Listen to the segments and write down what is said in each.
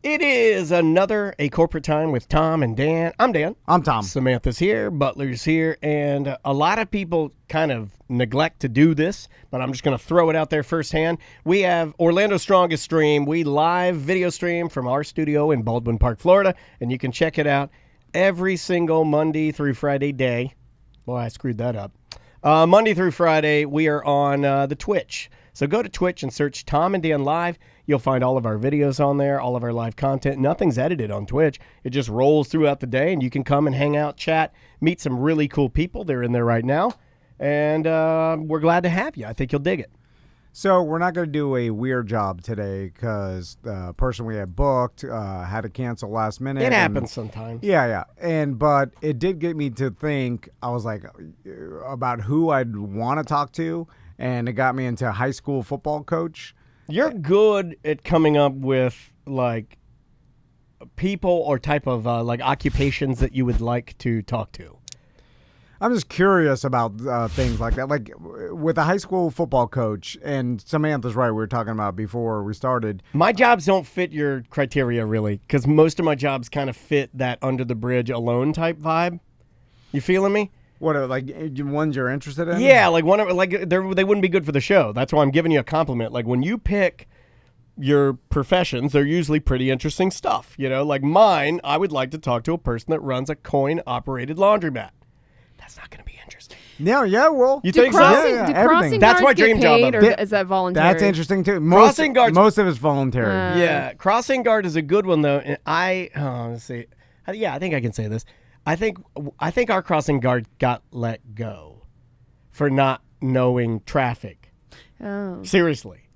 It is another A Corporate Time with Tom and Dan. I'm Dan. I'm Tom. Samantha's here. Butler's here. And a lot of people kind of neglect to do this, but I'm just going to throw it out there firsthand. We have Orlando's Strongest Stream. We live video stream from our studio in Baldwin Park, Florida, and you can check it out every single Monday through Friday day. Boy, I screwed that up. Monday through Friday, we are on the Twitch. So go to Twitch and search Tom and Dan Live. You'll find all of our videos on there, all of our live content. Nothing's edited on Twitch. It just rolls throughout the day, and you can come and hang out, chat, meet some really cool people. They're in there right now, and we're glad to have you. I think you'll dig it. So we're not going to do a weird job today because the person we had booked had to cancel last minute. It happens sometimes. Yeah. But it did get me to think, I was like, about who I'd want to talk to, and it got me into high school football coach. You're good at coming up with, like, people or type of, like, occupations that you would like to talk to. I'm just curious about things like that. Like, with a high school football coach, and Samantha's right, we were talking about before we started. My jobs don't fit your criteria, really, because most of my jobs kind of fit that under-the-bridge alone type vibe. You feeling me? What, like, ones you're interested in? Yeah, like they wouldn't be good for the show. That's why I'm giving you a compliment. Like, when you pick your professions, they're usually pretty interesting stuff. You know, like mine, I would like to talk to a person that runs a coin-operated laundromat. That's not going to be interesting. No, yeah, well. You think so? Yeah, Do everything. crossing That's my guards dream get job, paid, though. or is that voluntary? That's interesting, too. Crossing guards- Most of it's voluntary. Yeah, crossing guard is a good one, though. And let's see. Yeah, I think I can say this. I think our crossing guard got let go for not knowing traffic. Oh. Seriously.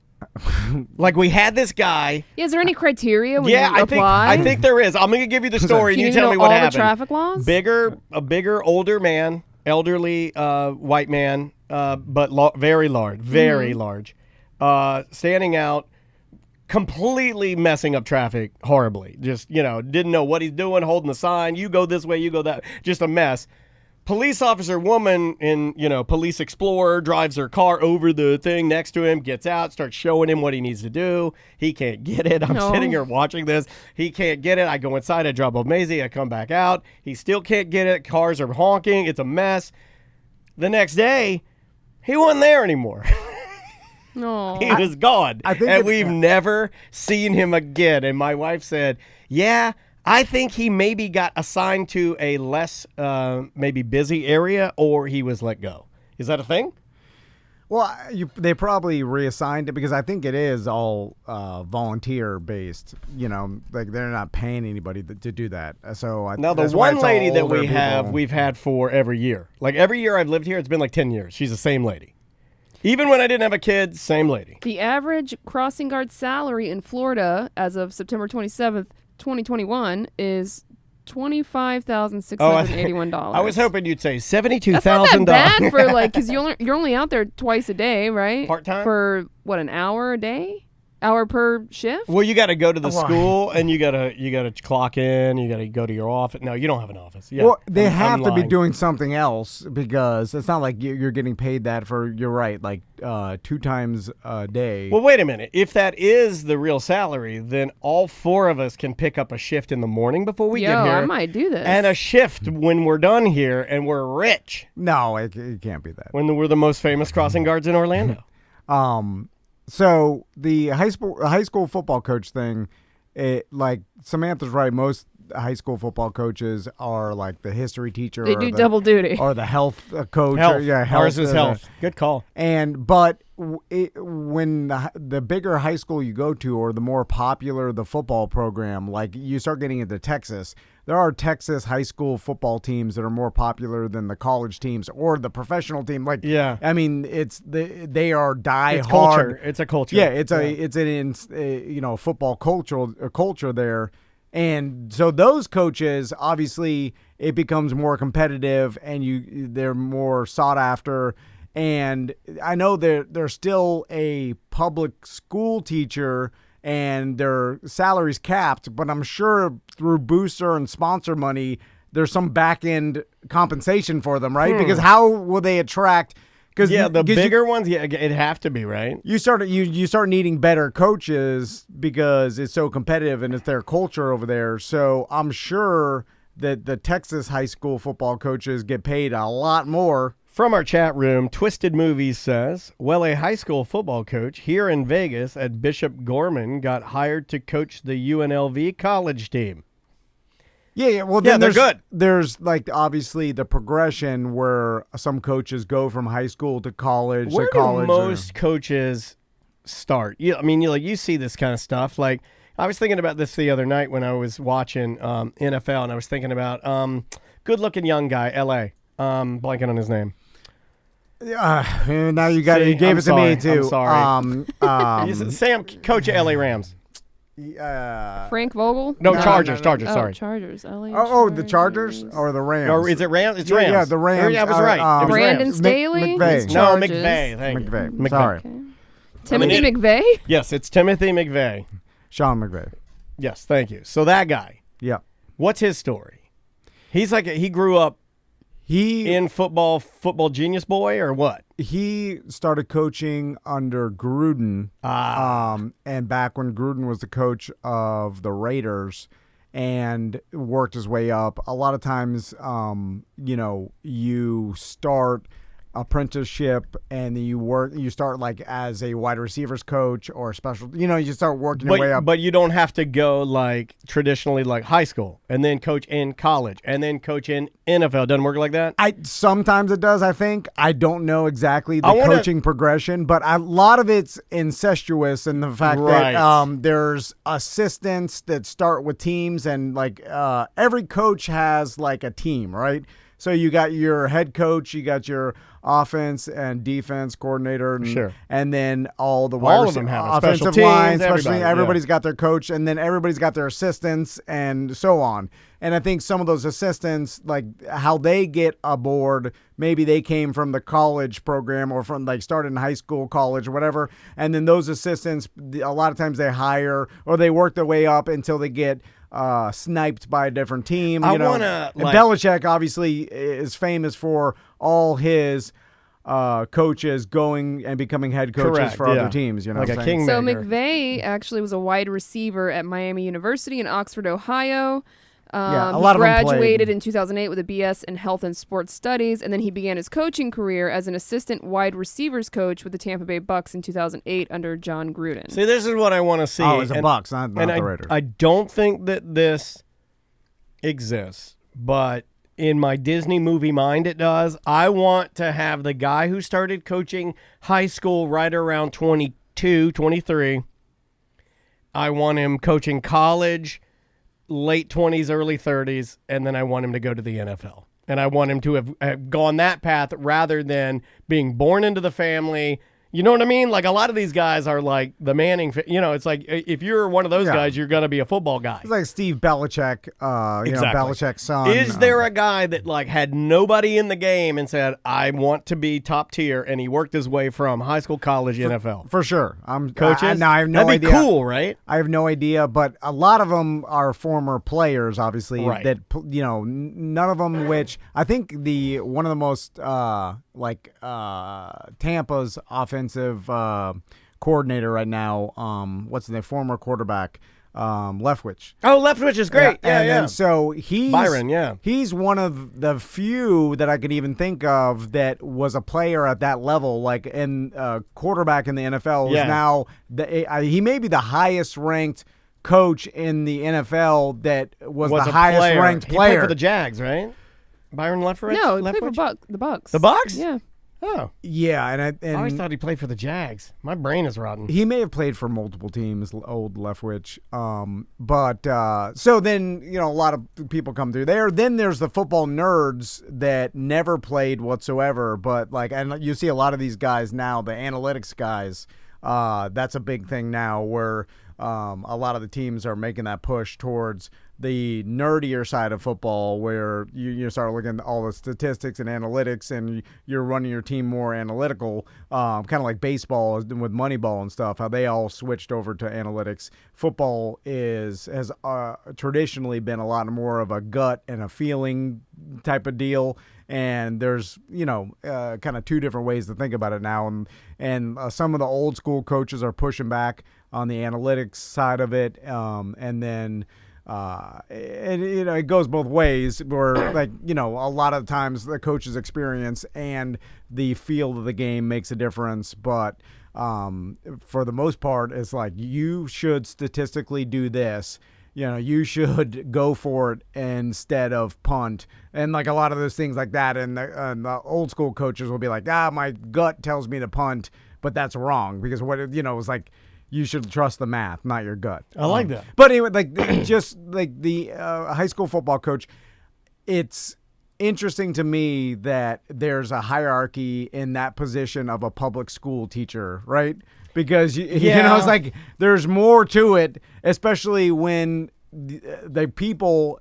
Like, we had this guy. Yeah, is there any criteria when you apply? I think there is. I'm going to give you the story, and you tell me what all happened. the traffic laws? A bigger, older man, elderly white man, but very large, large, standing out, completely messing up traffic horribly. Just, didn't know what he's doing, holding the sign. You go this way, you go that. Just a mess. Police officer woman in, Police Explorer drives her car over the thing next to him, gets out, starts showing him what he needs to do. He can't get it. I'm sitting here watching this. He can't get it. I go inside. I drop off Maisie. I come back out. He still can't get it. Cars are honking. It's a mess. The next day, he wasn't there anymore. No. He was gone. And we've never seen him again. And my wife said, yeah, I think he maybe got assigned to a less maybe busy area, or he was let go. Is that a thing? Well, they probably reassigned it because I think it is all volunteer-based. Like they're not paying anybody to do that. So now the one lady that we've had for every year. Like every year I've lived here, it's been like 10 years. She's the same lady. Even when I didn't have a kid, same lady. The average crossing guard salary in Florida as of September 27th, 2021 is $25,681. I was hoping you'd say $72,000. That's not that bad for because you're only out there twice a day, right? Part-time? For what, an hour a day? Hour per shift? Well, you got to go to the school, and you got to clock in. You got to go to your office. No, you don't have an office. Yeah, well, they have I'm to be lying. doing something else because it's not like you're getting paid that for. You're right, like 2 times a day. Well, wait a minute. If that is the real salary, then all 4 of us can pick up a shift in the morning before we get here. I might do this. And a shift when we're done here, and we're rich. No, it can't be that. When we're the most famous crossing guards in Orlando. So the high school football coach thing, like Samantha's right. Most high school football coaches are like the history teacher. They do double duty. Or the health coach. Health. Health. Ours is health. Good call. But when the bigger high school you go to, or the more popular the football program, like you start getting into Texas, there are Texas high school football teams that are more popular than the college teams or the professional team. Like, yeah, I mean, they are die it's hard. Culture. It's a culture. Yeah, it's an football culture there. And so those coaches, obviously, it becomes more competitive, and they're more sought after. And I know they're still a public school teacher, and their salary's capped, but I'm sure through booster and sponsor money, there's some back end compensation for them, right? Because how will they attract the bigger ones, it'd have to be, right? You start needing better coaches because it's so competitive and it's their culture over there. So I'm sure that the Texas high school football coaches get paid a lot more. From our chat room, Twisted Movies says, well, a high school football coach here in Vegas at Bishop Gorman got hired to coach the UNLV college team. Yeah. Well, then they're good. There's like obviously the progression where some coaches go from high school to college. Where to college do most coaches start? You see this kind of stuff. Like, I was thinking about this the other night when I was watching NFL, and I was thinking about good-looking young guy, L.A. Blanking on his name. Now you gave it to me too. I'm sorry. Sam, coach of LA Rams. Frank Vogel? No, Chargers. Sorry. Chargers. LA the Chargers or the Rams? Or is it Rams? It's Rams. Yeah, the Rams. I was right. It was Brandon Rams. Staley? McVay. It's No, Chargers. McVay. Thank you. McVay. Sorry. Okay. Timothy McVeigh? Yes, it's Timothy McVeigh. Sean McVay. Yes, thank you. So that guy, Yeah. what's his story? He's like he grew up in football genius boy, or what? He started coaching under Gruden, and back when Gruden was the coach of the Raiders, and worked his way up. A lot of times, you start apprenticeship and then you start like as a wide receivers coach or special, you start working your way up. But you don't have to go like traditionally like high school and then coach in college and then coach in NFL. Doesn't work like that? Sometimes it does, I think. I don't know exactly the coaching progression, but a lot of it's incestuous in the fact that there's assistants that start with teams, and like every coach has like a team, right? So you got your head coach, you got your offense and defense coordinator, and then all the all of them have offensive special line, teams, everybody's got their coach, and then everybody's got their assistants, and so on. And I think some of those assistants, like how they get aboard, maybe they came from the college program or from like started in high school, college, or whatever. And then those assistants, a lot of times they hire or they work their way up until they get sniped by a different team. Belichick obviously is famous for all his coaches going and becoming head coaches for other teams. Like a kingmaker. So McVay actually was a wide receiver at Miami University in Oxford, Ohio. A lot he of them graduated in 2008 with a BS in Health and Sports Studies, and then he began his coaching career as an assistant wide receivers coach with the Tampa Bay Bucks in 2008 under John Gruden. See, this is what I want to see. Oh, it's the Bucks, not the Raiders. I don't think that this exists, but in my Disney movie mind it does. I want to have the guy who started coaching high school right around 22, 23. I want him coaching college late 20s, early 30s, and then I want him to go to the NFL. And I want him to have gone that path rather than being born into the family. You know what I mean? Like a lot of these guys are like the Manning, it's like if you're one of those guys, you're going to be a football guy. It's like Steve Belichick, Belichick's son. Is there a guy that like had nobody in the game and said, I want to be top tier, and he worked his way from high school, college, NFL? For sure. Coaches? I have no idea. That'd be cool, right? I have no idea, but a lot of them are former players, obviously, that, none of them, which I think one of the most, Tampa's offensive coordinator right now, what's the former quarterback, Leftwich. Oh, Leftwich is great. And so he's Byron, he's one of the few that I could even think of that was a player at that level, like in quarterback in the NFL. Is now he may be the highest ranked coach in the NFL that was the highest ranked player. He played for the Jags, right? Byron Leftwich? No, he played for the Bucks. The Bucks? Yeah. Oh. Yeah, and I always thought he played for the Jags. My brain is rotten. He may have played for multiple teams, old Leftwich. So then, a lot of people come through there. Then there's the football nerds that never played whatsoever, but and you see a lot of these guys now, the analytics guys. That's a big thing now where a lot of the teams are making that push towards the nerdier side of football, where you start looking at all the statistics and analytics, and you're running your team more analytical, kind of like baseball with Moneyball and stuff, how they all switched over to analytics. Football has traditionally been a lot more of a gut and a feeling type of deal, And there's, kind of two different ways to think about it now. And some of the old school coaches are pushing back on the analytics side of it. And then, it goes both ways where, a lot of times the coach's experience and the field of the game makes a difference. But for the most part, it's like you should statistically do this. You should go for it instead of punt. And like a lot of those things like that. And the old school coaches will be like, my gut tells me to punt, but that's wrong because it's like you should trust the math, not your gut. I like that. But anyway, just like the high school football coach, it's interesting to me that there's a hierarchy in that position of a public school teacher, right? Because it's like there's more to it, especially when the people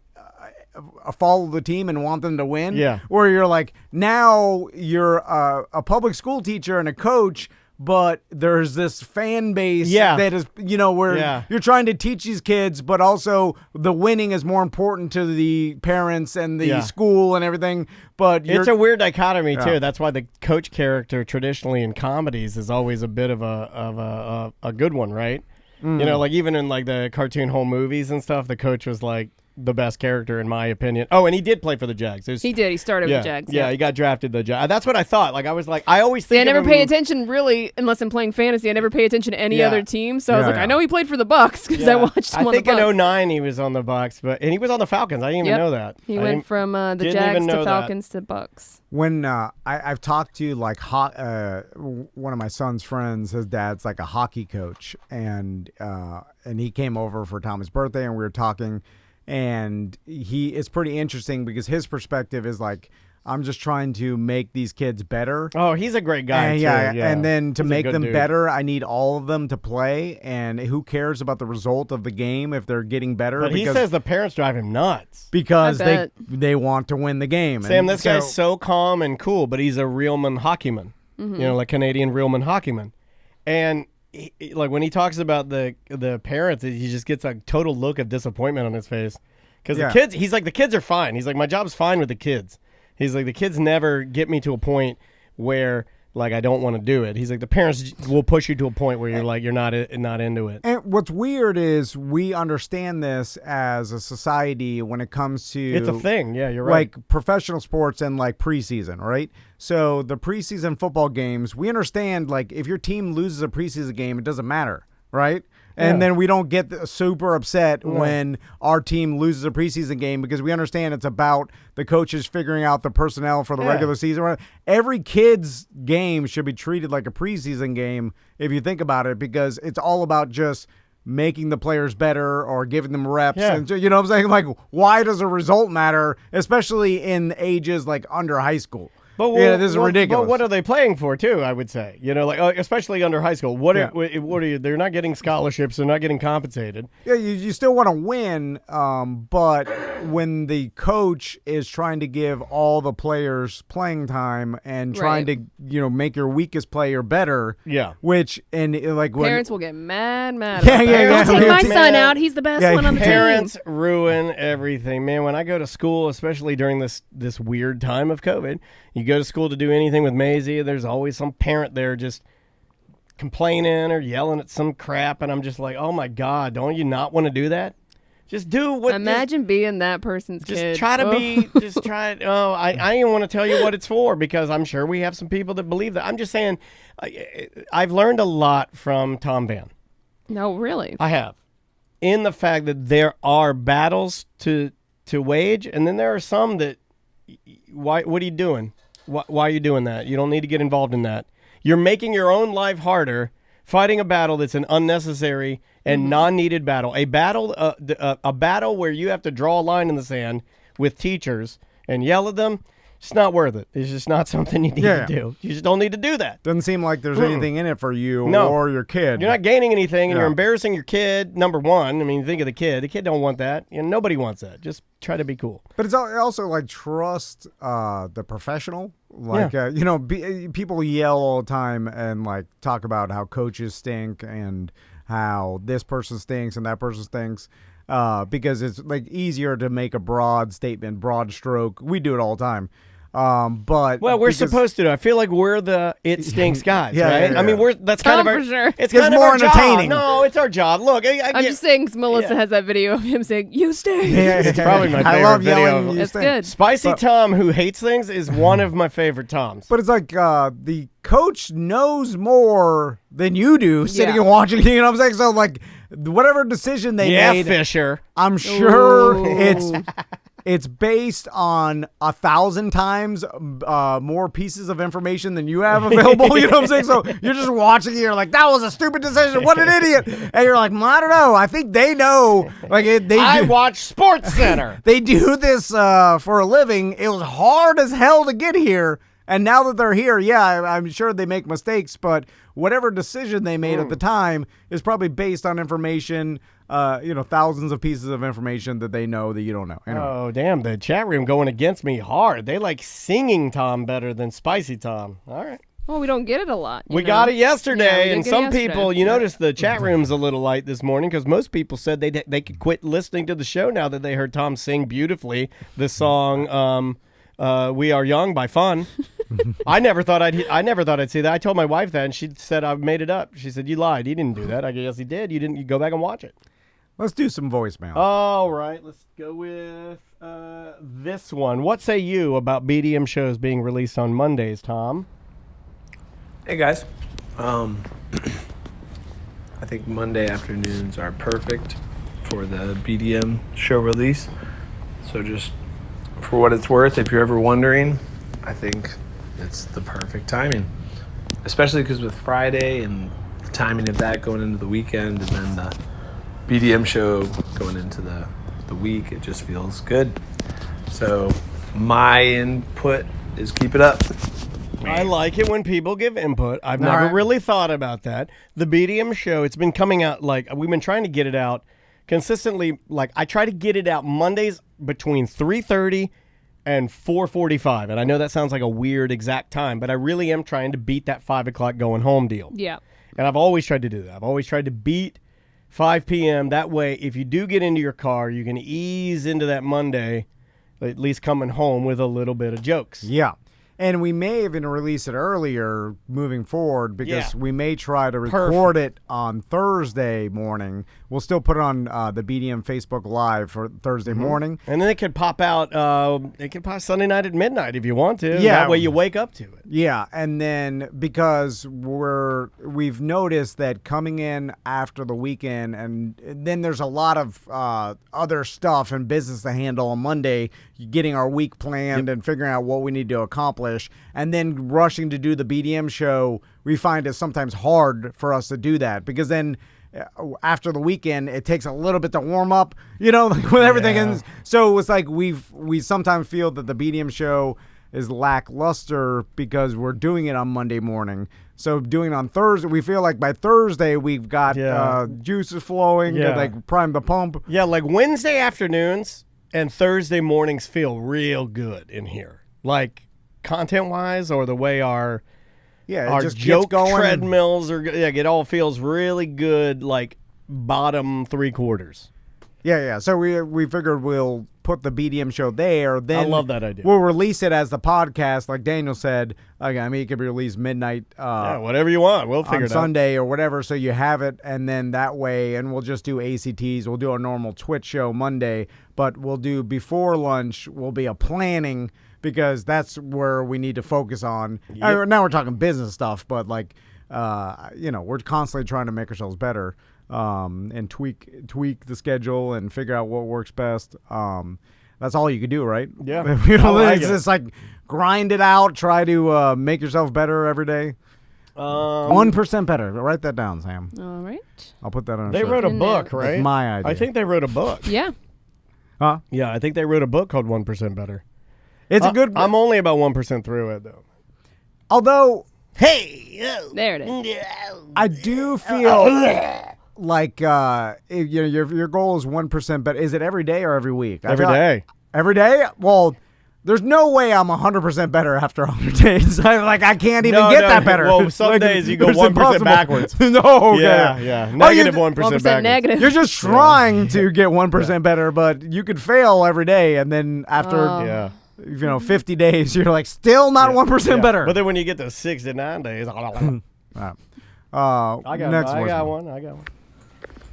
follow the team and want them to win. Yeah. Where you're like, now you're a public school teacher and a coach, but there's this fan base that is, where you're trying to teach these kids, but also the winning is more important to the parents and the school and everything. But it's a weird dichotomy too. That's why the coach character traditionally in comedies is always a bit of a good one, right? Like even in like the cartoon home movies and stuff, the coach was like the best character in my opinion. Oh, and he did play for the Jags. He did. He started with the Jags. Yeah, he got drafted the Jags. That's what I thought. Like I was like, I always think I never pay attention really, unless I'm playing fantasy. I never pay attention to any other team. So I was like, I know he played for the Bucks because I watched him on the Bucks. I think in 2009 he was on the Bucks, and he was on the Falcons. I didn't even know that. He went from the Jags to Falcons to Bucks. When I've talked to like one of my son's friends, his dad's like a hockey coach, and he came over for Tommy's birthday, and we were talking. And it's pretty interesting because his perspective is like, I'm just trying to make these kids better. Oh, he's a great guy, too. And then to he's make them dude. better, I need all of them to play. And who cares about the result of the game if they're getting better? But he says the parents drive him nuts. Because they want to win the game. Sam, this guy's so calm and cool, but he's a realman hockeyman. Like Canadian realman hockeyman. And like when he talks about the parents, he just gets a total look of disappointment on his face because the kids. He's like, the kids are fine. He's like, my job's fine with the kids. He's like, the kids never get me to a point where like I don't want to do it. He's like, the parents will push you to a point where you're like you're not into it. And what's weird is we understand this as a society when it comes to it's a thing. Yeah, you're right. Like professional sports and like preseason, right? So the preseason football games, we understand like if your team loses a preseason game, it doesn't matter, right? And then we don't get super upset when our team loses a preseason game because we understand it's about the coaches figuring out the personnel for the regular season. Every kid's game should be treated like a preseason game if you think about it because it's all about just making the players better or giving them reps. Yeah. And, you know what I'm saying? Like, why does a result matter, especially in ages like under high school? But this is ridiculous. But what are they playing for, too, I would say? Especially under high school. What are you? They're not getting scholarships. They're not getting compensated. Yeah, you still want to win, but when the coach is trying to give all the players playing time and trying to, make your weakest player better, Parents will get mad. Yeah. Don't take my son out. He's the best one on the team. Parents ruin everything. Man, when I go to school, especially during this weird time of COVID, you go to school to do anything with Maisie, there's always some parent there just complaining or yelling at some crap, and I'm just like, oh my God, don't you not want to do that? Just do what. Imagine being that person's just kid. Try to be. Just try. Oh, I even want to tell you what it's for because I'm sure we have some people that believe that. I'm just saying, I've learned a lot from Tom Van. No, really, I have, in the fact that there are battles to wage, and then there are some that. What are you doing? Why are you doing that? You don't need to get involved in that. You're making your own life harder, fighting a battle that's an unnecessary and non-needed battle. A battle where you have to draw a line in the sand with teachers and yell at them. It's not worth it. It's just not something you need to do. You just don't need to do that. Doesn't seem like there's anything in it for you or your kid. You're not gaining anything, and you're embarrassing your kid, number one. I mean, think of the kid. The kid don't want that. Nobody wants that. Just try to be cool. But it's also like trust the professional. Like, people yell all the time and like talk about how coaches stink and how this person stinks and that person stinks. Because it's like easier to make a broad statement, broad stroke. We do it all the time. But we're supposed to. I feel like we're the it stinks guys, right? I mean, that's kind of our. For sure. It's Gets kind of more our entertaining. job. No, it's our job. Look, I'm just saying, 'cause Melissa has that video of him saying, "You stink." It's probably my I favorite love video. yelling. It's good. Spicy Tom, who hates things, is one of my favorite Toms. But it's like the coach knows more than you do sitting Yeah. and watching. You know what I'm saying? So like whatever decision they made, Fisher. I'm sure Ooh. it's based on 1,000 times more pieces of information than you have available. You know what I'm saying? So you're just watching it, you're like, that was a stupid decision. What an idiot. And you're like, I don't know. I think they know. Like I watch Sports Center. They do this for a living. It was hard as hell to get here. And now that they're here, I'm sure they make mistakes, but whatever decision they made at the time is probably based on information, thousands of pieces of information that they know that you don't know. Anyway. Oh, damn. The chat room going against me hard. They like singing Tom better than Spicy Tom. All right. Well, we don't get it a lot. We got it yesterday, Yeah, we did and get it some yesterday. people, you notice the chat room's a little light this morning because most people said they could quit listening to the show now that they heard Tom sing beautifully the song "We Are Young" by Fun. I never thought I'd see that. I told my wife that, and she said I made it up. She said, "You lied. He didn't do that." I guess he did. You didn't. You go back and watch it. Let's do some voicemail. All right, let's go with this one. What say you about BDM shows being released on Mondays, Tom? Hey guys, I think Monday afternoons are perfect for the BDM show release. So just for what it's worth, if you're ever wondering, I think it's the perfect timing, especially because with Friday and the timing of that going into the weekend and then the BDM show going into the week, it just feels good. So my input is keep it up. I like it when people give input. I've All never right. really thought about that. The BDM show, it's been coming out, like, we've been trying to get it out consistently. Like, I try to get it out Mondays between 3:30 and 4:45. And I know that sounds like a weird exact time, but I really am trying to beat that 5 o'clock going home deal. Yeah. And I've always tried to do that. I've always tried to beat 5 p.m. That way, if you do get into your car, you can ease into that Monday, at least coming home with a little bit of jokes. Yeah. And we may even release it earlier moving forward because we may try to record it on Thursday morning. We'll still put it on the BDM Facebook Live for Thursday morning. And then it could pop out. It could pop Sunday night at midnight if you want to. Yeah. That way you wake up to it. Yeah, and then because we've noticed that coming in after the weekend, and then there's a lot of other stuff and business to handle on Monday, getting our week planned and figuring out what we need to accomplish, and then rushing to do the BDM show, we find it sometimes hard for us to do that because then after the weekend it takes a little bit to warm up, like with everything. And so it's like we sometimes feel that the BDM show is lackluster because we're doing it on Monday morning. So doing it on Thursday, we feel like by Thursday we've got juices flowing, like prime the pump. Yeah, like Wednesday afternoons and Thursday mornings feel real good in here. Like content-wise or the way our just joke gets going. treadmills are, it all feels really good, like bottom three quarters. Yeah. So we figured we'll put the BDM show there. Then I love that idea. We'll release it as the podcast, like Daniel said. Like, I mean, it could be released midnight. Whatever you want. We'll figure on it out. Sunday or whatever, so you have it, and then that way, and we'll just do ACTs. We'll do a normal Twitch show Monday, but we'll do before lunch will be a planning because that's where we need to focus on. Yep. Now we're talking business stuff, but like, we're constantly trying to make ourselves better and tweak the schedule and figure out what works best. That's all you can do, right? Yeah. Like it's just like grind it out. Try to make yourself better every day. 1% better. Write that down, Sam. All right. I'll put that on. They wrote a book, right? That's my idea. I think they wrote a book. Yeah. Huh? Yeah, I think they wrote a book called 1% Better. It's a good. I'm only about 1% through it, though. Although, There it is. I do feel like your goal is 1% better. Is it every day or every week? Every day. Every day? Well, there's no way I'm 100% better after 100 days. I can't even get that better. Well, some days you go it's 1% impossible. backwards. No, okay. Yeah. Negative 1% 1% backwards. negative. You're just trying to get 1% better, but you could fail every day, and then after Oh. Yeah. 50 days, you're like still not 1% better. But then when you get to 69 days, I got one.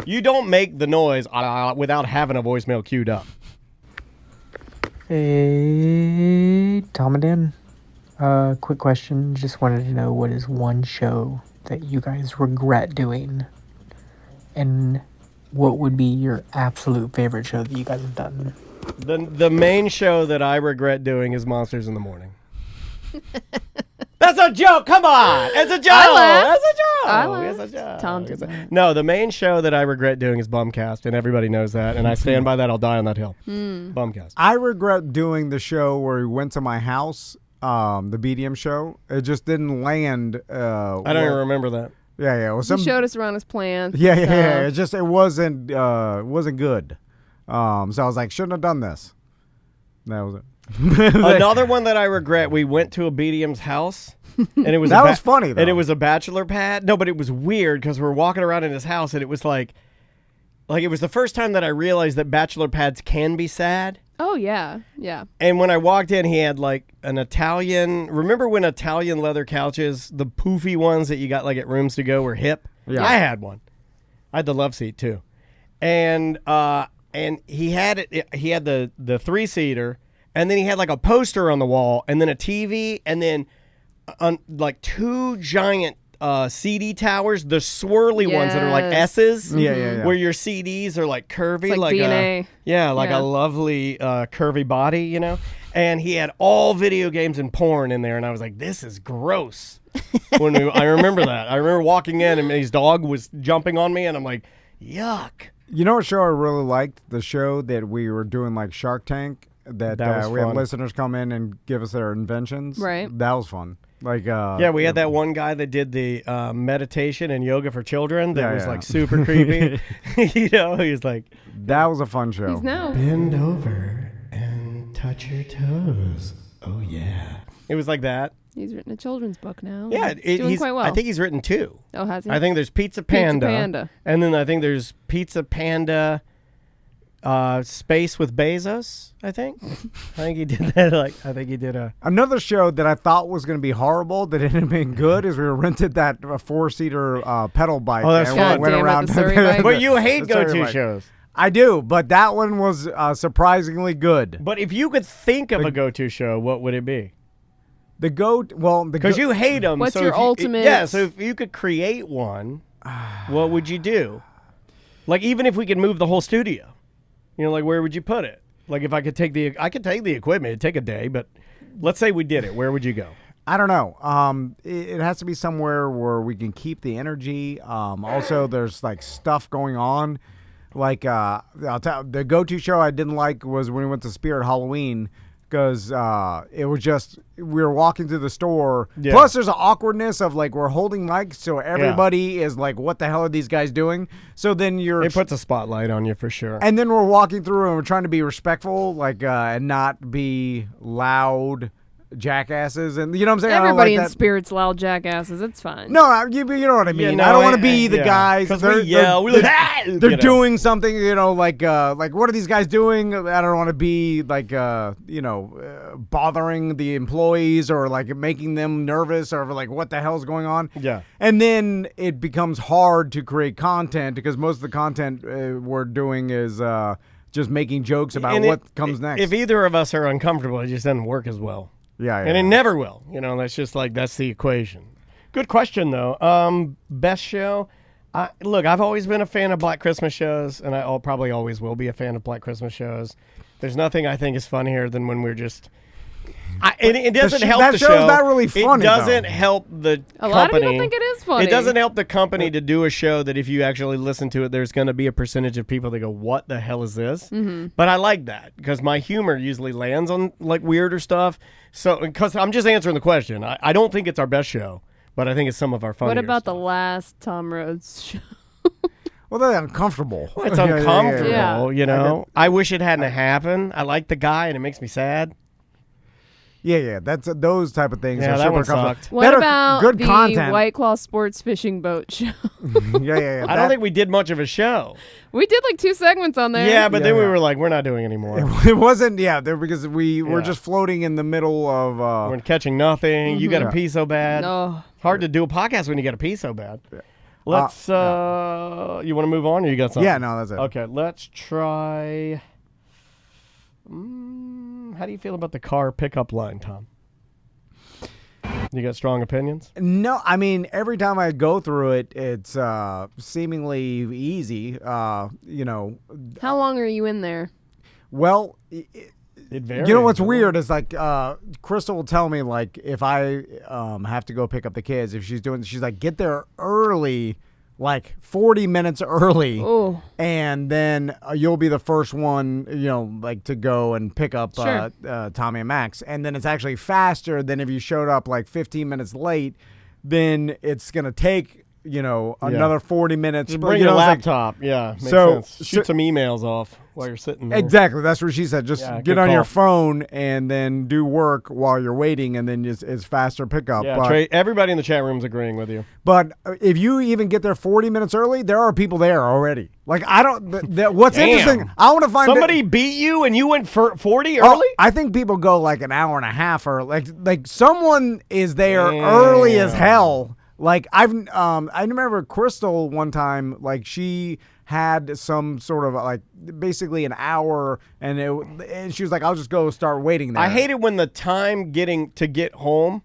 You don't make the noise without having a voicemail queued up. Hey, Tom and Dan. Quick question. Just wanted to know, what is one show that you guys regret doing? And what would be your absolute favorite show that you guys have done? The main show that I regret doing is Monsters in the Morning. That's a joke. Come on. It's a joke. That's a joke. I laughed. It's a joke. Tom did that. No, the main show that I regret doing is Bumcast, and everybody knows that, and I stand by that. I'll die on that hill. Bumcast. I regret doing the show where he went to my house, the BDM show. It just didn't land. I don't even remember that. Yeah. Well, He showed us around his plants. Yeah. It wasn't good. So I was like, shouldn't have done this. That was it. Another one that I regret, we went to a BDM's house, and it was was funny, though. And it was a bachelor pad. No, but it was weird because we're walking around in his house, and it was like it was the first time that I realized that bachelor pads can be sad. Oh, yeah. And when I walked in, he had like an Italian. Remember when Italian leather couches, the poofy ones that you got like at Rooms to Go, were hip? Yeah. I had one. I had the love seat too, and he had it. He had the 3-seater. And then he had like a poster on the wall, and then a TV, and then like 2 giant CD towers, the swirly ones that are like S's. Yeah. Where your CDs are like curvy. It's like DNA. A lovely curvy body, And he had all video games and porn in there, and I was like, this is gross. I remember that. I remember walking in, and his dog was jumping on me, and I'm like, yuck. You know what show I really liked? The show that we were doing like Shark Tank. That we had listeners come in and give us their inventions. Right. That was fun. Like we had that one guy that did the meditation and yoga for children that was like super creepy. He was like, that was a fun show. He's now. Bend over and touch your toes. Oh yeah. It was like that. He's written a children's book now. Yeah, he's doing quite well. I think he's written 2. Oh, has he? I think there's Pizza Panda. Pizza Panda. And then I think there's Pizza Panda Space with Bezos, I think. I think he did that. I think he did another show that I thought was going to be horrible that ended up being good is we rented that 4-seater pedal bike. Oh, that's fun. Went around. The Surrey bike. But you hate go-to shows. I do, but that one was surprisingly good. But if you could think of a go-to show, what would it be? Because you hate them. What's so your ultimate? Yeah, so if you could create one, what would you do? Like, even if we could move the whole studio. Like, where would you put it? Like, if I could take the equipment, it'd take a day, but let's say we did it. Where would you go? I don't know. It has to be somewhere where we can keep the energy. Also, there's, like, stuff going on. Like, the go-to show I didn't like was when we went to Spirit Halloween, because it was just, we were walking through the store. Yeah. Plus, there's an awkwardness of, like, we're holding mics, so everybody is like, what the hell are these guys doing? So then it puts a spotlight on you for sure. And then we're walking through and we're trying to be respectful, like, and not be loud jackasses. And you know what I'm saying? Everybody like in that. Spirit's loud jackasses. It's fine. No, you know what I mean. Yeah, no, I don't want to be the guys. Because we yell. They're doing something, like what are these guys doing? I don't want to be like, bothering the employees or like making them nervous or like what the hell's going on. Yeah. And then it becomes hard to create content because most of the content we're doing is just making jokes about what comes next. If either of us are uncomfortable, it just doesn't work as well. Yeah. And it never will. That's just that's the equation. Good question, though. Best show? Look, I've always been a fan of Black Christmas shows, and I probably always will be a fan of Black Christmas shows. There's nothing I think is funnier than when we're just... it doesn't help the show. That show's not really funny, It doesn't help the company. A lot of people think it is funny. It doesn't help the company to do a show that if you actually listen to it, there's going to be a percentage of people that go, what the hell is this? Mm-hmm. But I like that because my humor usually lands on like weirder stuff. So, because I'm just answering the question. I don't think it's our best show, but I think it's some of our funnier What about stuff. the last Tom Rhodes show? Well, they're uncomfortable. Well, it's uncomfortable, Yeah. I wish it hadn't happened. I like the guy, and it makes me sad. Yeah, that's those type of things. Yeah, are that super one comfortable. sucked. What That are about good the content? White Claw Sports Fishing Boat Show? Yeah. I don't think we did much of a show. We did like 2 segments on there. Yeah, but then we Yeah. were like, we're not doing anymore. It wasn't. Yeah, because we were Yeah. just floating in the middle of. We're catching nothing. You got to Yeah. pee so bad. No. Hard to do a podcast when you got to pee so bad. Let's. You want to move on, or you got something? Yeah, no, that's it. Okay, let's try. How do you feel about the car pickup line, Tom? You got strong opinions? No, I mean every time I go through it, it's seemingly easy. How long are you in there? Well, It varies. you know what's weird is like Crystal will tell me like if I have to go pick up the kids, if she's like get there early, like 40 minutes early, Oh. and then you'll be the first one, like to go and pick up Sure. Tommy and Max, and then it's actually faster than if you showed up like 15 minutes late. Then it's gonna take another 40 minutes. Just But, bring you your know, it's like- laptop. Yeah, makes So- sense. Shoot some emails off while you're sitting there. Exactly. That's what she said. Just Yeah, get good on your call. phone and then do work while you're waiting, and then it's faster pickup. Yeah, but, Trey, everybody in the chat room's agreeing with you. but if you even get there 40 minutes early, there are people there already. Like I don't. What's Damn. interesting? I want to find Somebody beat you and you went for 40 Oh, early? I think people go like an hour and a half, or like someone is there early as Damn. hell. Like I remember Crystal one time, like she had some sort of like basically an hour, and she was like, "I'll just go start waiting there." I hate it when the time get home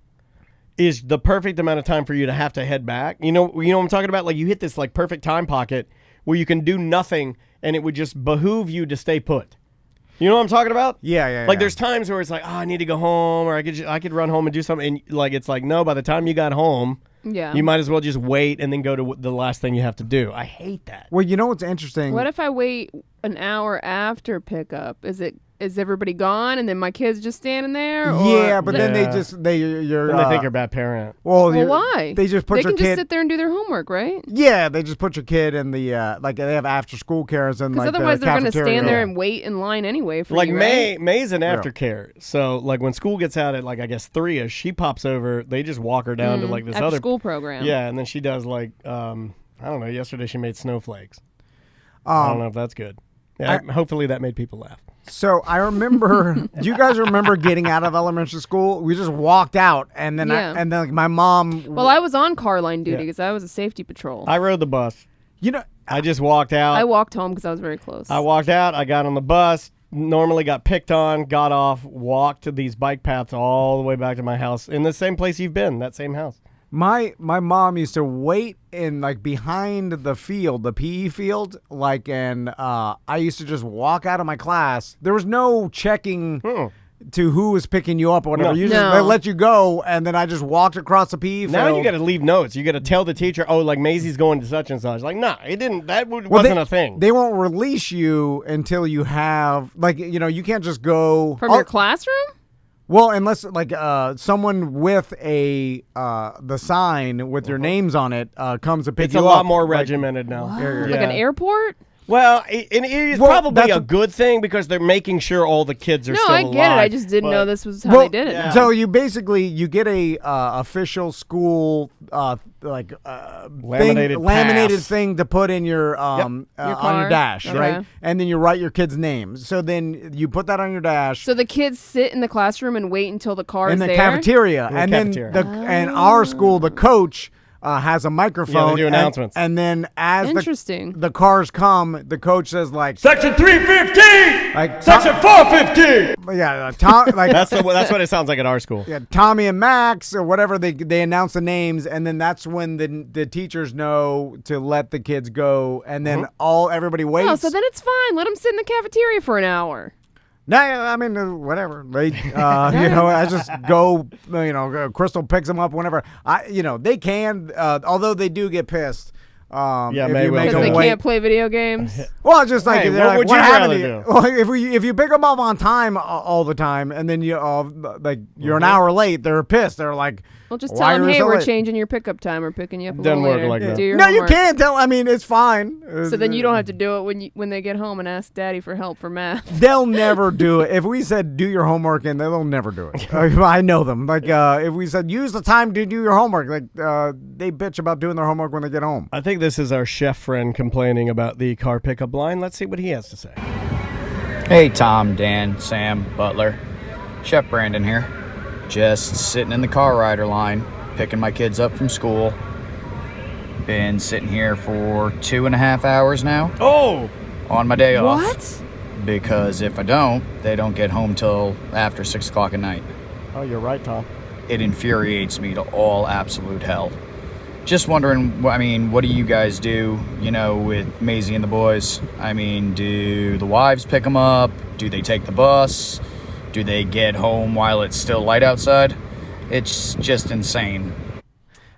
is the perfect amount of time for you to have to head back. You know what I'm talking about? Like you hit this like perfect time pocket where you can do nothing and it would just behoove you to stay put. You know what I'm talking about? Yeah. Like there's times where it's like, oh, I need to go home, or I could run home and do something. And like it's like, no, by the time you got home, Yeah. you might as well just wait and then go to the last thing you have to do. I hate that. Well, you know what's interesting? What if I wait an hour after pickup? Is everybody gone and then my kid's just standing there? Or Yeah, but then Yeah. they you're. Then they think you're a bad parent. Well, Well, why? They just put they your can kid. just sit there and do their homework, right? Yeah, they just put your kid in the like they have after school cares and Because like otherwise the they're going to cafeteria. stand there and wait in line anyway for Like you, right? May's an aftercare. So like when school gets out at like I guess 3ish, she pops over. They just walk her down to like this After other school program. Yeah, and then she does like I don't know. Yesterday she made snowflakes. I don't know if that's good. Yeah, hopefully that made people laugh. So I remember. Do you guys remember getting out of elementary school? We just walked out, and then Yeah. and then like my mom. Well, I was on car line duty Yeah. because I was a safety patrol. I rode the bus. I just walked out. I walked home because I was very close. I walked out. I got on the bus. Normally got picked on. Got off. Walked to these bike paths all the way back to my house in the same place you've been. That same house. My mom used to wait in like behind the field, the PE field, like, and I used to just walk out of my class. There was no checking to who was picking you up or whatever. No. You just No. they let you go, and then I just walked across the PE field. Now you got to leave notes. You got to tell the teacher, oh, like Maisie's going to such and such. Like, nah, it didn't. That Well, wasn't a thing. They won't release you until you have like you can't just go From your classroom? Well, unless like someone with the sign with your names on it comes to pick it's you a up. lot more like- regimented now. Like an airport? Well, it is Well, probably that's a a- good thing because they're making sure all the kids are No, still I alive. get it. I just didn't know but- this was how they did it. yeah. So you basically get a official school Laminated laminated pass. thing to put in your on your car? dash, Okay. right? And then you write your kid's name. So then you put that on your dash. So the kids sit in the classroom and wait until the car in is the there? cafeteria, In the and cafeteria. then and our school, the coach has a microphone. Yeah, they do announcements. and then as Interesting. the cars come, the coach says like, Section 315! like Section 415! yeah, Tom, like That's what it sounds like at our school. yeah, Tommy and Max or whatever. They announce the names, and then that's when the teachers know to let the kids go, and then everybody waits. Oh, so then it's fine. Let them sit in the cafeteria for an hour. No, I mean whatever. They, I just go. Crystal picks them up whenever they can. Although they do get pissed. Yeah, if May you will make Because too. them they wait. can't play video games. Well, just like Hey, they're what like, would what you happened rather to you? do? Well, if you pick them up on time all the time, and then you're an hour late, they're pissed. They're like, Well, just Why tell them, are you hey, so we're late?" changing your pickup time. We're picking you up a Doesn't little work later. like that. Do your No, you homework. can't tell. I mean, it's fine. So then you don't have to do it when they get home and ask Daddy for help for math. They'll never do it. If we said do your homework, and they'll never do it. I know them. Like if we said use the time to do your homework, like they bitch about doing their homework when they get home. I think this is our chef friend complaining about the car pickup line. Let's see what he has to say. Hey, Tom, Dan, Sam, Butler. Chef Brandon here. Just sitting in the car rider line, picking my kids up from school. Been sitting here for 2.5 hours now Oh, on my day off. What? Because if I don't, they don't get home till after 6 o'clock at night. oh, you're right, Tom. It infuriates me to all absolute hell. Just wondering, I mean, what do you guys do, with Maisie and the boys? I mean, do the wives pick them up? Do they take the bus? Do they get home while it's still light outside? It's just insane.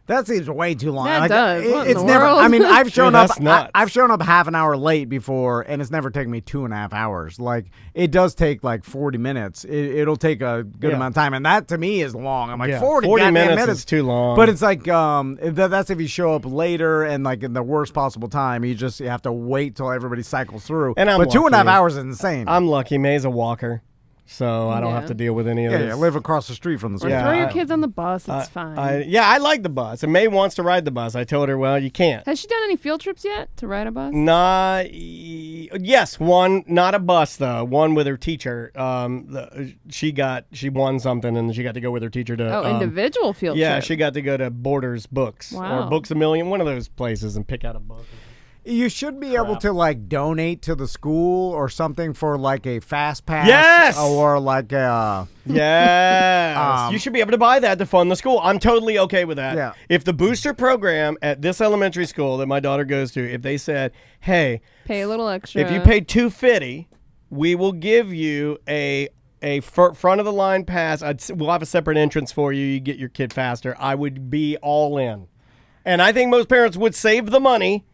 That seems way too long. That does. What in It's the never. world? I mean, I've shown up. that's nuts. I've shown up half an hour late before, and it's never taken me 2.5 hours. Like it does take like 40 minutes. It'll take a good Yeah. amount of time, and that to me is long. I'm like Yeah, 40 40 goddamn minutes is too long. But it's like that's if you show up later and like in the worst possible time. You have to wait till everybody cycles through. And I'm but 2.5 lucky. hours is insane. I'm lucky. May's a walker, so I don't Yeah. have to deal with any of yeah, this. I live across the street from the school. Yeah, Throw your I- kids on the bus. It's fine. I like the bus, and May wants to ride the bus. I told her, well, you can't. Has she done any field trips yet to ride a bus? Yes, one, not a bus though. One with her teacher. She won something, and she got to go with her teacher to. Oh, individual field Yeah, trip. she got to go to Borders Books Wow. or Books a Million, one of those places, and pick out a book. You should be able to like donate to the school or something for like a fast pass. Yes! Or like a. Yes. You should be able to buy that to fund the school. I'm totally okay with that. Yeah. If the booster program at this elementary school that my daughter goes to, if they said, hey, Pay a little extra. if you pay $250, we will give you a front of the line pass. We'll have a separate entrance for you. You get your kid faster. I would be all in. And I think most parents would save the money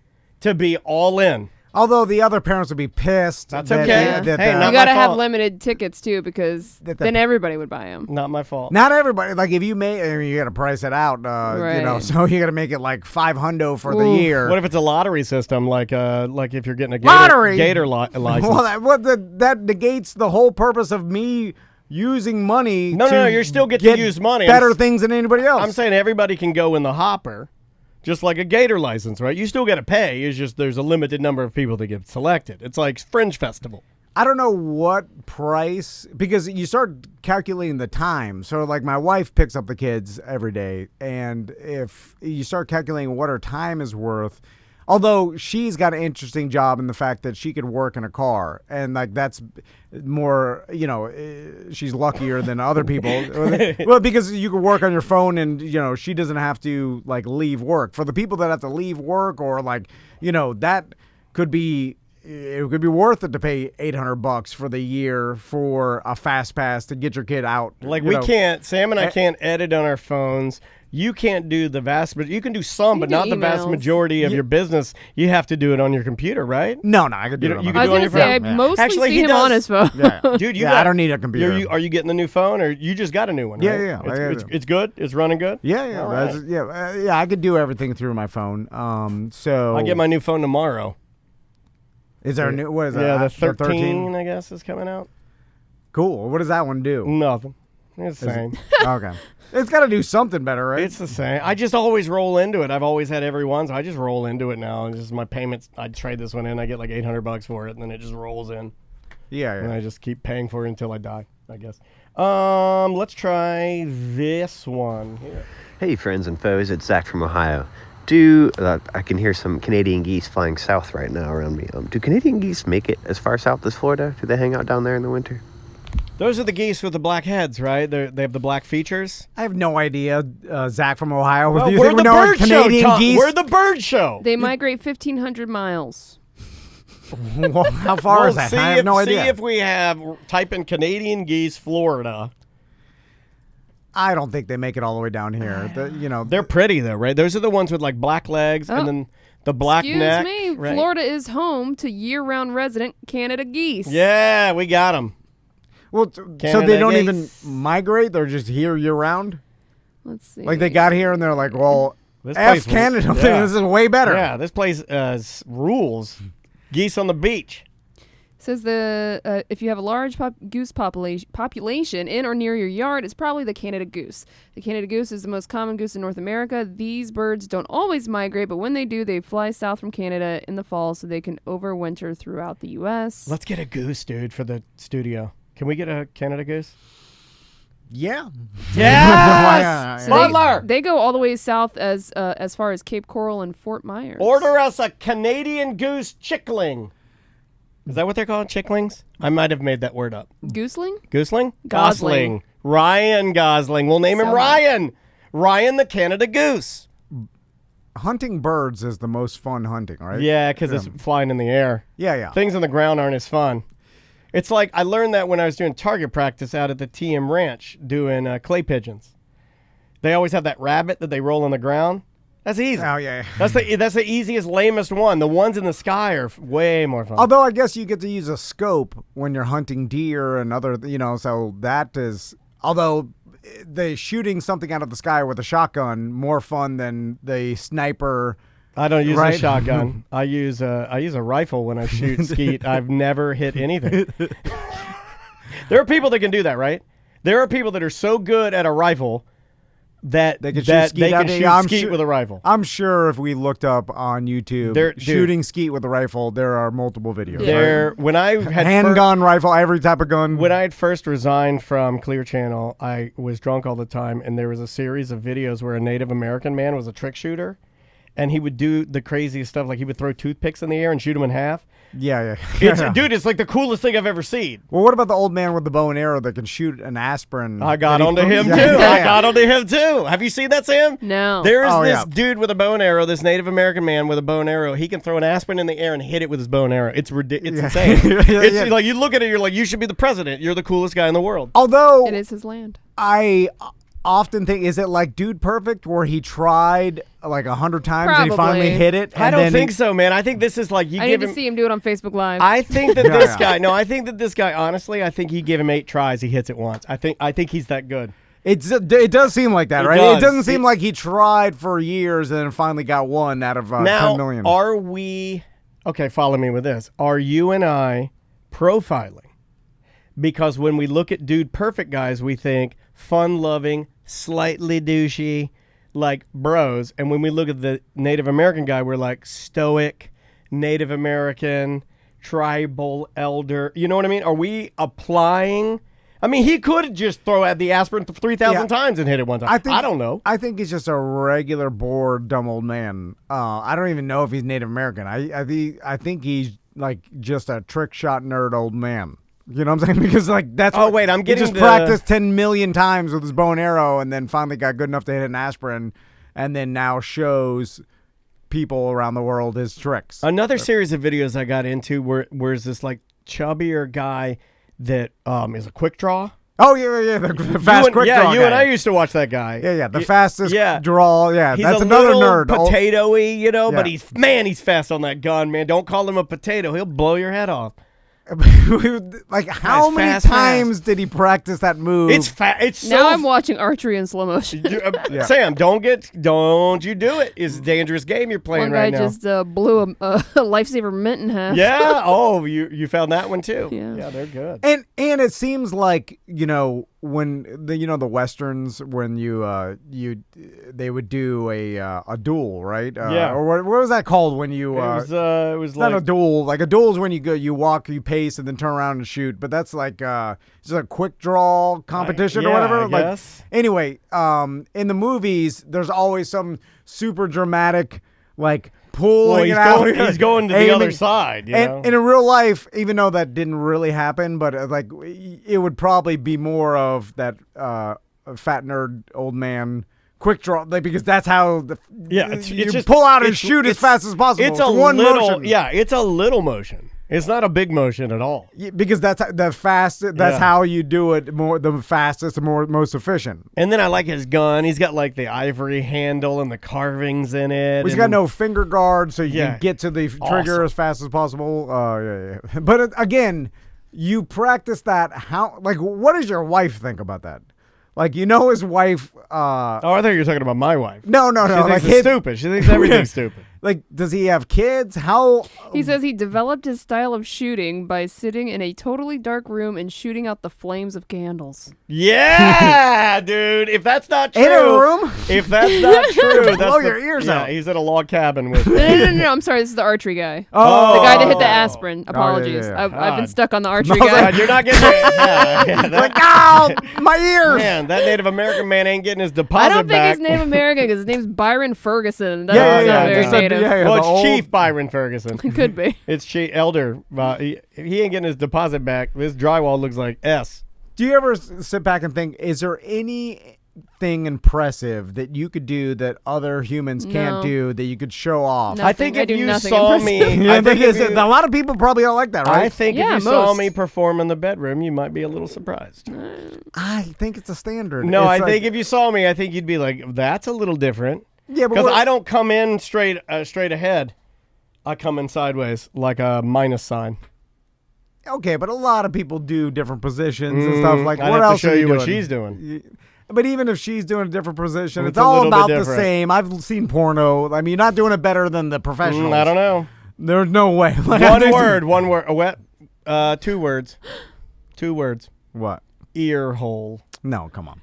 to be all in. Although the other parents would be pissed. That's that- okay. that- Hey, that- not you got to my have fault. limited tickets too, because That- then everybody would buy them. Not my fault. Not everybody. Like if you you got to price it out. Right. So you got to make it like $500 for the Ooh. year. What if it's a lottery system, like if you're getting a Lottery? gator license? Well, that negates the whole purpose of me using money. No, to you still get to use money. Better things than anybody else. I'm saying everybody can go in the hopper, just like a gator license, right? You still got to pay. It's just there's a limited number of people that get selected. It's like Fringe Festival. I don't know what price, because you start calculating the time. So like my wife picks up the kids every day, and if you start calculating what her time is worth, although she's got an interesting job in the fact that she could work in a car, and like that's more, she's luckier than other people. Well, because you can work on your phone, and she doesn't have to like leave work. For the people that have to leave work, or like that could be. It could be worth it to pay $800 for the year for a fast pass to get your kid out. Like Sam and I can't edit on our phones. You can't do but you can do some, You but can not do the vast emails. majority of your business. You have to do it on your computer, right? No, I could do You it. don't- on you my could I was do it phone. on gonna your say phone. I mostly Actually, see he him does. on his phone. Yeah. Dude, I don't need a computer. Are you getting the new phone, or you just got a new one? Yeah, right? yeah, I It's, do. it's good. It's running good. Yeah. All That's- right. yeah. I could do everything through my phone. So I'll get my new phone tomorrow. Is there a new? What is that? Yeah, the 13, I guess, is coming out. Cool. What does that one do? Nothing. It's the same. Okay. It's got to do something better, right? It's the same. I just always roll into it. I've always had every one, so I just roll into it now. And just my payments, I trade this one in. I get like $800 for it, and then it just rolls in. yeah. And I just keep paying for it until I die, I guess. Let's try this one here. Hey, friends and foes, it's Zach from Ohio. I can hear some Canadian geese flying south right now around me. Do Canadian geese make it as far south as Florida? Do they hang out down there in the winter? Those are the geese with the black heads, right? They have the black features. I have no idea. Zach from Ohio. Well, Do you we're think we the know our bird show, Canadian Tom. geese? We're the bird show. They migrate 1,500 miles. Well, how far is that? I have no idea. See if we have, type in Canadian geese, Florida. I don't think they make it all the way down here. They're pretty though, right? Those are the ones with like black legs Oh. and then the black Excuse neck. me, right? Florida is home to year-round resident Canada geese. Yeah, we got them. Well, so Canada they don't geese. even migrate. They're just here year round. Let's see. Like they got here and they're like, well, This F place- Canada, yeah. this is way better. Yeah, this place rules. Geese on the beach. Says if you have a large goose population in or near your yard, it's probably the Canada goose. The Canada goose is the most common goose in North America. These birds don't always migrate, but when they do, they fly south from Canada in the fall so they can overwinter throughout the U.S. Let's get a goose, dude, for the studio. Can we get a Canada goose? Yeah. Yes! So Butler! they go all the way south as far as Cape Coral and Fort Myers. Order us a Canadian goose chickling. Is that what they're called? Chicklings? I might have made that word up. Gooseling? Gooseling? Gosling. Ryan Gosling. We'll name him So- Ryan. Ryan the Canada goose. Hunting birds is the most fun hunting, right? Yeah, because it's flying in the air. Yeah. Things on the ground aren't as fun. It's like I learned that when I was doing target practice out at the TM Ranch doing clay pigeons. They always have that rabbit that they roll on the ground. That's easy. Oh, yeah. That's the easiest, lamest one. The ones in the sky are way more fun. Although I guess you get to use a scope when you're hunting deer and other, so that is, although the shooting something out of the sky with a shotgun more fun than the sniper. I don't use a Right? shotgun. I use a rifle when I shoot skeet. I've never hit anything. There are people that can do that, right? There are people that are so good at a rifle that They can shoot skeet out there. Yeah, I'm skeet sure- with a rifle. I'm sure if we looked up on YouTube Dude. shooting skeet with a rifle, there are multiple videos. There, when I had Handgun, rifle, every type of gun. When I had first resigned from Clear Channel, I was drunk all the time, and there was a series of videos where a Native American man was a trick shooter, and he would do the craziest stuff, like he would throw toothpicks in the air and shoot them in half. Yeah. Dude, it's like the coolest thing I've ever seen. Well, what about the old man with the bow and arrow that can shoot an aspirin? I got that he onto put- him Yeah, too. yeah. I got onto him too. Have you seen that, Sam? No. There's Oh, this yeah. dude with a bow and arrow, this Native American man with a bow and arrow. He can throw an aspirin in the air and hit it with his bow and arrow. It's ridiculous. It's insane. It's like you look at it, you're like, you should be the president. You're the coolest guy in the world. Although It is his land. I often think, is it like Dude Perfect where he tried like 100 times and he finally Probably. hit it? I and don't then think so, man. I think this is like you I give need him. to see him do it on Facebook Live. I think that Yeah, this yeah. guy. No, I think that this guy. Honestly, I think you give him 8 tries, he hits it once. I think he's that good. It does seem like that, It right? does. It doesn't seem like he tried for years and then finally got one out of 10 Now, million. are we? Okay, follow me with this. Are you and I profiling? Because when we look at Dude Perfect guys, we think fun-loving, slightly douchey, like bros. And when we look at the Native American guy, we're like stoic, Native American, tribal elder. You know what I mean? Are we applying? I mean, he could just throw out the aspirin 3,000 Yeah. times and hit it one time. I don't know. I think he's just a regular, bored, dumb old man. I don't even know if he's Native American. I think he's like just a trick shot nerd old man. You know what I'm saying? Because like that's Oh, wait, I'm he getting just the- practiced 10 million times with his bow and arrow, and then finally got good enough to hit an aspirin, and then now shows people around the world his tricks. Another series of videos I got into where's this like chubbier guy that is a quick draw. Oh yeah, the fast quick draw. You and guy. I used to watch that guy. Yeah, the fastest yeah. draw. Yeah, He's that's a another little nerd. potatoey, you know, but Yeah. he's fast on that gun, man. Don't call him a potato; he'll blow your head off. Like how Guy's many fast. times did he practice that move? It's It's so. now I'm watching archery in slow motion. Yeah. Sam, don't you do it? It's a dangerous game you're playing One guy right now. just blew a lifesaver mint in half. Yeah. Oh, you found that one too. Yeah. They're good. And it seems like, when the westerns, when they would do a duel, right? Yeah. Or what was that called when you it was it's not a like duel. Like a duel is when you walk, you pace, and then turn around and shoot. But that's like just a quick draw competition or yeah, whatever. I Like guess. anyway, in the movies, there's always some super dramatic like pulling he's it out. he's going to the aiming. other side. You know? And in real life, even though that didn't really happen, but like it would probably be more of that fat nerd old man quick draw, like, because that's how you just pull out and it's- shoot as it's- fast as possible. It's a one little, motion. yeah. It's a little motion. It's not a big motion at all. Yeah, because that's the fastest. That's Yeah. how you do it. The fastest, and most efficient. And then I like his gun. He's got like the ivory handle and the carvings in it. He's got and- no finger guard, so you Yeah. can get to the trigger Awesome. as fast as possible. Yeah. But again, you practice that. What does your wife think about that? Like, his wife. Oh, I thought you were talking about my wife. No. She Like thinks it's stupid. She thinks everything's stupid. Like, does he have kids? How? He says he developed his style of shooting by sitting in a totally dark room and shooting out the flames of candles. Yeah, dude. If that's not true. In a room? If that's not true, that's Blow your ears yeah, out. he's in a log cabin with. No. I'm sorry. This is the archery guy. Oh. The guy that hit the aspirin. Apologies. yeah. I've been stuck on the archery I was guy. God, you're not getting it. Yeah, Like, ow, my ears. man, that Native American man ain't getting his I deposit don't think back. he's Native American because his name's Byron Ferguson. That Yeah, doesn't yeah, sound yeah. very Just a- native. yeah, Well, the it's old- Chief Byron Ferguson. It could be. It's Chief Elder. If he ain't getting his deposit back, this drywall looks like S. Do you ever sit back and think, is there anything impressive that you could do that other humans can't No. do that you could show off? No. I think I if do you nothing saw impressive. me, You I think think if it's- you- a lot of people probably don't like that, I right? think Yeah, if you saw most. me perform in the bedroom, you might be a little surprised. I think it's a standard. No, It's I like- think if you saw me, I think you'd be like, "That's a little different." Yeah, but Because we're- I don't come in straight ahead. I come in sideways like a minus sign. Okay, but a lot of people do different positions and stuff. Like, I'd what have to else show are you you doing? what she's doing. But even if she's doing a different position, It's it's a all little bit about the different. same. I've seen porno. I mean, you're not doing it better than the professionals. I don't know. There's no way. Like, I One think- word. One word. A wet. 2 words. 2 words. What? Ear hole. No, come on.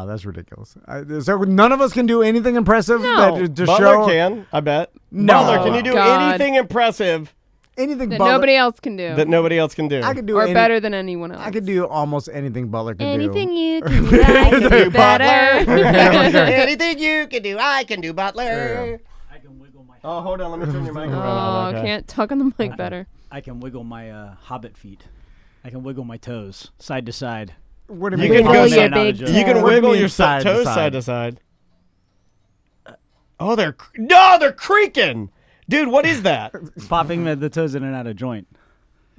That's ridiculous. So none of us can do anything impressive No. to Butler show can. I bet. No. Butler, can you do God. anything impressive anything. That Butler, nobody else can do. that nobody else can do? I could do or any- better than anyone else. I could do almost anything Butler could anything do. you can do. I can do better. Anything you can do, I can do, Butler. I can wiggle my. Oh, hold on. Let me turn your microphone Oh, on. Okay. can't talk on the mic better. I can wiggle my hobbit feet. I can wiggle my toes side to side. What do You you mean? can Wiggle go your in and out of big jail. You can What do you wiggle mean your side to toes side? side to side. Oh, they're creaking, dude. What is that? Popping the toes in and out of joint.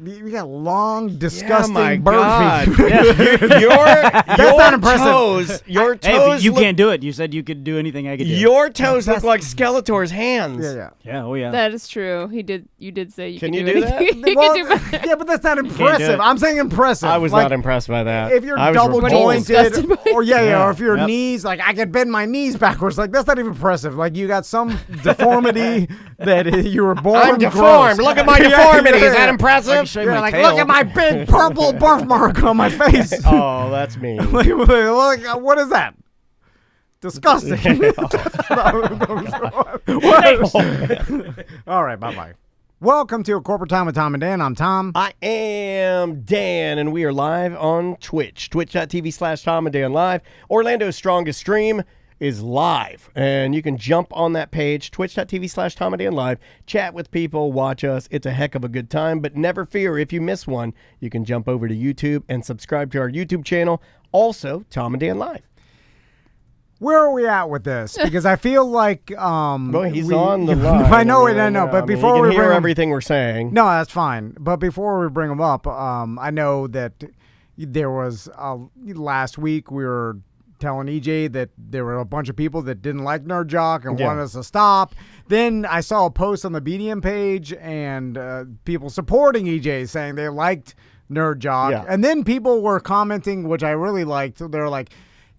You got long, disgusting my bird God. feet. Your not impressive. toes. Your toes. Hey, but you look, can't do it. You said you could do anything I could do. Your toes look like Skeletor's hands. Yeah, yeah. Yeah, oh yeah. That is true. You did say you Can could you do do anything. that? you Well, could do better. yeah, but that's not do impressive. it. I'm saying impressive. I was Like, not impressed by that. If you're I was double repulsed. Disgusted jointed, by or Yeah. or if your Yep. knees, like I could bend my knees backwards, like that's not even impressive. Like you got some deformity that you were born. I'm deformed. gross. Look at my Yeah, deformity. Is yeah. that I impressive? can show you You're my like, tail. look at my big purple birthmark on my face. Oh, that's me. Like, what is that? Disgusting. All right, bye-bye. Welcome to A Corporate Time with Tom and Dan. I'm Tom. I am Dan, and we are live on Twitch. Twitch.tv/Tom and Dan Live. Orlando's strongest stream is live, and you can jump on that page, twitch.tv/Tom and Dan Live, chat with people, watch us. It's a heck of a good time, but never fear, if you miss one, you can jump over to YouTube and subscribe to our YouTube channel, also Tom and Dan Live. Where are we at with this? Because I feel like Well, he's on the line. I know it. I and, know. But I mean, before you we can hear bring him, everything we're saying. no, that's fine. But before we bring him up, I know that there was last week we were telling EJ that there were a bunch of people that didn't like Nerd Jock and Yeah. wanted us to stop. Then I saw a post on the BDM page and people supporting EJ saying they liked Nerd Jock. Yeah. And then people were commenting, which I really liked. They were like,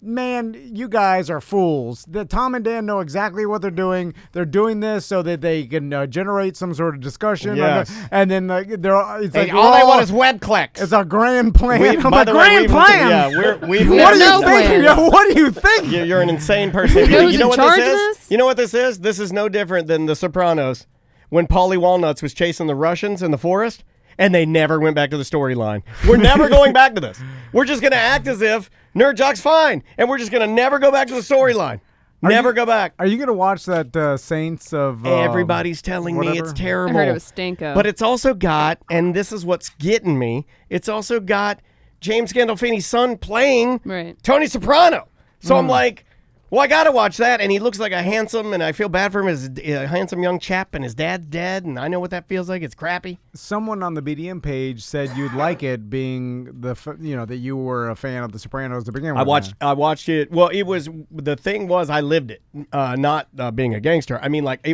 man, you guys are fools. The Tom and Dan know exactly what they're doing. They're doing this so that they can generate some sort of discussion. Yes. And then it's Hey, like, all they oh, want is web clicks. it's a grand plan. I'm by like, the way, grand plan? Yeah, we've What do you no think? plans. Yeah, what do you think? You're an insane person. know who's in what charge this of is? this? You know what this is? This is no different than The Sopranos when Paulie Walnuts was chasing the Russians in the forest, and they never went back to the storyline. We're never going back to this. We're just going to act as if Nerd Jock's fine, and we're just going to never go back to the storyline. Never go back. Are you going to watch that Saints of... Everybody's telling me whatever? it's I terrible. heard it was Stanko. But it's also got, and this is what's getting me, it's also got James Gandolfini's son playing Right. Tony Soprano. So Hmm. I'm like, well, I got to watch that. And he looks like a handsome, and I feel bad for him as a handsome young chap, and his dad's dead, and I know what that feels like. It's crappy. Someone on the BDM page said you'd like it being that you were a fan of The Sopranos to begin with. I watched it. Well, the thing was I lived it, not being a gangster. I mean, like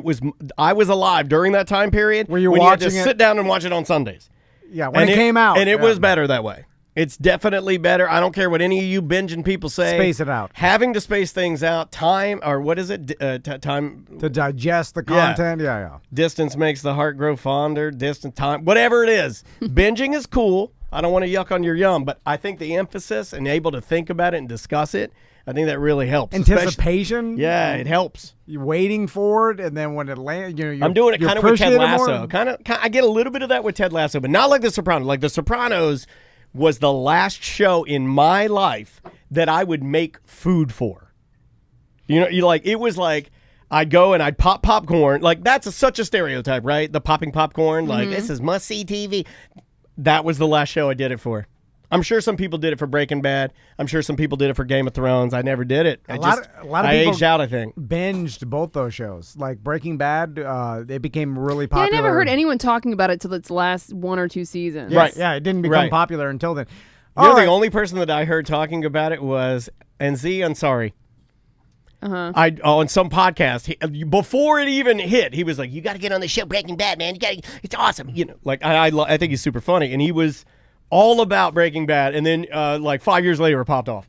I was alive during that time period. Were you when watching you had to it? sit down and watch it on Sundays. Yeah, when it came out. And it yeah. was better that way. It's definitely better. I don't care what any of you binging people say. Space it out. Having to space things out, time, or what is it? Time To digest the content. Yeah. Distance makes the heart grow fonder. Distance, time, whatever it is. Binging is cool. I don't want to yuck on your yum, but I think the emphasis and able to think about it and discuss it, I think that really helps. Anticipation. Yeah, it helps. You're waiting for it, and then when it lands, I'm doing it kind of with Ted Lasso. More. Kind of, I get a little bit of that with Ted Lasso, but not like The Sopranos. Like The Sopranos was the last show in my life that I would make food for. It was like I'd go and I'd pop popcorn. Like that's such a stereotype, right? The popping popcorn. Like this is must see TV. That was the last show I did it for. I'm sure some people did it for Breaking Bad. I'm sure some people did it for Game of Thrones. I never did it. A lot of I people aged out, I think. Binged both those shows. Like Breaking Bad, it became really popular. Yeah, I never heard anyone talking about it till its last 1 or 2 seasons. Yes. Right. Yeah, it didn't become popular until then. The only person that I heard talking about it was NZ Ansari. On some podcast, before it even hit, he was like, "You got to get on the show, Breaking Bad, man. It's awesome." I think he's super funny, and he was all about Breaking Bad, and then 5 years later, it popped off.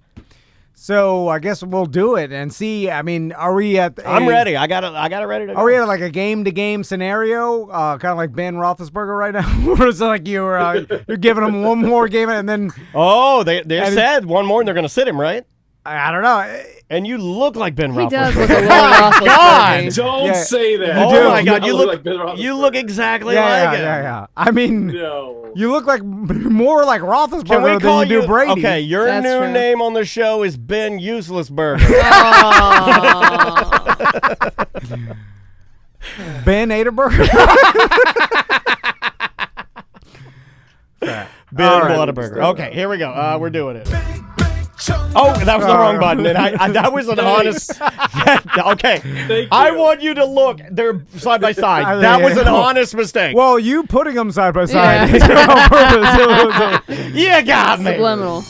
So I guess we'll do it and see. I mean, are we at? I'm ready. I got it ready to go. Are we at like a game-to-game scenario, kind of like Ben Roethlisberger right now, or is it like you're giving him one more game and then? Oh, they said one more, and they're going to sit him, right? I don't know. And you look like Ben Roethlisberger. He does look a little Roethlisberger. Don't say that. Oh my God, You look like Ben Roethlisberger. you look exactly like him. Yeah. I mean, No. you look like more like Roethlisberger Can we call than you do Brady. Okay, your That's new true. name on the show is Ben Useless Burger. Ben Aderberger. Ben All right. Whataburger. Okay, here we go. We're doing it. Oh, that was the wrong button. And I that was an honest. Okay, I want you to look. They're side by side. That was an honest mistake. Well, you putting them side by side Yeah. on purpose. You got me. Subliminal.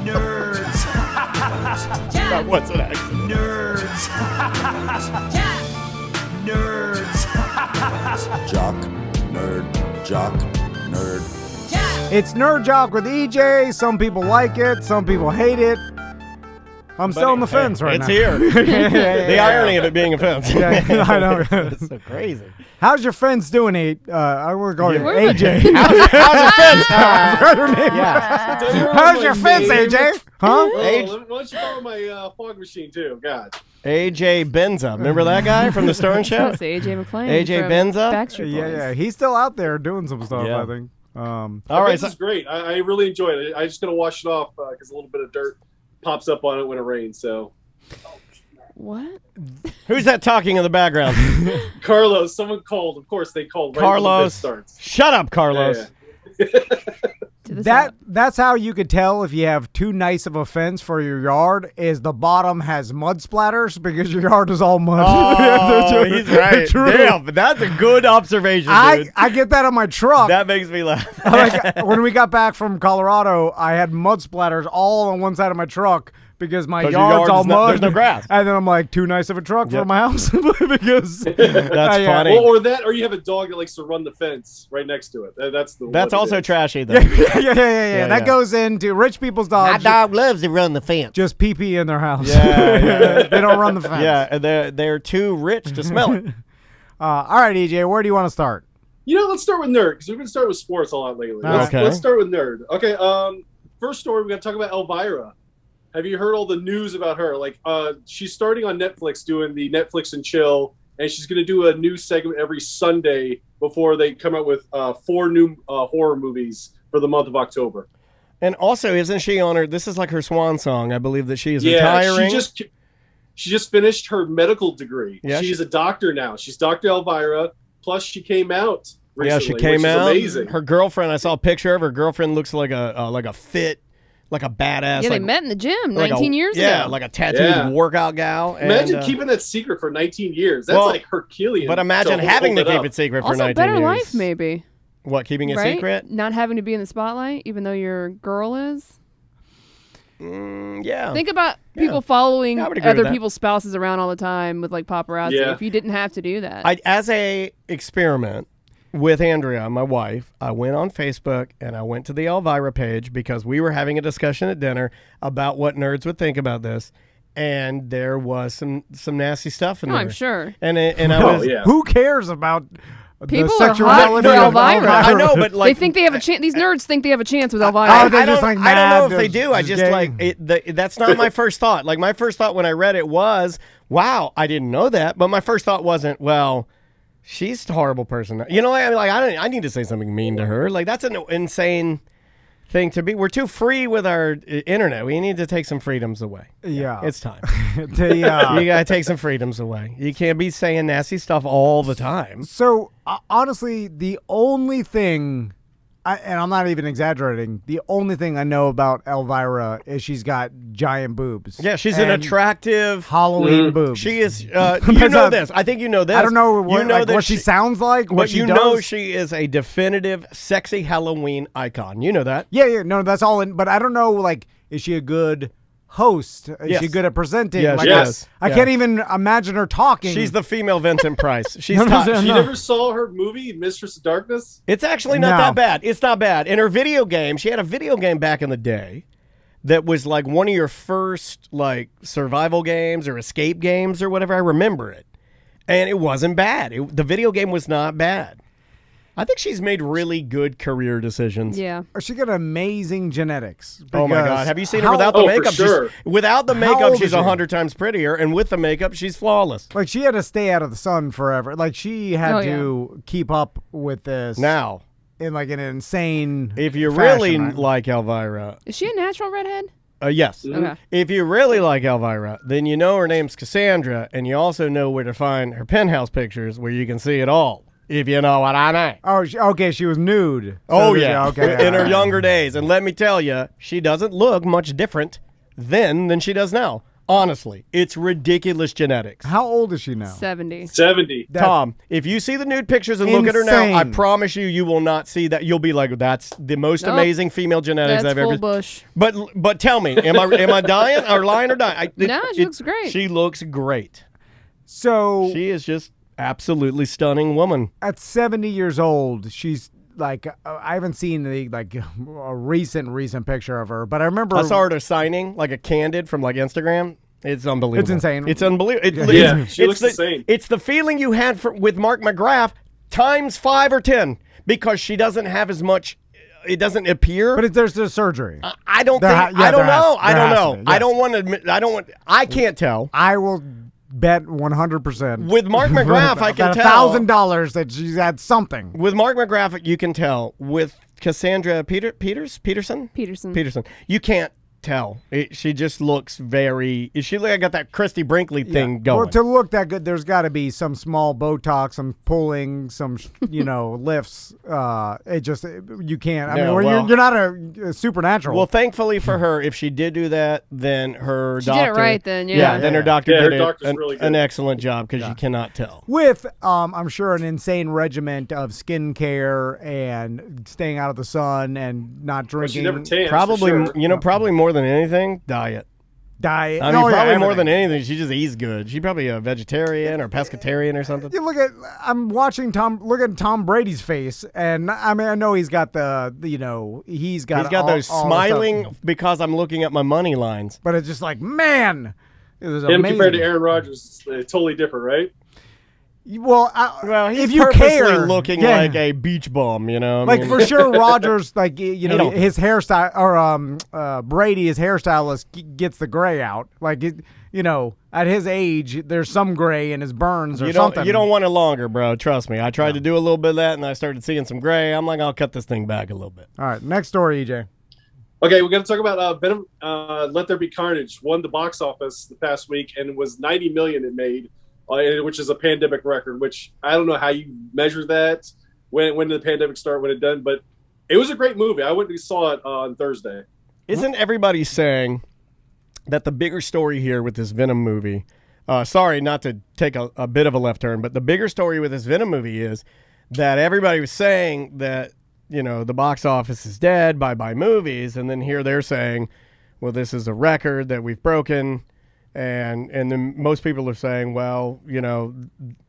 Nerds. That was an accident. Nerds. Nerds. Jock, nerd, jock, nerd. It's Nerd Jock with EJ. Some people like it, some people hate it. I'm still on the fence right it's now. here. The irony of it being a fence. Yeah, I know. It's so crazy. How's your fence doing, I want to call you Where- AJ. How's your fence? How's your fence, AJ? Huh? Why don't you borrow my fog machine too? God. AJ Benza. Remember that guy from the Stern Show? That's AJ McClain. AJ from Benza? Backstreet Boys. Yeah. He's still out there doing some stuff, Yeah. I think. All right. This is great. I really enjoyed it. I just gotta wash it off because a little bit of dirt pops up on it when it rains. So, What? Who's that talking in the background? Carlos, someone called. Of course, they called. Right when the Carlos. bid starts. Shut up, Carlos. Yeah. To the side. That's how you could tell if you have too nice of a fence for your yard is the bottom has mud splatters because your yard is all mud. Oh, he's right. True. Damn, but that's a good observation, dude. I get that on my truck. That makes me laugh. Like, when we got back from Colorado, I had mud splatters all on one side of my truck because my 'Cause your yard's yard all is not- mud. there's no grass. And then I'm like, too nice of a truck for Yep. my house because That's yeah. funny. Or that, or you have a dog that likes to run the fence right next to it. That's the. That's what it also is. trashy, though. yeah. That yeah. goes into rich people's My dogs. dog loves to run the fence. Just pee pee in their house. Yeah. They don't run the fence. Yeah, and they're too rich to smell it. All right, EJ, where do you want to start? You know, let's start with nerd because we've been starting with sports a lot lately. Okay. Let's start with nerd. Okay. First story, we got to talk about Elvira. Have you heard all the news about her? Like, she's starting on Netflix doing the Netflix and Chill, and she's going to do a new segment every Sunday before they come out with 4 new horror movies for the month of October. And also, isn't she on her? This is like her swan song. I believe that she is retiring. She just finished her medical degree. Yeah, She's a doctor now. She's Dr. Elvira. Plus, she came out recently. Yeah, she came which is out. amazing. Her girlfriend. I saw a picture of her girlfriend. Looks like a fit, like a badass. Yeah, they like, met in the gym like 19 years Yeah, ago. like a tattooed Yeah. workout gal. And, Imagine keeping that secret for 19 years. That's well, like Herculean. But imagine to having to hold keep up. it secret for Also, 19 better years. life, maybe. What, keeping it Right? secret? Not having to be in the spotlight, even though your girl is. Yeah. Think about people following I would agree with other that. people's spouses around all the time with like paparazzi. Yeah. If you didn't have to do that. As a experiment, with Andrea, my wife, I went on Facebook and I went to the Elvira page because we were having a discussion at dinner about what nerds would think about this. And there was some nasty stuff in there. I'm sure. And I was, Who cares about People the are hot sexuality for of Elvira. I know, but like they think they have a chance. These nerds think they have a chance with Elvira. I don't I don't know if they do. I just just like that's not my first thought. Like my first thought when I read it was, wow, I didn't know that. But my first thought wasn't, well, she's a horrible person. You know, I need to say something mean to her. Like that's an insane thing to be. We're too free with our internet. We need to take some freedoms away. Yeah. It's time. You You gotta take some freedoms away. You can't be saying nasty stuff all the time. So honestly, the only thing, and I'm not even exaggerating, the only thing I know about Elvira is she's got giant boobs. Yeah, she's an And attractive Halloween boobs. She is. You know this. I think you know this. I don't know what, you know like, that what she sounds like. What But she you does. know she is a definitive sexy Halloween icon. You know that. Yeah. No, that's all. But I don't know. Like, is she a good host? Is Yes. she good at presenting? Yeah, like, she is. I Yeah. can't even imagine her talking. She's the female Vincent Price. She's No, top. no, You no. never saw her movie, Mistress of Darkness? It's actually not No. that bad. It's not bad. In her video game, she had a video game back in the day that was like one of your first like survival games or escape games or whatever. I remember it, and it wasn't bad. The video game was not bad. I think she's made really good career decisions. Yeah. She got amazing genetics. Oh my because God! Have you seen her how- without the Oh, for makeup? sure. Without the How makeup, old she's is she? 100 times prettier, and with the makeup, she's flawless. Like, she had to stay out of the sun forever. Like, she had Oh, to keep up with this Now, in like an insane. if you fashion, really right? like Elvira, Is she a natural redhead? yes. Okay. If you really like Elvira, then you know her name's Cassandra, and you also know where to find her penthouse pictures where you can see it all, if you know what I mean. Oh, okay. She was nude. Oh, So, yeah. Okay. In her younger days. And let me tell you, she doesn't look much different then than she does now. Honestly, it's ridiculous genetics. How old is she now? 70. 70. Tom, if you see the nude pictures and look at her now, I Insane. promise you will not see that. You'll be like, that's the most Nope. amazing female genetics That's I've full ever. bush. But tell me, am I dying or lying or dying? No, she looks great. She looks great. So She is just absolutely stunning woman. at 70 years old, she's like, I haven't seen a recent picture of her, but I remember I saw her at a signing, like a candid from like Instagram. It's unbelievable. It's insane. It's unbelievable. Yeah, she looks the insane. It's the feeling you had with Mark McGrath times 5 or 10 because she doesn't have as much. It doesn't appear. But there's the surgery. I don't There think. ha- yeah, I don't there has- know. I there don't has know. to be, I yes. don't want to admit. I don't want. I can't tell. I will bet 100%. With Mark McGrath, I can tell. $1,000 that she's had something. With Mark McGrath, you can tell. With Cassandra Peterson, you can't tell. She just looks very. She like got that Christy Brinkley thing going. Well, to look that good, there's got to be some small Botox, some pulling, some lifts. You can't. I No, mean, well- you're not a supernatural. Well, thankfully for her, if she did do that, then her She doctor did it right then, yeah. then her Yeah. doctor Yeah, her did doctor's an, really good. an excellent job because you cannot tell. with I'm sure an insane regiment of skincare and staying out of the sun and not Well, drinking. she never tans. Probably, for sure. probably more than anything, diet. Diet. I mean, Oh, yeah, probably more everything. than anything, she just eats good. She's probably a vegetarian or pescatarian or something. You look at. I'm watching Look at Tom Brady's face, and I mean, I know he's got he's got He's got all- those all the smiling stuff, because I'm looking at my money lines. but it's just like, man, it was Him amazing. compared to Aaron Rodgers is totally different, right? Well, He's if you purposely care, looking yeah. like a beach bum, you know. I Like mean- for sure, Rogers, like don't. his hairstyle, or Brady, his hairstylist gets the gray out. Like at his age, there's some gray in his burns or You don't, something. you don't want it longer, bro. Trust me. I tried to do a little bit of that, and I started seeing some gray. I'm like, I'll cut this thing back a little bit. All right, next story, EJ. Okay, we're going to talk about Venom. Let There Be Carnage won the box office the past week and was $90 million it made, which is a pandemic record. Which I don't know how you measure that. When did the pandemic start? When it done? But it was a great movie. I went and saw it on Thursday. Isn't everybody saying that the bigger story here with this Venom movie, sorry, not to take a bit of a left turn, but the bigger story with this Venom movie is that everybody was saying that, the box office is dead, bye-bye movies, and then here they're saying, well, this is a record that we've broken, and then most people are saying, well,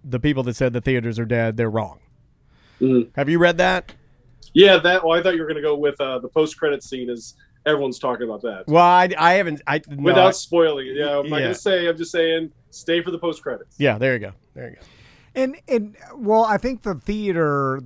the people that said the theaters are dead, they're wrong. Have you read that? Yeah, that. Well, I thought you were going to go with the post-credit scene. Is everyone's talking about that? Well, I haven't. Without spoiling it. Yeah, I'm not going to say. I'm just saying, stay for the post-credits. Yeah, there you go. There you go. And well, I think the theater,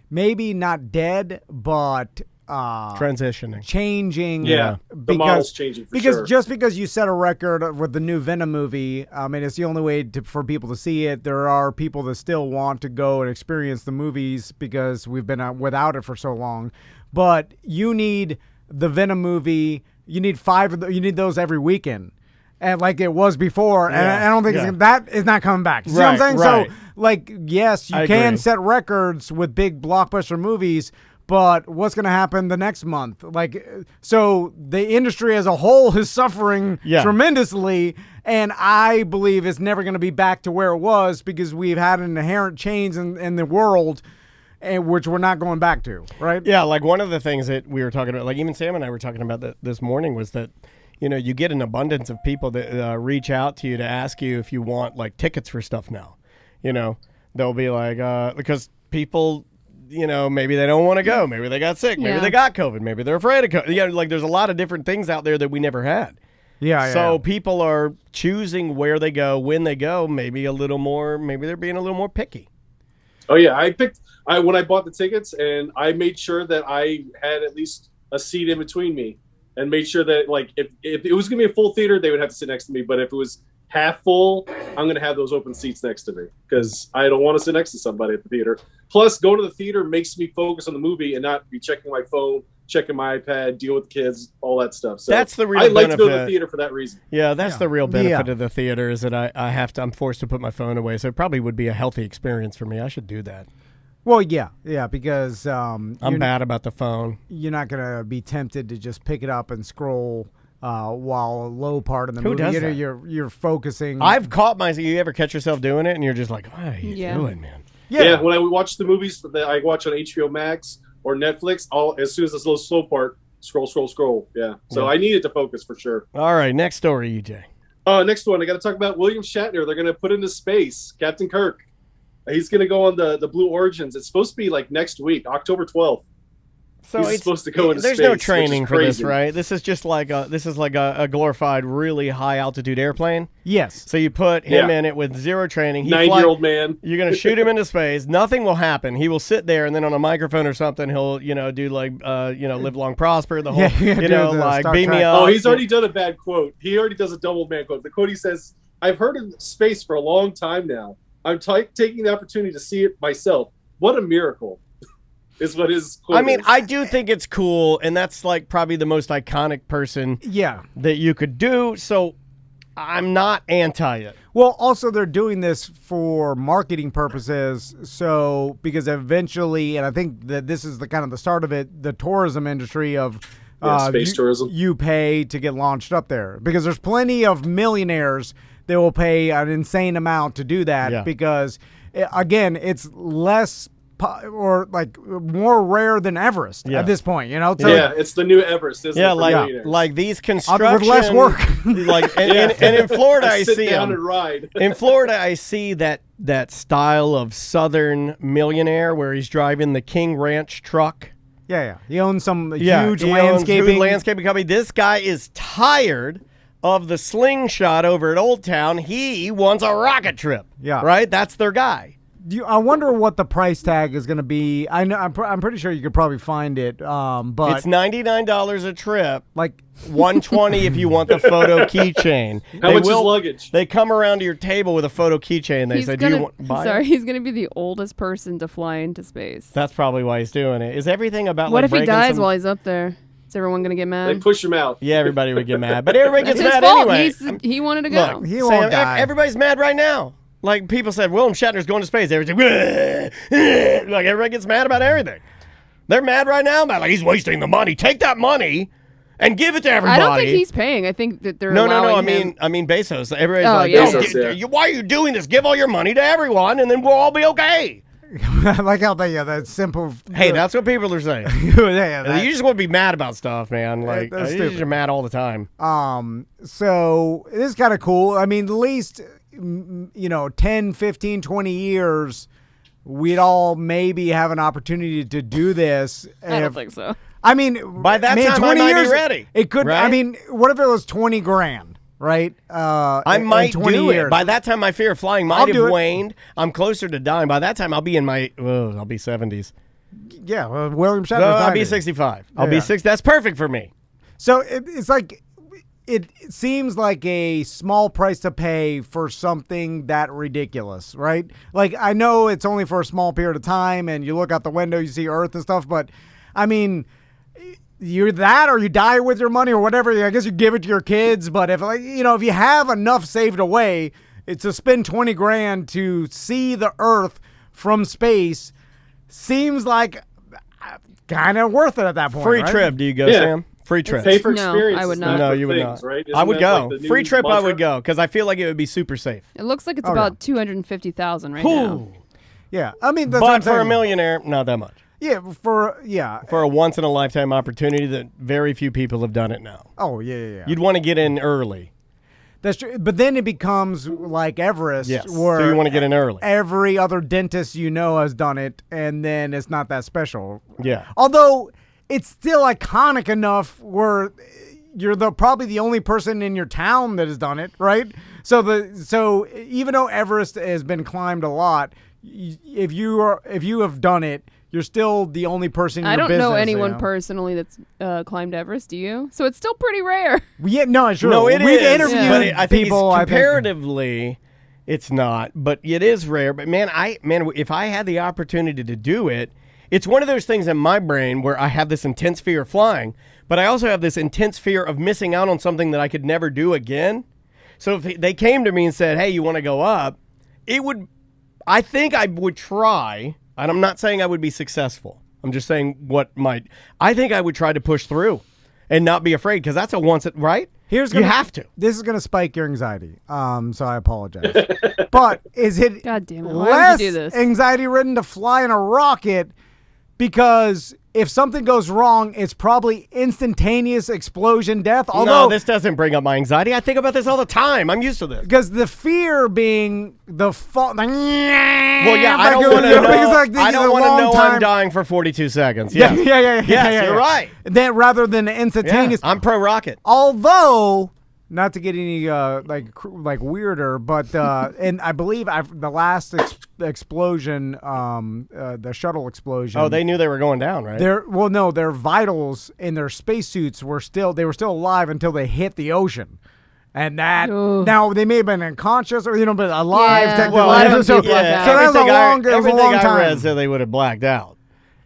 maybe not dead, but transitioning, changing. Yeah, the model's changing just because you set a record with the new Venom movie, and it's the only way for people to see it. There are people that still want to go and experience the movies because we've been without it for so long. But you need the Venom movie. You need 5 of you need those every weekend. And like it was before, and I don't think that is not coming back. See what I'm saying? Right. So, yes, you can set records with big blockbuster movies, but what's going to happen the next month? So the industry as a whole is suffering tremendously, and I believe it's never going to be back to where it was because we've had an inherent change in the world, and which we're not going back to, right? Yeah, like one of the things that we were talking about, like even Sam and I were talking about this morning was that, you get an abundance of people that reach out to you to ask you if you want like tickets for stuff now. They'll be like, because people, maybe they don't want to go. Maybe they got sick. Maybe they got COVID. Maybe they're afraid of COVID. Yeah, like there's a lot of different things out there that we never had. Yeah. So people are choosing where they go, when they go, maybe a little more, maybe they're being a little more picky. Oh yeah, when I bought the tickets, and I made sure that I had at least a seat in between me. And made sure that, like, if it was going to be a full theater, they would have to sit next to me. But if it was half full, I'm going to have those open seats next to me because I don't want to sit next to somebody at the theater. Plus, going to the theater makes me focus on the movie and not be checking my phone, checking my iPad, deal with kids, all that stuff. So that's the real I like benefit. to go to the theater for that reason. Yeah, that's the real benefit of the theater is that I'm forced to put my phone away. So it probably would be a healthy experience for me. I should do that. Well, yeah, because I'm bad about the phone. You're not gonna be tempted to just pick it up and scroll while a low part of the movie. Who does that? You're focusing. I've caught myself. You ever catch yourself doing it, and you're just like, "What are you doing, man?" Yeah. When I watch the movies that I watch on HBO Max or Netflix, as soon as this little slow part, scroll. Yeah. So I needed to focus for sure. All right, next story, EJ. Next one. I got to talk about William Shatner. They're going to put into space Captain Kirk. He's going to go on the Blue Origins. It's supposed to be like next week, October 12th. So he's supposed to go into space. There's no training for this, right? This is just like a glorified, really high altitude airplane. Yes. So you put him in it with zero training. 9-year-old man. You're gonna shoot him into space. Nothing will happen. He will sit there, and then on a microphone or something, he'll do like live long, prosper. The whole like beam me up. Oh, he's already done a bad quote. He already does a double man quote. The quote he says, "I've heard of space for a long time now. I'm taking the opportunity to see it myself. What a miracle." Is what his quote is. I do think it's cool, and that's like probably the most iconic person that you could do, so I'm not anti it. Well, also they're doing this for marketing purposes, so because eventually, and I think that this is the kind of the start of it, the tourism industry of space tourism. You pay to get launched up there because there's plenty of millionaires that will pay an insane amount to do that because, again, it's less or like more rare than Everest at this point, So it's the new Everest, isn't it? Like these construction with less work. and in Florida I see down and ride. In Florida I see that style of Southern millionaire where he's driving the King Ranch truck. Yeah. He owns some huge landscaping company. This guy is tired of the slingshot over at Old Town. He wants a rocket trip. Yeah. Right? That's their guy. I wonder what the price tag is going to be. I know I'm pretty sure you could probably find it, but it's $99 a trip. Like $120 if you want the photo keychain. How much is luggage? They come around to your table with a photo keychain. They say, "Do you want to buy it?" He's going to be the oldest person to fly into space. That's probably why he's doing it. Is everything about what if he dies while he's up there? Is everyone going to get mad? They push him out. Yeah, everybody would get mad, but everybody gets That's mad his fault. anyway. He wanted to go. Look, he won't die. Everybody's mad right now. Like people said, William Shatner's going to space. Everybody's like everybody gets mad about everything. They're mad right now about he's wasting the money. Take that money and give it to everybody. I don't think he's paying. I think that they're no. him. I mean Bezos. Everybody's Bezos, why are you doing this? Give all your money to everyone, and then we'll all be okay. I like how that's simple. Hey, that's what people are saying. You just want to be mad about stuff, man. Like you're mad all the time. So it is kind of cool. I mean, at least 10, 15, 20 years we'd all maybe have an opportunity to do this. I don't think so. I mean, By that time, 20 I might years, be ready. It could. right? I mean, what if it was 20 grand? Right? I in might 20 do years. it. By that time, my fear of flying I'll might do have it. waned. I'm closer to dying. By that time, I'll be in my. I'll be 70s. Yeah, well, William Shatner's No, I'll 90. be 65. I'll Yeah. be 60. That's perfect for me. So it's like it seems like a small price to pay for something that ridiculous, right? Like I know it's only for a small period of time, and you look out the window, you see Earth and stuff, but I mean, you're that or you die with your money or whatever. I guess you give it to your kids, but if if you have enough saved away, it's to spend 20 grand to see the Earth from space seems like kind of worth it at that point. Free right? trip. Do you go, Yeah. Sam? Free trip. Pay for No, experience. I would not. No, you would things, not. Right? I would go. Like the Free new trip, I mantra? would go because I feel like it would be super safe. It looks like it's Oh, about 250,000 right now. Ooh. Yeah, I mean, that's what I'm But for a saying. millionaire, not that much. Yeah, for For a once in a lifetime opportunity that very few people have done it now. Oh yeah. You'd want to get in early. That's true. But then it becomes like Everest, Yes. where So you want to get in early. every other dentist has done it, and then it's not that special. Yeah. Although it's still iconic enough where you're probably the only person in your town that has done it, right? So even though Everest has been climbed a lot, if you have done it, you're still the only person in I your don't business. know anyone you know? personally that's climbed Everest. Do you? So it's still pretty rare. Yeah, no, it's true. No, it We've is. interviewed But I think people. I think- comparatively, it's not. But it is rare. But man, if I had the opportunity to do it, it's one of those things in my brain where I have this intense fear of flying, but I also have this intense fear of missing out on something that I could never do again. So if they came to me and said, "Hey, you want to go up?" I think I would try, and I'm not saying I would be successful. I'm just saying I think I would try to push through and not be afraid because that's right? You have to. This is going to spike your anxiety. So I apologize. But is it God damn it. Why less would you do this? anxiety-ridden to fly in a rocket? Because if something goes wrong, it's probably instantaneous explosion death. Although No, this doesn't bring up my anxiety. I think about this all the time. I'm used to this. because the fear being the fall. Well, Well, I don't want to know. I don't want to know I'm dying for 42 seconds. Yeah, Yes. yeah. Yes, you're right. Then rather than Yeah, instantaneous. I'm pro rocket. Although, not to get any like weirder, but and I believe the last explosion, the shuttle explosion. Oh, they knew they were going down, right? Their vitals in their spacesuits were still alive until they hit the ocean. And that now they may have been unconscious or but alive. Yeah. technically. Well, I don't so do black out. so that's everything a long I time. read said they would have blacked out.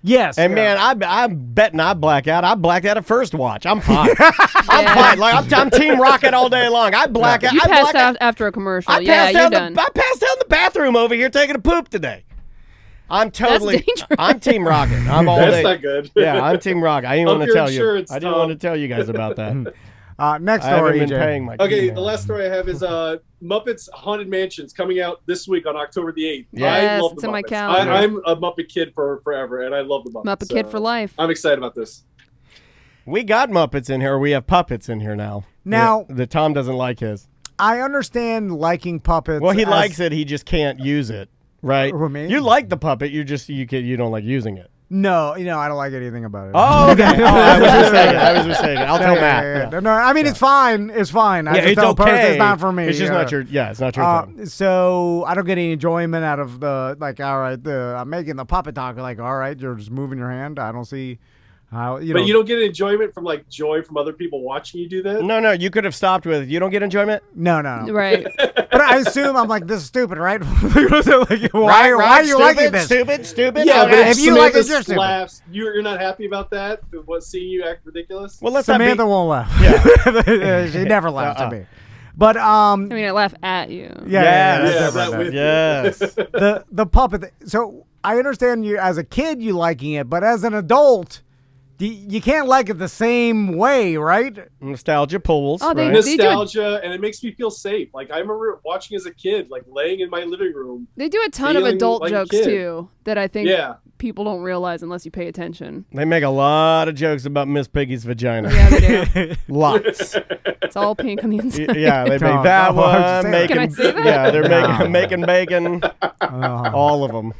Yes, And man, I'm betting I black out. I blacked out at first watch. I'm fine. I'm fine. Like I'm Team Rocket all day long. I black out. You I passed black out after a commercial. I Yeah, passed you're out done. I passed out in the bathroom over here taking a poop today. I'm totally. dangerous. I'm Team Rocket. I'm all That's day. not good. Yeah, I'm Team Rocket. I didn't Up want to your tell you. insurance, I didn't Tom. want to tell you guys about that. Next I haven't story, been EJ. paying my. Okay, the last story I have is Muppets Haunted Mansions coming out this week on October the 8th. Yes, I love it's the in my Muppets. calendar. I'm a Muppet kid forever, and I love the Muppets. Muppet Kid for life. I'm excited about this. We got Muppets in here. We have puppets in here now. Now- the Tom doesn't like his. I understand liking puppets. Well, he as- likes it. He just can't use it. Right? Who, me? You like the puppet. You don't like using it. No, I don't like anything about it. Oh, okay. I was mistaken. I'll tell Matt. Yeah. No, I mean it's fine. It's fine. I Yeah, just it's don't okay. post it's not for me. It's just not your. Yeah, it's not your thing. So I don't get any enjoyment out of the all right. I'm making the puppet talk. Like all right, you're just moving your hand. I don't see how you know. But you don't get enjoyment from joy from other people watching you do that. No. You could have stopped with. You don't get enjoyment. No. Right. But I assume I'm like this is stupid, right? why are you liking this? Stupid. Yeah, Okay. but if you like Samantha it, you're stupid. laughs, you're not happy about that. What seeing you act ridiculous? Well, let's Samantha not won't laugh. Yeah. She never laughs at me. But I mean, I laugh at you. yeah, Yes. that's Yeah, different. that with- Yes. The puppet. So I understand you as a kid you liking it, but as an adult, you can't like it the same way, right? Nostalgia pulls. Oh, they- right? they do it- Nostalgia, and it makes me feel safe. Like I remember watching as a kid, laying in my living room. They do a ton of Feeling adult like a jokes kid. too that I think Yeah. people don't realize unless you pay attention. They make a lot of jokes about Miss Piggy's vagina. Yeah, they do. Lots. It's all pink on the inside. Yeah, they make No, that no, I'm just one. saying. Can I say that? Yeah, they're No. making bacon. Oh. All of them.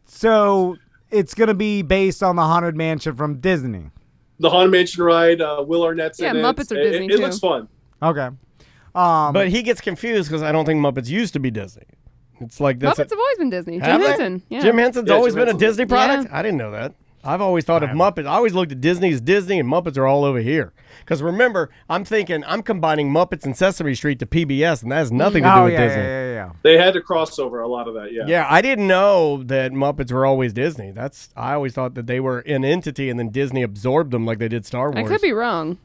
So it's going to be based on the Haunted Mansion from Disney. The Haunted Mansion ride, Will Arnett's in it. Muppets are Disney, It looks fun. Okay. But he gets confused because I don't think Muppets used to be Disney. It's like that's Muppets have always been Disney. Have Jim they? Henson. Yeah. Jim Henson's always been a Disney product? Yeah. I didn't know that. I've always thought of Muppets. I always looked at Disney as Disney, and Muppets are all over here. Because remember, I'm combining Muppets and Sesame Street to PBS, and that has nothing to do with Disney. Yeah. They had to cross over a lot of that, yeah. Yeah, I didn't know that Muppets were always Disney. I always thought that they were an entity, and then Disney absorbed them like they did Star Wars. I could be wrong.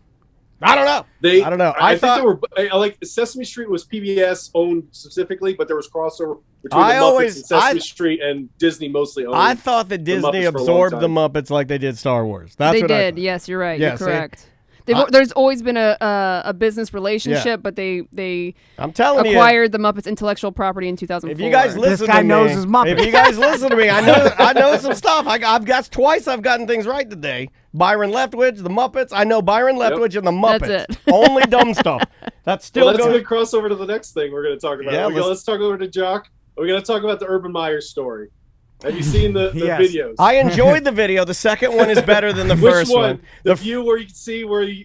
I don't know. I don't know. I think there were like Sesame Street was PBS owned specifically, but there was crossover between the Muppets and Sesame Street, and Disney mostly owned. I thought that Disney absorbed the Muppets like they did Star Wars. That's they what did. Yes, you're right. Yeah, you're correct. There's always been a business relationship, but they I'm telling acquired the Muppets intellectual property in 2004. If you guys listen this guy to knows me, his Muppets. If you guys listen to me, I know some stuff. I've got twice I've gotten things right today. Byron Leftwich, the Muppets. I know Byron Leftwich and the Muppets. That's it. Only dumb stuff. That's still Well, that's going. a good crossover to the next thing we're going to talk about. Yeah, let's talk over to Jock. We're going to talk about the Urban Meyers story. Have you seen the Yes. videos? I enjoyed the video. The second one is better than the first Which one? one. The view where you can see where he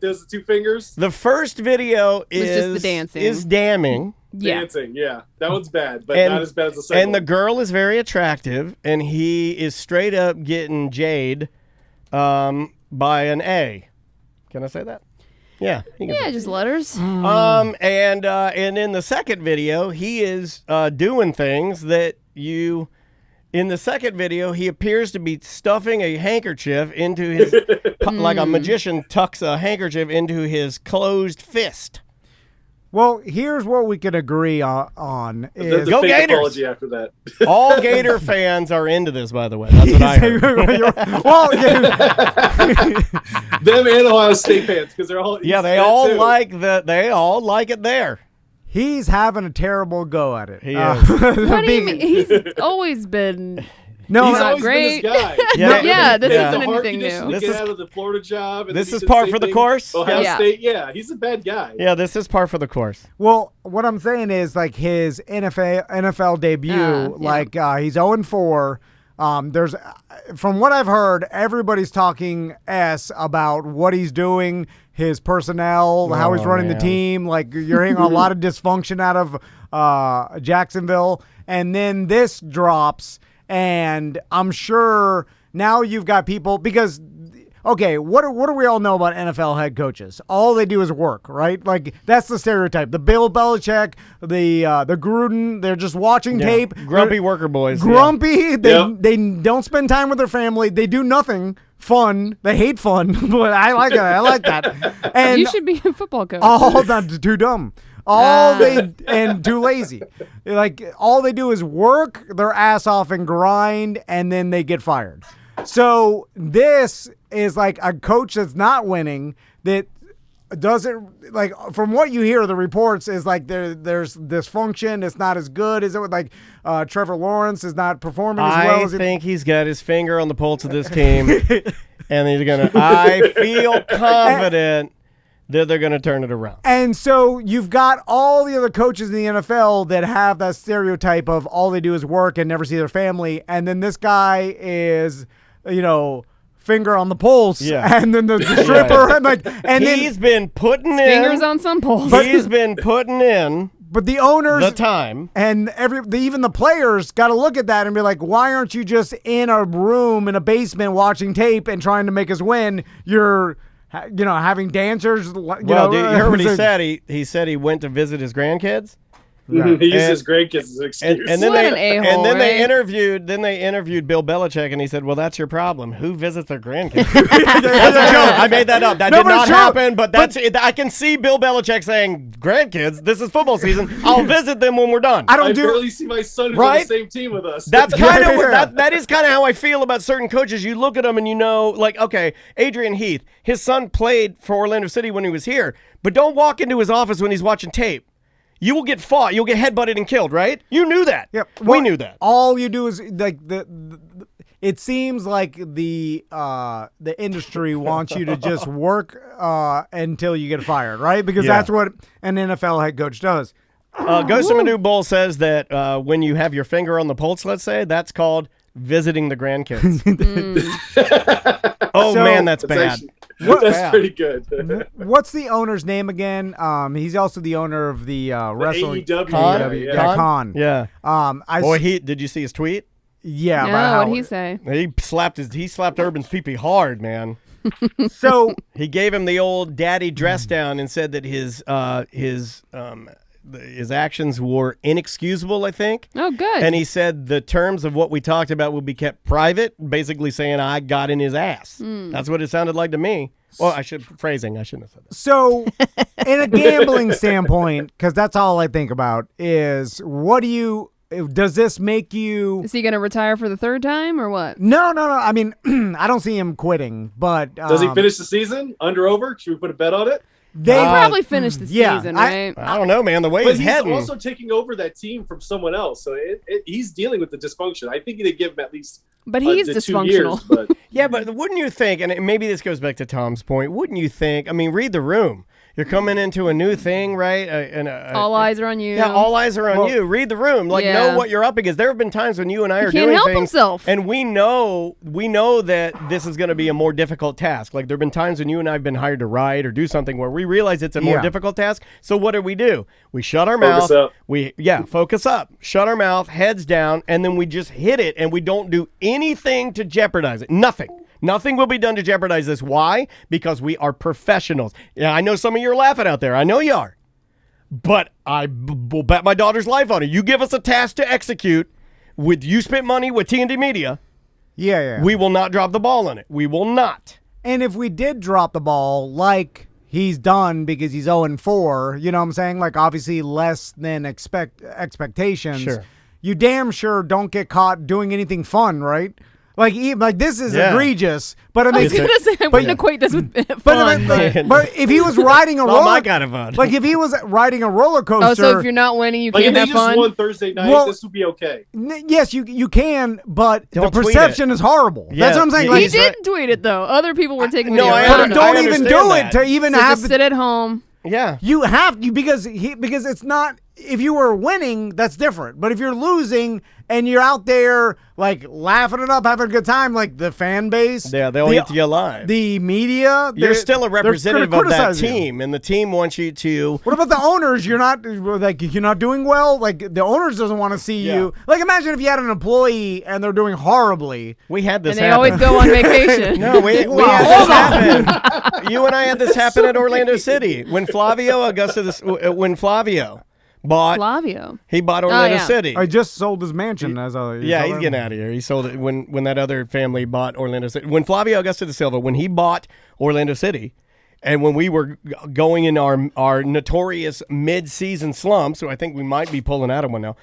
does the two fingers? The first video just the dancing. is damning. Yeah. Dancing, yeah. That one's bad, but And- not as bad as the second And the one. girl is very attractive, and he is straight up getting jade by an A. Can I say that? Yeah. you can say Yeah, just letters. And in the second video, he is doing things that you. In the second video, he appears to be stuffing a handkerchief into his, like a magician tucks a handkerchief into his closed fist. Well, here's what we can agree on. The Is Go fake Gators! apology after that. All Gator fans are into this, by the way. That's what I heard. Well, yeah. Them and Ohio State fans, because they're all Yeah, they all like it there. He's having a terrible go at it. He What do you mean? He's always been. No, He's not always great. been this guy. Yeah, this Yeah. isn't The hard anything condition new. to This get is- out of the Florida job. And this then is he did par same for the thing. course? Ohio Yeah. State, yeah, he's a bad guy. Yeah, this is par for the course. Well, what I'm saying is like his NFL debut, yeah. He's 0-4. There's, from what I've heard, everybody's talking about what he's doing, his personnel, how he's running the man. team. Like you're hearing a lot of dysfunction out of Jacksonville, and then this drops, and I'm sure now you've got people because. Okay, what do we all know about NFL head coaches? All they do is work, right? Like that's the stereotype. The Bill Belichick, the Gruden, they're just watching tape. Grumpy They're worker boys. grumpy. They don't spend time with their family. They do nothing fun. They hate fun, but I like it. I like that. And You should be a football coach. all not too dumb. And too lazy. Like all they do is work their ass off and grind, and then they get fired. So this is like a coach that's not winning that doesn't like from what you hear the reports is like there's dysfunction. It's not as good as it would like Trevor Lawrence is not performing as well as I think he's got his finger on the pulse of this team, and he's gonna. I feel confident that they're gonna turn it around. And so you've got all the other coaches in the NFL that have that stereotype of all they do is work and never see their family. And then this guy is, finger on the pulse. Yeah. And then the stripper and He's been putting Fingers in. on some poles. He's been putting in but the owners the time. and even the players got to look at that and be like, why aren't you just in a room in a basement watching tape and trying to make us win? You're having dancers. Well, you heard what he said. He said he went to visit his grandkids. Right. He used his grandkids as an excuse. And then What an a-hole, and then they right? interviewed Bill Belichick, and he said, "Well, that's your problem. Who visits their grandkids?" That's a joke. I made that up. That No, did but not it's true. happen. But that's it. I can see Bill Belichick saying, "Grandkids, this is football season. I'll visit them when we're done." I I don't do barely see my son who's Right? on the same team with us. That's kind of Yeah. that is kind of how I feel about certain coaches. You look at them and like, okay, Adrian Heath, his son played for Orlando City when he was here, but don't walk into his office when he's watching tape. You will get fought. You'll get headbutted and killed, right? You knew that. Yep. We knew that. All you do is like it seems like the industry wants you to just work until you get fired, right? Because Yeah. that's what an NFL head coach does. Ghost of Manu Bull says that when you have your finger on the pulse, let's say, that's called visiting the grandkids. Man, that's bad. Actually, that's pretty good. What's the owner's name again? He's also the owner of the wrestling AEW. Khan. Yeah. Did you see his tweet? Yeah. No, what'd he say? He slapped Urban's pee-pee hard, man. So he gave him the old daddy dress down and said that his actions were inexcusable, I think. Oh, good. And he said the terms of what we talked about will be kept private, basically saying I got in his ass. That's what it sounded like to me. Well, I shouldn't have said that. So, in a gambling standpoint, because that's all I think about, is does this make you... Is he going to retire for the third time or what? No. I mean, I don't see him quitting, but... Does he finish the season? Under, over? Should we put a bet on it? They probably finished the season, right? I don't know, man. The way but he's heading. Also taking over that team from someone else, so he's dealing with the dysfunction. I think they give him at least. But he's dysfunctional. 2 years, but. Yeah, but wouldn't you think? And maybe this goes back to Tom's point. Wouldn't you think? I mean, read the room. You're coming into a new thing, right? All eyes are on you. Yeah, all eyes are on you. Read the room. Know what you're up against. There have been times when you and I are doing things. Himself. And we know that this is going to be a more difficult task. Like there have been times when you and I have been hired to ride or do something where we realize it's a more difficult task. So what do? We shut our mouth. Focus up. Shut our mouth, heads down, and then we just hit it and we don't do anything to jeopardize it. Nothing will be done to jeopardize this. Why? Because we are professionals. Yeah, I know some of you are laughing out there. I know you are. But I will bet my daughter's life on it. You give us a task to execute. You spent money with T&D Media. Yeah. We will not drop the ball on it. We will not. And if we did drop the ball, like he's done because he's 0-4, you know what I'm saying? Like obviously less than expectations. Sure. You damn sure don't get caught doing anything fun, right? Like this is egregious, but I mean, I was gonna say I wouldn't equate this with fun. But if he was riding a my kind of fun. Like if he was riding a roller coaster. Oh, so if you're not winning, you can't have fun. If they just won Thursday night, this would be okay. Yes, you can, but don't the perception is horrible. Yeah, that's what I'm saying. He didn't tweet it though. Other people were taking video. But don't even do it to even have just sit at home. Yeah, you have to because it's not. If you were winning, that's different. But if you're losing and you're out there like laughing it up, having a good time, like the fan base, they'll eat you alive. The media, you're still a representative of that team, and the team wants you to. What about the owners? You're not doing well. Like the owners doesn't want to see you. Like imagine if you had an employee and they're doing horribly. We had this. And they always go on vacation. No, we had this happen. You and I had this happen at Orlando City when Flavio bought. He bought Orlando City. I just sold his mansion. He's getting out of here. He sold it when that other family bought Orlando City. When Flavio Augusto da Silva, when he bought Orlando City, and when we were going in our notorious mid-season slump, so I think we might be pulling out of one now,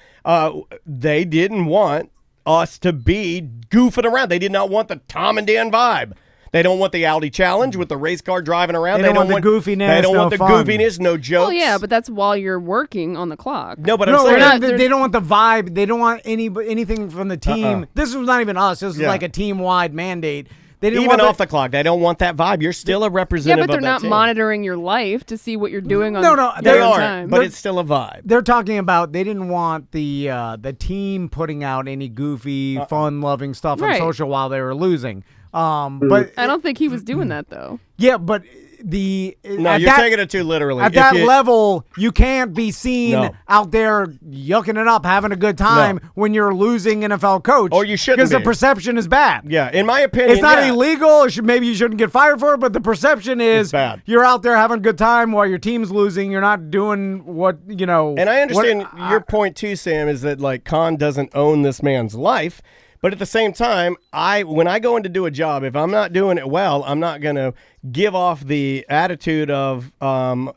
they didn't want us to be goofing around. They did not want the Tom and Dan vibe. They don't want the Audi Challenge with the race car driving around. They don't want the goofiness. They don't want the fun. goofiness, no jokes. Well, yeah, but that's while you're working on the clock. No, but I'm saying they don't want the vibe. They don't want anything from the team. This was not even us. This was like a team-wide mandate. They didn't even off the clock. They don't want that vibe. You're still a representative. Yeah, but they're not team. monitoring your life to see what you're doing on they are, time. but it's still a vibe. They're talking about they didn't want the team putting out any goofy, fun-loving stuff on social while they were losing. But I don't think he was doing that though. Yeah, but you're taking it too literally. At that level, you can't be seen out there yucking it up, having a good time when you're a losing NFL coach. Or you shouldn't, because the perception is bad. Yeah, in my opinion, it's not illegal. Maybe you shouldn't get fired for it, but the perception is bad. You're out there having a good time while your team's losing. You're not doing what you know. And I understand your point too, Sam, is that like Khan doesn't own this man's life. But at the same time, when I go in to do a job, if I'm not doing it well, I'm not going to give off the attitude of,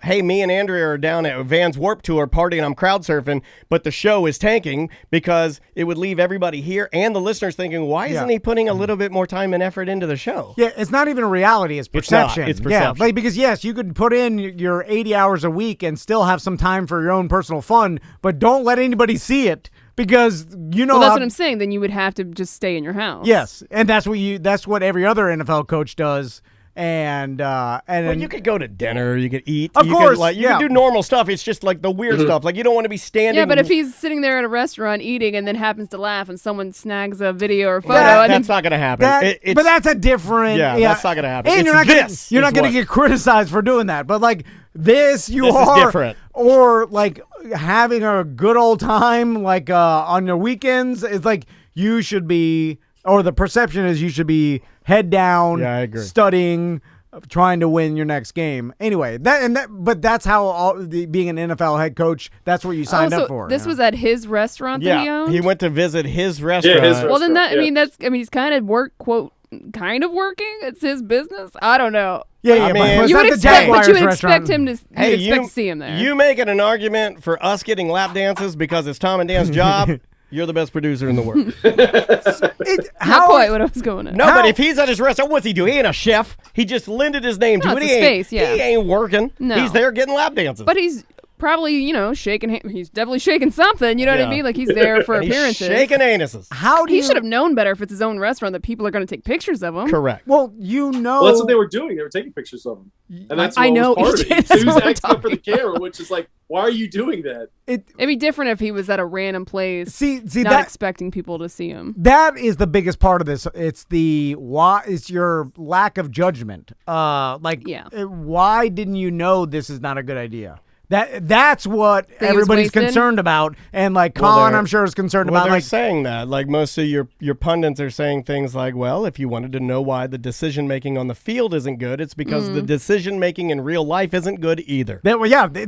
hey, me and Andrea are down at Vans Warped Tour partying, I'm crowd surfing, but the show is tanking, because it would leave everybody here and the listeners thinking, why isn't he putting a little bit more time and effort into the show? Yeah, it's not even a reality. It's perception. It's perception. Yeah, because yes, you could put in your 80 hours a week and still have some time for your own personal fun, but don't let anybody see it. Because that's what I'm saying. Then you would have to just stay in your house. Yes, and that's what every other NFL coach does. Well, you could go to dinner, you could eat. Of course, you could do normal stuff. It's just like the weird stuff. Like you don't want to be standing. Yeah, but if he's sitting there at a restaurant eating and then happens to laugh and someone snags a video or photo, that's not going to happen. But that's a different. Yeah, that's not going to happen. And It's you're not going to get criticized for doing that. But like this, This is different. Or like having a good old time, like on your weekends. It's like you should be, or the perception is you should be head down, I agree. studying, trying to win your next game. Anyway, but that's how being an NFL head coach, that's what you signed up for. This was at his restaurant that he owned? He went to visit his restaurant. his Well, then restaurant, he's kind of kind of working. It's his business. I don't know. Yeah, mean, You would expect him to. Hey, expect to see him there. You making an argument for us getting lap dances because it's Tom and Dan's job? You're the best producer in the world. Not quite what I was going at. No, but if he's at his restaurant, what's he do? He ain't a chef. He just lended his name to No, it. it's He his face, yeah. He ain't working. No. He's there getting lap dances. But he's probably, shaking. He's definitely shaking something. You know what I mean? Like he's there for He's appearances. shaking anuses. He should have known better if it's his own restaurant that people are going to take pictures of him. Correct. Well, Well, that's what they were doing. They were taking pictures of him, and that's I know. what was part of it. That's So he what was we're acting up for the camera, which is like, why are you doing that? It'd be different if he was at a random place, See not that expecting people to see him. that is the biggest part of this. It's it's your lack of judgment. Why didn't you know this is not a good idea? That's what He was everybody's wasted? concerned about, and like Well, Khan, they're- I'm sure is concerned Well, about. they're Like, saying that. Like most of your pundits are saying things like, well, if you wanted to know why the decision making on the field isn't good, it's because the decision making in real life isn't good either. then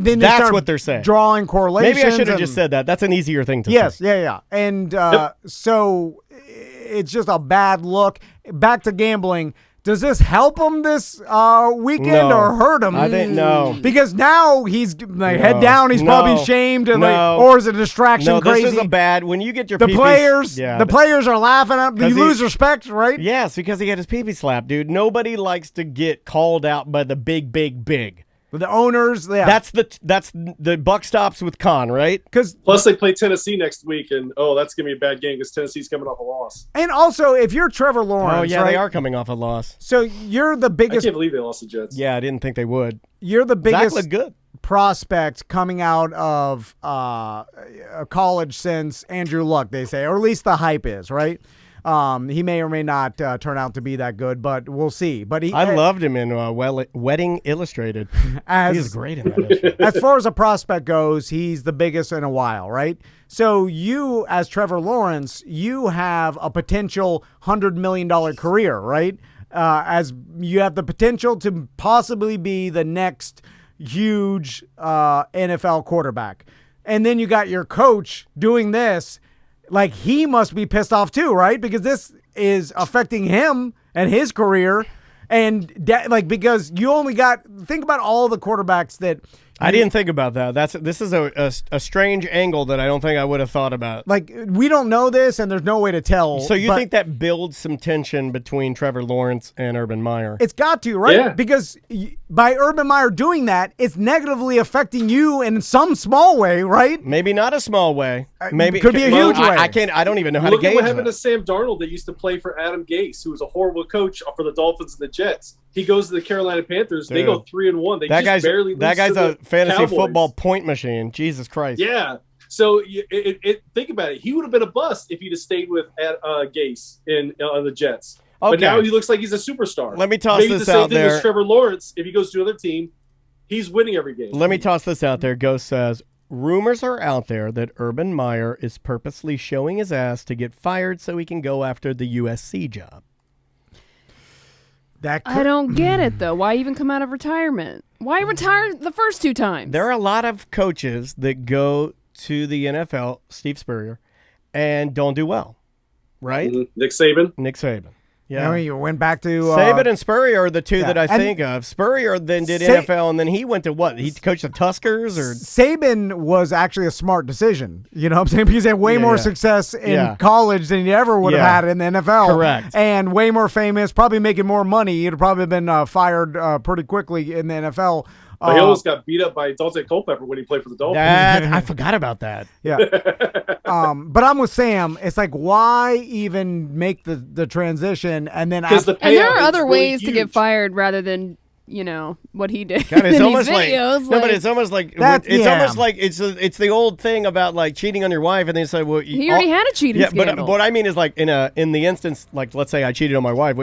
they That's start what they're saying. Drawing correlations. Maybe I should have and- just said that. That's an easier thing to Yes, say. yeah. And so it's just a bad look. Back to gambling. Does this help him this weekend No. or hurt him? I think no. Because now he's like head down. He's probably shamed, and or is it a distraction? No, crazy? this is a bad. When you get your the pee-pees- players. yeah, the players are laughing at. You 'Cause he- lose respect, right? Yes, because he got his pee-pee slapped, dude. Nobody likes to get called out by the big. But the owners, yeah. That's the buck stops with Khan, right? Plus, they play Tennessee next week, and that's gonna be a bad game because Tennessee's coming off a loss. And also, if you're Trevor Lawrence, Oh yeah, right? they are coming off a loss. So you're the I biggest. can't believe they lost the Jets. Yeah, I didn't think they would. You're the Zach biggest looked good. prospect coming out of college since Andrew Luck, they say, or at least the hype is, right? He may or may not turn out to be that good, but we'll see. But I loved him in Wedding Illustrated. He's great in that issue. As far as a prospect goes, he's the biggest in a while, right? So you, as Trevor Lawrence, you have a potential $100 million career, right? As you have the potential to possibly be the next huge NFL quarterback. And then you got your coach doing this. Like, he must be pissed off too, right? Because this is affecting him and his career. And because you only think about all the quarterbacks that I didn't think about that. This is a strange angle that I don't think I would have thought about. Like, we don't know this, and there's no way to tell. So you think that builds some tension between Trevor Lawrence and Urban Meyer? It's got to, right? Yeah. Because by Urban Meyer doing that, it's negatively affecting you in some small way, right? Maybe not a small way. Maybe could be a huge way. I can't. I don't even know how Look to at gauge what happened that. to Sam Darnold that used to play for Adam Gase, who was a horrible coach for the Dolphins and the Jets. He goes to the Carolina Panthers. They go 3-1. They just barely lose that guy's to a the fantasy Cowboys. football point machine. Jesus Christ. Yeah. So think about it. He would have been a bust if he'd have stayed with Gase on the Jets. Okay. But now he looks like he's a superstar. Let me toss Maybe this the same out thing there. as Trevor Lawrence. If he goes to another team, he's winning every game. Let me toss this out there. Ghost says, rumors are out there that Urban Meyer is purposely showing his ass to get fired so he can go after the USC job. I don't get it, though. Why even come out of retirement? Why retire the first two times? There are a lot of coaches that go to the NFL, Steve Spurrier, and don't do well, right? Mhm. Nick Saban. Nick Saban. Yeah. I mean, you went back to Saban and Spurrier are the two that I and think of. Spurrier then did NFL, and then he went to what? He coached the Tuskers? Or Saban was actually a smart decision. You know what I'm saying? Because he had way more success in college than he ever would have had in the NFL. Correct. And way more famous, probably making more money. He'd have probably been fired pretty quickly in the NFL. But he almost got beat up by Dante Culpepper when he played for the Dolphins. I forgot about that. Yeah. But I'm with Sam. It's like, why even make the transition and then Because the And there are payout is other really ways to get huge. fired rather than what he did. God, it's in almost these videos. no, but it's almost like almost like it's the old thing about like cheating on your wife, and they say, well, He already had a cheating scandal. but what I mean is like in the instance, like let's say I cheated on my wife.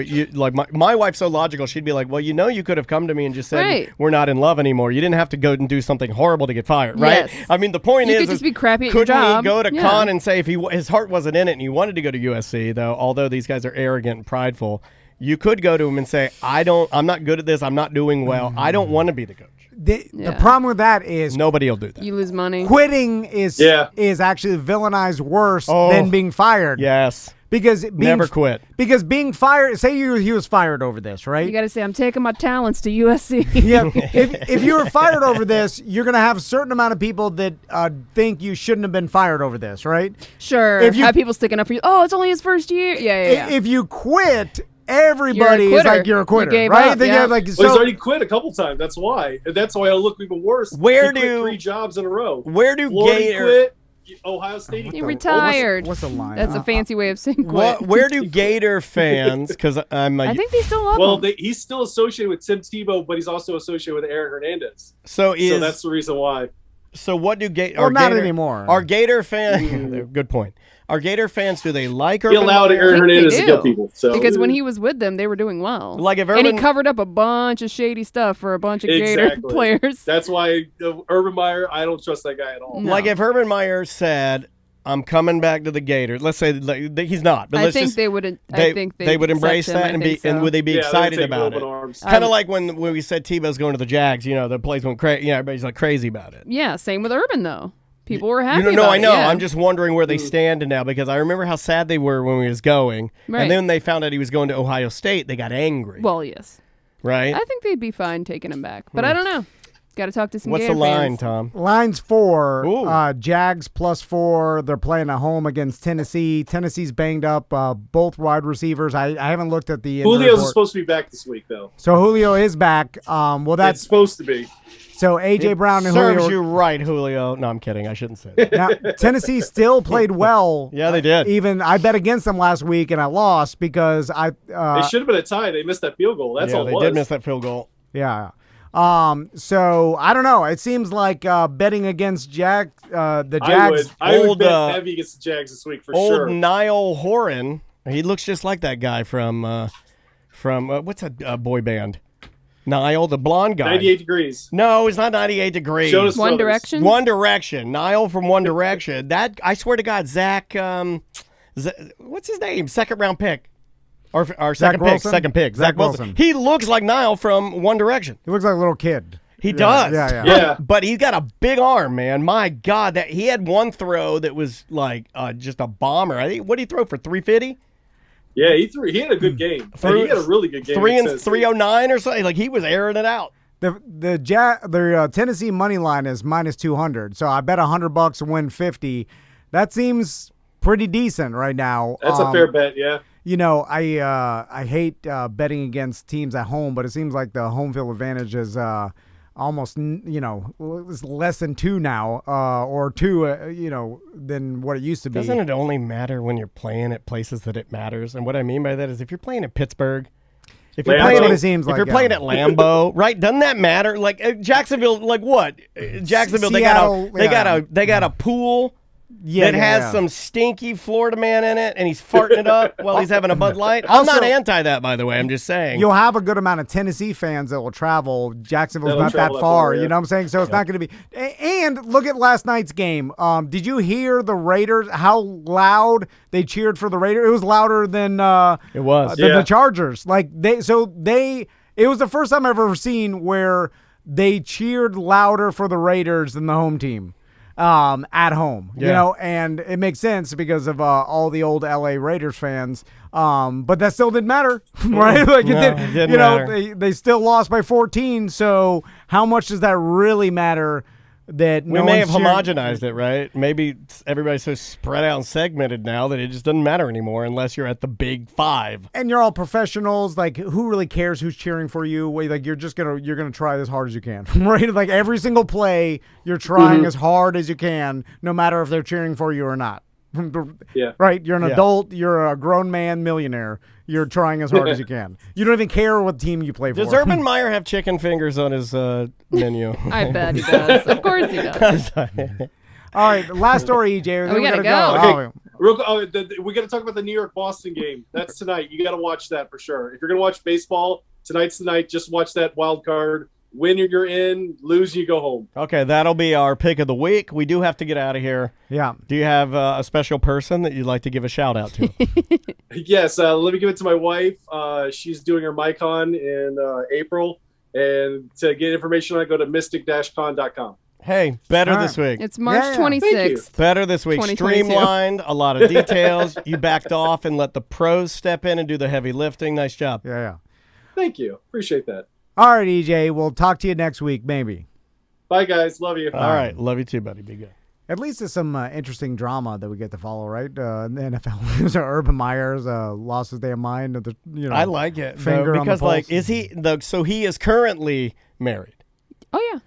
My wife's so logical, she'd be like, well, you could have come to me and just said Right. we're not in love anymore. You didn't have to go and do something horrible to get fired, right? Yes. I mean, the point You is, could just be crappy at your couldn't job. he go to Yeah. Khan and say if his heart wasn't in it and he wanted to go to USC though, although these guys are arrogant and prideful. You could go to him and say, I'm not good at this. I'm not doing well. I don't want to be the coach. The problem with that is Nobody will do that. You lose money. quitting is actually villainized worse than being fired. Yes. Because Never quit. Because being fired, say he was fired over this, right? You got to say, I'm taking my talents to USC. Yeah. If you were fired over this, you're going to have a certain amount of people that think you shouldn't have been fired over this, right? Sure. If you- have people sticking up for you. Oh, it's only his first year. Yeah. If you quit, everybody is like you're a quitter, gave right? up, They yeah. have, like, Well, he's already quit a couple times. That's why. And that's why it'll look even worse. Where He quit do- 3 jobs in a row? Where do Florida Gator quit? Ohio State. He retired. What's the line? That's a fancy way of saying quit. where do Gator fans? Because I think they still love Well, him. he's still associated with Tim Tebow, but he's also associated with Aaron Hernandez. so that's the reason why. So what do Gator? Well, not anymore. Are Gator fans? Good point. Are Gator fans? Do they like He Urban allowed Meyer? Aaron Hernandez to do. get people. So Because when he was with them, they were doing well. Like if and he Urban- covered up a bunch of shady stuff for a bunch of Gator Exactly. players. That's why Urban Meyer, I don't trust that guy at all. No. Like if Urban Meyer said, "I'm coming back to the Gators," let's say he's not, but I let's think just they would. they, I think they would embrace accept him. that I and be think so. and would they be Yeah, excited they would take about it? open arms. Kind of like when we said Tebow's going to the Jags. The place went crazy. Everybody's like crazy about it. Yeah, same with Urban though. People were happy. No, about I know. It, yeah. I'm just wondering where they stand now because I remember how sad they were when he was going, Right. and then when they found out he was going to Ohio State, they got angry. Well, yes. Right? I think they'd be fine taking him back, but I don't know. Got to talk to some. What's Gator the line, fans. Tom? Line's 4. Ooh. Jags +4. They're playing at home against Tennessee. Tennessee's banged up. Both wide receivers. I haven't looked at the injury Julio's report. supposed to be back this week, though. So Julio is back. Well, that's It's supposed to be. so AJ Brown and Serves Julio. you right, Julio. No, I'm kidding. I shouldn't say that. Now, Tennessee still played well. Yeah, they did. Even I bet against them last week and I lost because I. It should have been a tie. They missed that field goal. That's yeah, all it they was. did miss that field goal. Yeah. So I don't know. It seems like betting against the Jags. I would Old, bet heavy against the Jags this week for Old sure. Niall Horan. He looks just like that guy from what's that boy band? Niall, the blonde guy. 98 degrees. No, it's not 98 degrees. Jonas One Brothers. Direction. One Direction. Niall from One Direction. That I swear to God, Zach. What's his name? Second round pick. Or second pick. Wilson? Second pick. Zach Zach Wilson. Wilson. He looks like Niall from One Direction. He looks like a little kid. He does. Yeah. Yeah. But he's got a big arm, man. My God, that he had one throw that was like just a bomber. I think what did he throw for 350? Yeah, he had a good game. He had a really good game. 309 or something. Like he was airing it out. The Tennessee money line is -200. So I bet $100 to win 50. That seems pretty decent right now. That's a fair bet, yeah. I hate betting against teams at home, but it seems like the home field advantage is almost it's less than 2 now, or 2 than what it used to be. Doesn't it only matter when you're playing at places that it matters? And what I mean by that is if you're playing at Pittsburgh, if you're Lambeau. playing, That's what it seems like, you're playing at Lambeau, right? Doesn't that matter? Like Jacksonville, like what? Jacksonville, Seattle, they got a pool. Yeah, that has some stinky Florida man in it, and he's farting it up while he's having a Bud Light. I'm Also, not anti that, by the way. I'm just saying. You'll have a good amount of Tennessee fans that will travel. Jacksonville's That'll not that travel that far, far, yeah. you know what I'm saying? So it's not going to be. And look at last night's game. Did you hear the Raiders? How loud they cheered for the Raiders? It was louder than It was. the Chargers. Like it was the first time I've ever seen where they cheered louder for the Raiders than the home team. At home, and it makes sense because of all the old LA Raiders fans. But that still didn't matter, right? Like it didn't matter. They still lost by 14. So how much does that really matter that We may have homogenized it, right? Maybe everybody's so spread out and segmented now that it just doesn't matter anymore unless you're at the big five. And you're all professionals. Like, who really cares who's cheering for you? Like, you're gonna try as hard as you can, right? Like every single play, you're trying as hard as you can, no matter if they're cheering for you or not. Yeah. Right. You're an adult. You're a grown man millionaire. You're trying as hard as you can. You don't even care what team you play for. Does Urban Meyer have chicken fingers on his menu? I bet he does. Of course he does. All right, last story, EJ. We gotta go. Okay. We got to talk about the New York-Boston game. That's tonight. You got to watch that for sure. If you're going to watch baseball, tonight's the night. Just watch that wild card. Win, you're in. Lose, you go home. Okay, that'll be our pick of the week. We do have to get out of here. Yeah. Do you have a special person that you'd like to give a shout out to? Yes. Let me give it to my wife. She's doing her MyCon in April. And to get information on it, go to mystic-con.com. Hey, better this week. It's March 26th. Better this week. 2022. Streamlined, a lot of details. You backed off and let the pros step in and do the heavy lifting. Nice job. Yeah. Thank you. Appreciate that. All right, EJ. We'll talk to you next week, maybe. Bye, guys. Love you. All right. Love you too, buddy. Be good. At least there's some interesting drama that we get to follow, right? In the NFL. So Urban Meyers lost his damn mind. I like it finger though, on the because, like, pulse. is he? So he is currently married, Oh, yeah.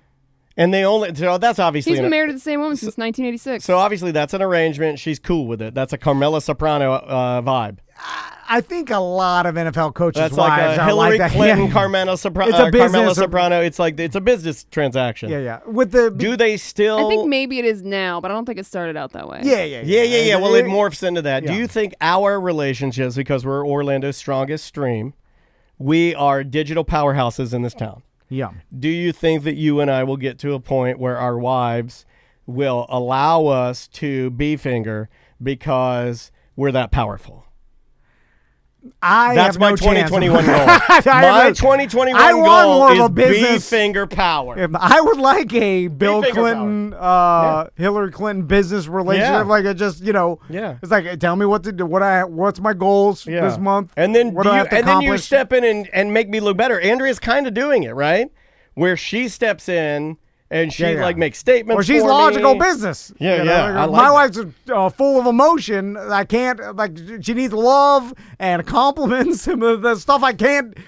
and so that's obviously He's been married to the same woman since 1986. So obviously that's an arrangement. She's cool with it. That's a Carmela Soprano vibe. I think a lot of NFL coaches' That's like wives a are Hillary like that. Clinton, Yeah. Carmela Soprano. It's a business. Carmela Soprano. It's a business transaction. Yeah. With the Do they still? I think maybe it is now, but I don't think it started out that way. Yeah. Well, it morphs into that. Yeah. Do you think our relationships, because we're Orlando's strongest stream, we are digital powerhouses in this town? Yeah. Do you think that you and I will get to a point where our wives will allow us to B-finger because we're that powerful? have That's my no 2021 chance. goal. My 2021 I want goal more of a is business. B-finger power. I would like a Bill finger Clinton, Hillary Clinton business relationship. Yeah. Like it just, Yeah. It's like, tell me what to do. What's my goals this month? And then what do I have to then you accomplish? step in and make me look better. Andrea's kind of doing it, right? Where she steps in and she makes statements. Or she's for logical me. business. Yeah. Like, I like my that. wife's full of emotion. I can't, she needs love and compliments and the stuff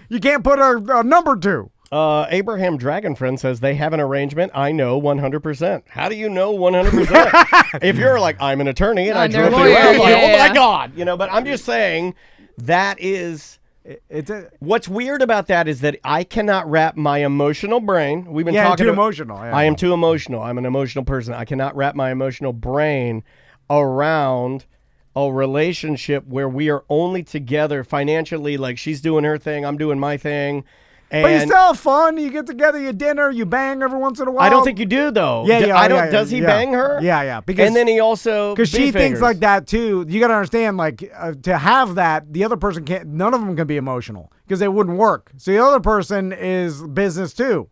you can't put a number to. Abraham Dragonfriend says they have an arrangement. I know 100%. How do you know 100%? If you're like, I'm an attorney and I they're drove through, I'm like, lawyer, oh my yeah. God. But I'm just saying that is. What's weird about that is that I cannot wrap my emotional brain. We've been talking too about, emotional. Yeah. I am too emotional. I'm an emotional person. I cannot wrap my emotional brain around a relationship where we are only together financially. Like she's doing her thing, I'm doing my thing. And But you still have fun. You get together, you dinner, you bang every once in a while. I don't think you do though. Does he bang her? Yeah. And then he also because she thinks B-fingers. like that too. You got to understand, to have that, the other person can't. None of them can be emotional because it wouldn't work. So the other person is business too.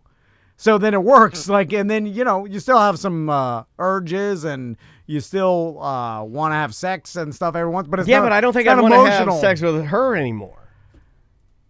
So then it works. And then you still have some urges and you still want to have sex and stuff every once. But it's but I don't think I want to have sex with her anymore.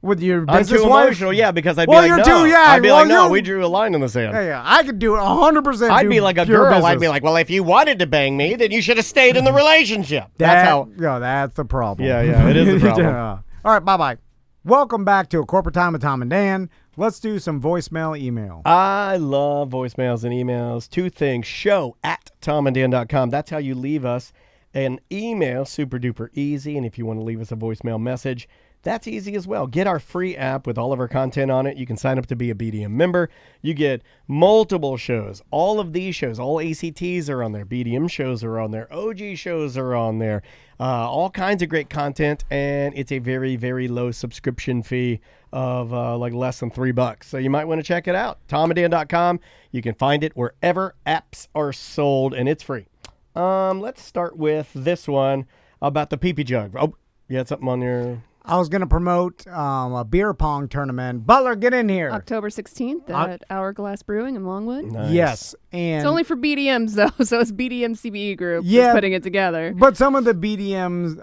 With your I'm business too wife? emotional, because I'd Well, be you're like, no. too, yeah, I'd be well, like, no, you're- we drew a line in the sand. Yeah, I could do it 100%. I'd be like a pure girl. business. I'd be like, well, if you wanted to bang me, then you should have stayed in the relationship. That's how. Yeah, that's the problem. Yeah, it is the problem. Yeah. All right, bye-bye. Welcome back to A Corporate Time with Tom and Dan. Let's do some voicemail email. I love voicemails and emails. Two things. show@tomanddan.com. That's how you leave us an email. Super duper easy. And if you want to leave us a voicemail message, that's easy as well. Get our free app with all of our content on it. You can sign up to be a BDM member. You get multiple shows. All of these shows, all ACTs are on there. BDM shows are on there. OG shows are on there. All kinds of great content. And it's a very, very low subscription fee of less than $3. So you might want to check it out. TomandDan.com. You can find it wherever apps are sold, and it's free. Let's start with this one about the pee-pee jug. Oh, you had something on your... I was going to promote a beer pong tournament. Butler, get in here. October 16th at Hourglass Brewing in Longwood. Nice. Yes. And It's only for BDMs, though, so it's BDM CBE Group Yeah, that's putting it together. But some of the BDMs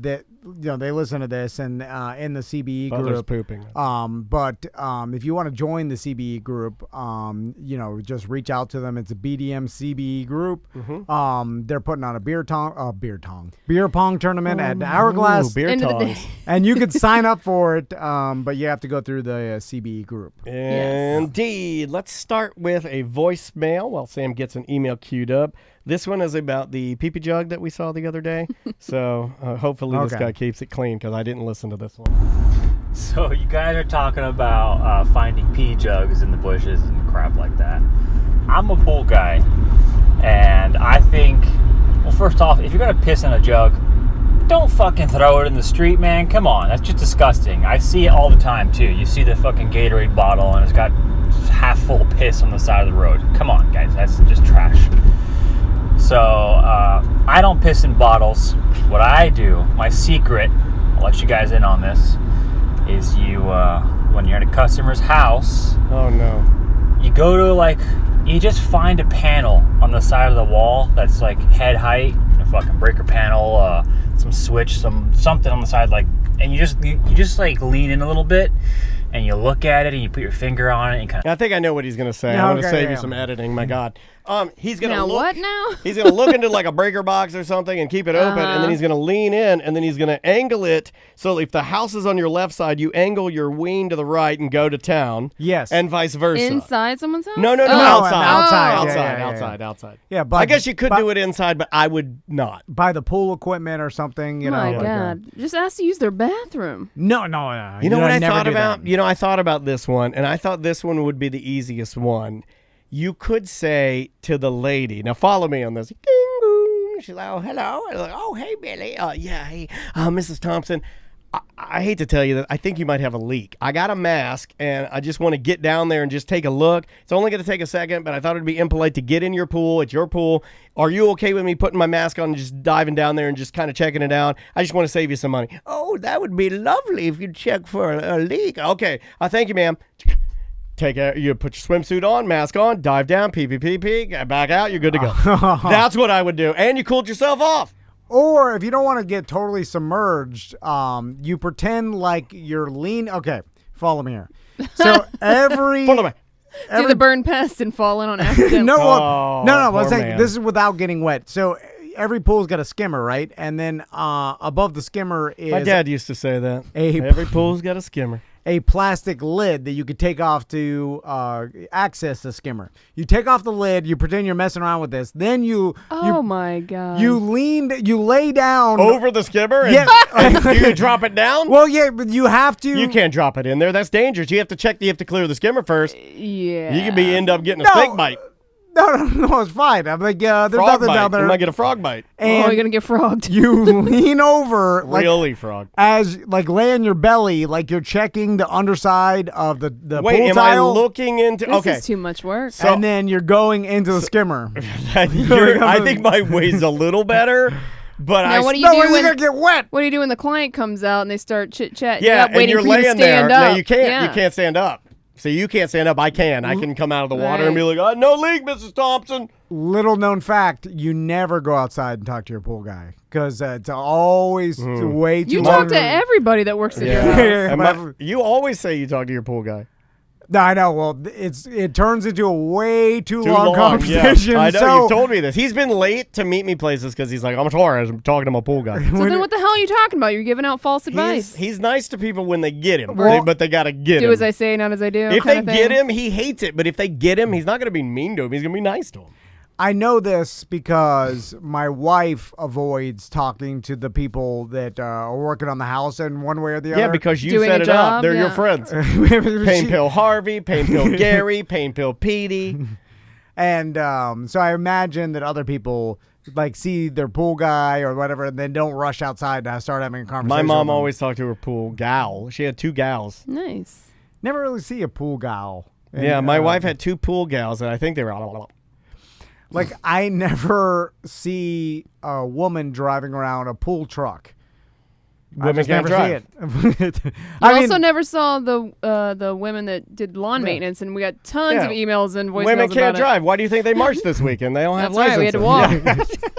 that they listen to this and in the CBE Butler's group. pooping. But if you want to join the CBE group, just reach out to them. It's a BDM CBE group. They're putting on a beer pong tournament at Hourglass. Ooh, beer End of the tongs. day. And you could sign up for it, but you have to go through the CBE group. Indeed. Let's start with a voicemail while Sam gets an email queued up. This one is about the pee-pee jug that we saw the other day. So hopefully this guy keeps it clean because I didn't listen to this one. So you guys are talking about finding pee jugs in the bushes and crap like that. I'm a pool guy, and I think, well, first off, if you're going to piss in a jug, don't fucking throw it in the street, man. Come on, that's just disgusting. I see it all the time, too. You see the fucking Gatorade bottle, and it's got half full of piss on the side of the road. Come on, guys, that's just trash. So, I don't piss in bottles. What I do, my secret, I'll let you guys in on this, is you, when you're at a customer's house... Oh, no. You go to, you just find a panel on the side of the wall that's, head height, a fucking breaker panel, some switch, something on the side, and you just lean in a little bit, and you look at it, and you put your finger on it, and kind of... I think I know what he's going to say. Yeah, I'm going to okay, save yeah. you some editing. My God. He's going to Now look. what now? He's going to look into a breaker box or something and keep it open, and then he's going to lean in, and then he's going to angle it. So if the house is on your left side, you angle your ween to the right and go to town. Yes. And vice versa. Inside someone's house? No, Oh. outside. Yeah, but I guess you could do it inside, but I would not. Buy the pool equipment or something. You know. My God. Just ask to use their bathroom. No. You know what I never thought do about? that. I thought about this one, and I thought this one would be the easiest one. You could say to the lady, now follow me on this. Ding, boom. She's like, oh, hello. I'm like, oh, hey, Billy. Hey, Mrs. Thompson. I hate to tell you that I think you might have a leak. I got a mask, and I just want to get down there and just take a look. It's only going to take a second, but I thought it'd be impolite to get in your pool. It's your pool. Are you okay with me putting my mask on and just diving down there and just kind of checking it out? I just want to save you some money. Oh, that would be lovely if you'd check for a leak. Okay. Thank you, ma'am. You put your swimsuit on, mask on, dive down, pee, back out, you're good to go. That's what I would do. And you cooled yourself off. Or if you don't want to get totally submerged, you pretend like you're lean. Okay, follow me here. So Follow me. Do the burn pest and fall in on accident. No. poor Let's say man. this is without getting wet. So every pool's got a skimmer, right? And then above the skimmer is My dad used to say that. a Every pool's got a skimmer. a plastic lid that you could take off to access the skimmer. You take off the lid, you pretend you're messing around with this, then Oh my God. you lay down Over the skimmer? And, Yeah. and do you drop it down? Well, yeah, but you have to. You can't drop it in there. That's dangerous. You have to check. You have to clear the skimmer first. Yeah. You could end up getting a No. snake bite. No, it's fine. I'm like, there's Frog nothing bite. down there. You might get a frog bite. And you're gonna get frogged. you lean over Really, frog. as lay on your belly, like you're checking the underside of the Wait, pool am tile. I looking into? This Okay. is too much work. And then you're going into the skimmer. I think my way's a little better, but Now, what do you No, do you're when gonna get wet. What do you do when the client comes out and they start chit chatting? yeah, up, waiting and you're for you to laying there. stand Now up. you can't. Yeah. You can't stand up. So you can't stand up. I can. I can come out of the water and be like, "Oh, no leak, Mrs. Thompson." Little known fact: you never go outside and talk to your pool guy because it's always way too You long. talk to everybody that works at your house. Yeah. Yeah, And you always say you talk to your pool guy. No, I know. Well, it turns into a way too Too long long. conversation. Yeah. I know. So, You've told me this. He's been late to meet me places because he's like, I'm a tourist. I'm talking to my pool guy. So then what the hell are you talking about? You're giving out false advice. He's nice to people when they get him, Well, but they got to get him. Do as I say, not as I do. If they kind of get thing. him, he hates it. But if they get him, he's not going to be mean to him. He's going to be nice to him. I know this because my wife avoids talking to the people that are working on the house in one way or the other. Yeah, because you Doing set a it up. job, They're your yeah. friends. Pain Pill Harvey, Pain Pill Gary, Pain Pill Petey. And so I imagine that other people see their pool guy or whatever and then don't rush outside and start having a conversation. My mom with them. always talked to her pool gal. She had 2 gals. Nice. Never really see a pool gal. And, Yeah, my wife had 2 pool gals, and I think they were I never see a woman driving around a pool truck. Women can't drive. See it. You I also mean, never saw the women that did lawn maintenance, and we got tons of emails and voicemails Women about can't it. drive. Why do you think they marched this weekend? They don't have That's right. licenses. We had to walk.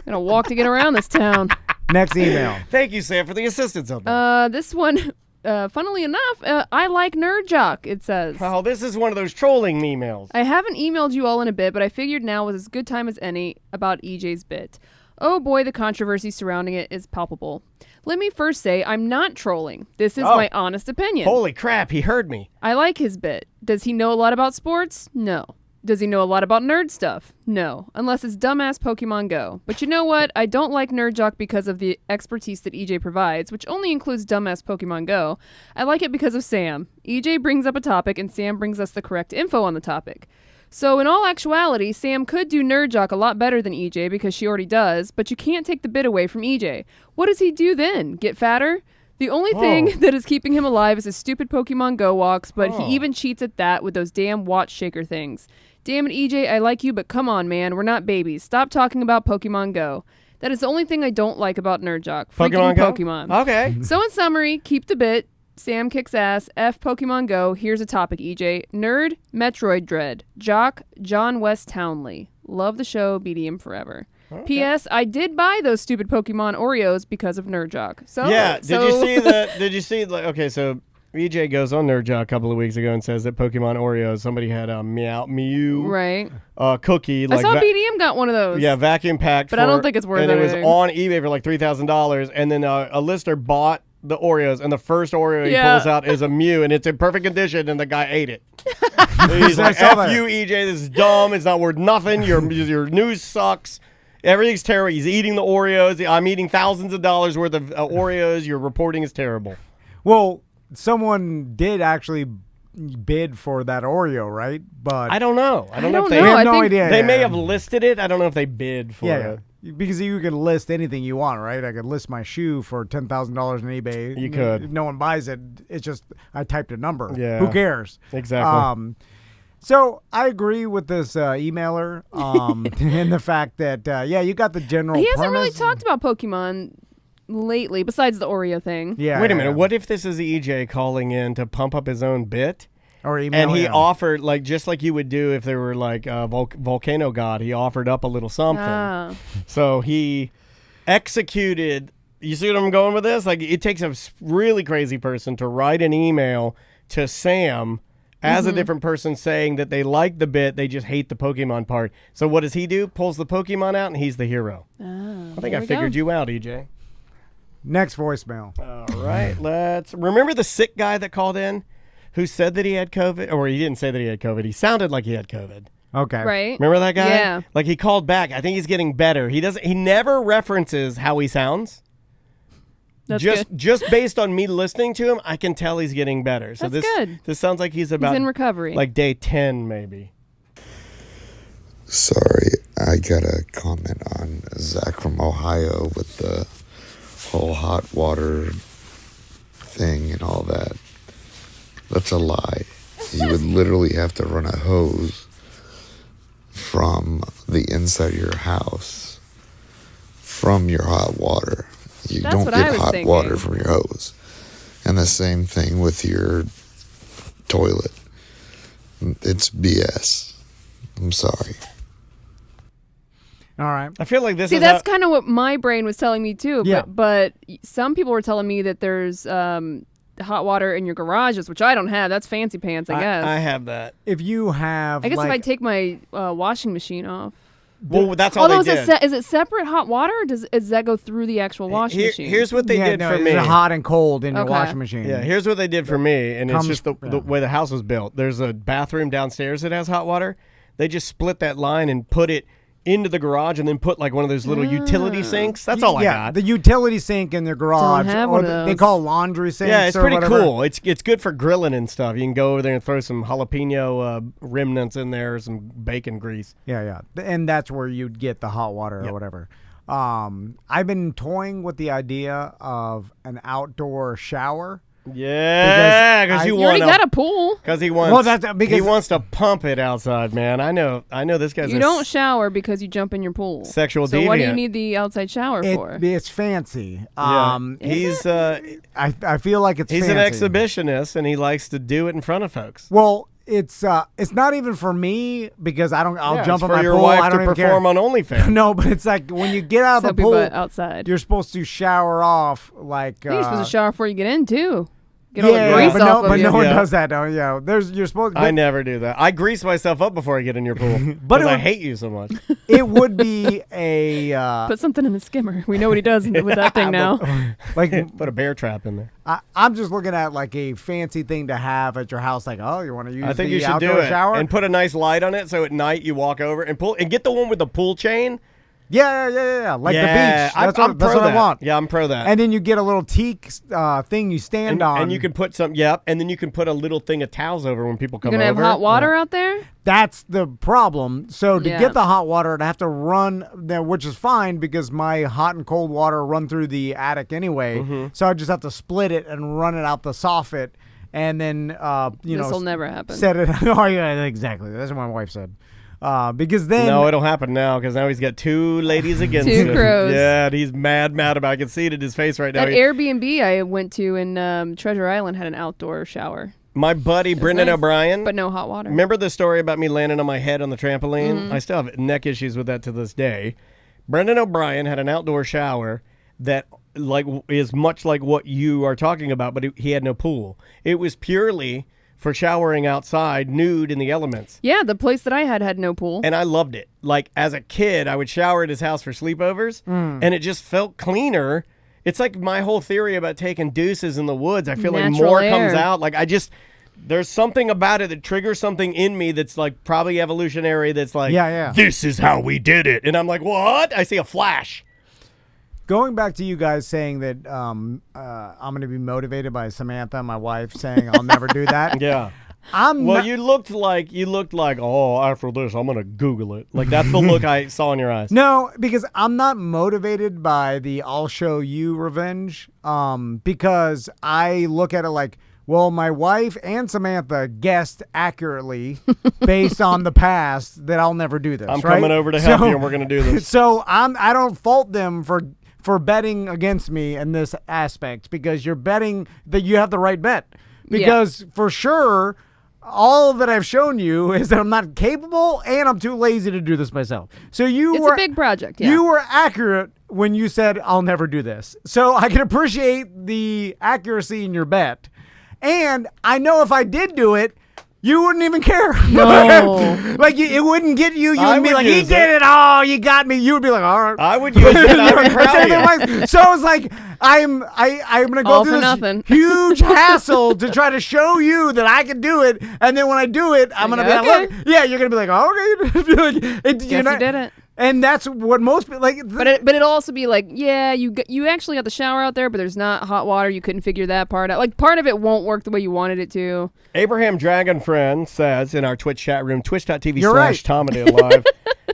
Gonna walk to get around this town. Next email. Thank you, Sam, for the assistance on that. This one, funnily enough, I like Nerd Jock, it says. Oh, this is one of those trolling emails. I haven't emailed you all in a bit, but I figured now was as good time as any about EJ's bit. Oh boy, the controversy surrounding it is palpable. Let me first say I'm not trolling. This is my honest opinion. Holy crap, he heard me. I like his bit. Does he know a lot about sports? No. Does he know a lot about nerd stuff? No. Unless it's dumbass Pokemon Go. But you know what? I don't like Nerd Jock because of the expertise that EJ provides, which only includes dumbass Pokemon Go. I like it because of Sam. EJ brings up a topic and Sam brings us the correct info on the topic. So in all actuality, Sam could do Nerd Jock a lot better than EJ because she already does, but you can't take the bit away from EJ. What does he do then? Get fatter? The only thing that is keeping him alive is his stupid Pokemon Go walks, but he even cheats at that with those damn watch shaker things. Damn it, EJ, I like you, but come on, man. We're not babies. Stop talking about Pokemon Go. That is the only thing I don't like about Nerd Jock. Freaking Pokemon. Okay. So in summary, keep the bit. Sam kicks ass. F Pokemon Go. Here's a topic, EJ. Nerd, Metroid Dread. Jock, John West Townley. Love the show. BDM forever. Okay. P.S. I did buy those stupid Pokemon Oreos because of Nerd Jock. So yeah. Did you see? Okay, so EJ goes on Nerd Jock a couple of weeks ago and says that Pokemon Oreos, somebody had a Mew right cookie. I saw BDM got one of those. Yeah, vacuum packed. But I don't think it's worth it. And it was on eBay for like $3,000. And then a listener bought the Oreos, and the first Oreo he pulls out is a Mew, and it's in perfect condition, and the guy ate it. He's like, F you, EJ, this is dumb. It's not worth nothing. Your news sucks. Everything's terrible. He's eating the Oreos. I'm eating thousands of dollars worth of Oreos. Your reporting is terrible. Well, someone did actually bid for that Oreo, right? But I don't know. I don't know if they have no idea. They may have listed it. I don't know if they bid for it. Because you can list anything you want, right? I could list my shoe for $10,000 on eBay. You could. If no one buys it, it's just I typed a number. Yeah. Who cares? Exactly. So I agree with this emailer in the fact that, you got the general He hasn't premise. really talked about Pokemon lately, besides the Oreo thing. Yeah. Wait a minute. What if this is EJ calling in to pump up his own bit? Or email and he him. offered, like, just like you would do if there were, like, a volcano god, he offered up a little something. So he executed. You see what I'm going with this? Like, it takes a really crazy person to write an email to Sam as a different person saying that they like the bit, they just hate the Pokemon part. So what does he do? Pulls the Pokemon out, and he's the hero. I think I figured you out, EJ. Next voicemail. All right, let's remember the sick guy that called in who said that he had COVID, or he didn't say that he had COVID. He sounded like he had COVID. Okay. Right. Remember that guy? Yeah. Like he called back. I think he's getting better. He never references how he sounds. That's good. Just based on me listening to him, I can tell he's getting better. So That's good. This sounds like he's about in recovery. Like day 10 maybe. Sorry, I gotta comment on Zach from Ohio with the whole hot water thing and all that. That's a lie. You would literally have to run a hose from the inside of your house from your hot water. You That's don't what I get was hot thinking. water from your hose. And the same thing with your toilet. It's BS. I'm sorry. All right. I feel like this See, is that's kind of what my brain was telling me too. Yeah. But some people were telling me that there's hot water in your garages, which I don't have. That's fancy pants, I guess. I have that. If you have, I guess like, if I take my washing machine off. Well, that's all Although they did. is it separate hot water, or does that go through the actual washing machine? Here's what they did for me. It's hot and cold in your Okay. washing machine. Yeah, here's what they did for me, and Comes- it's just the way the house was built. There's a bathroom downstairs that has hot water. They just split that line and put it into the garage, and then put like one of those little utility sinks. That's all I got. The utility sink in the garage, have or one of they those. call laundry sinks. Yeah, it's or pretty whatever. cool. It's good for grilling and stuff. You can go over there and throw some jalapeno remnants in there, some bacon grease. Yeah, and that's where you'd get the hot water or whatever. I've been toying with the idea of an outdoor shower. Yeah, because you already got a pool. Because he wants. Well, that's because he wants to pump it outside, man. I know. This guy's. You don't shower because you jump in your pool. Sexual So what do you deviant. need the outside shower for? It's fancy. He's. I feel like it's He's fancy. an exhibitionist, and he likes to do it in front of folks. Well, it's not even for me because I'll jump it's in for my your pool. wife I don't to even perform care. on OnlyFans. No, but it's like when you get out of the Soapy pool butt outside. you're supposed to shower off like. You're supposed to shower before you get in too. Get all the Yeah, grease but off of but you. no one Yeah. does that, though. Yeah, you're supposed. I never do that. I grease myself up before I get in your pool But because it I would- hate you so much. It would be a Put something in the skimmer. We know what he does with that thing now. like. Put a bear trap in there. I'm just looking at like a fancy thing to have at your house. Like, oh, you want to use I think the you should outdoor do it shower? and put a nice light on it so at night you walk over and pull and get the one with the pull chain. Yeah. Like the Yeah, beach. That's I'm that's pro what I that. want. Yeah, I'm pro that. And then you get a little teak thing you stand on. And you can put some, and then you can put a little thing of towels over when people You're come gonna over. have hot water out there. That's the problem. So to Yeah. get the hot water, I have to run there, which is fine because my hot and cold water run through the attic anyway. Mm-hmm. So I just have to split it and run it out the soffit, and then This'll never happen. Set it. Oh yeah, exactly. That's what my wife said. Because then No, it'll happen now because now he's got two ladies against Two him. crows. Yeah, and he's mad about it. I can see it in his face right now. That Airbnb I went to in Treasure Island had an outdoor shower, My buddy Brendan nice, O'Brien. but no hot water. Remember the story about me landing on my head on the trampoline? Mm-hmm. I still have neck issues with that to this day. Brendan O'Brien had an outdoor shower that is much like what you are talking about, but he had no pool. It was purely for showering outside, nude in the elements. Yeah, the place that I had no pool. And I loved it. Like, as a kid, I would shower at his house for sleepovers, and it just felt cleaner. It's like my whole theory about taking deuces in the woods. I feel like Natural more air. comes out. Like, there's something about it that triggers something in me that's like probably evolutionary that's like, Yeah. this is how we did it. And I'm like, what? I see a flash. Going back to you guys saying that I'm going to be motivated by Samantha, my wife, saying I'll never do that. Yeah. I'm Well, not- you looked like, oh, after this, I'm going to Google it. Like, that's the look I saw in your eyes. No, because I'm not motivated by the I'll show you revenge. Because I look at it like, well, my wife and Samantha guessed accurately based on the past that I'll never do this. I'm right? coming over to help you, and we're going to do this. So I don't fault them for betting against me in this aspect because you're betting that you have the right bet. Because for sure, all that I've shown you is that I'm not capable and I'm too lazy to do this myself. So It's a big project. Yeah. You were accurate when you said I'll never do this. So I can appreciate the accuracy in your bet. And I know if I did do it, you wouldn't even care. No. Like, it wouldn't get you. You I wouldn't be would like, he use did it. it. Oh, you got me. You would be like, all right. I would use it. I'm proud of you. So I was like, I'm gonna go All through for this nothing. huge hassle to try to show you that I can do it, and then when I do it, I'm gonna be Okay. like, look, yeah, you're gonna be like, oh, okay, like, Guess you did it. and that's what most people like. But it'll also be like, yeah, you actually got the shower out there, but there's not hot water. You couldn't figure that part out. Like, part of it won't work the way you wanted it to. Abraham Dragon Friend says in our Twitch chat room, twitch.tv You're right. /Tomadale Live,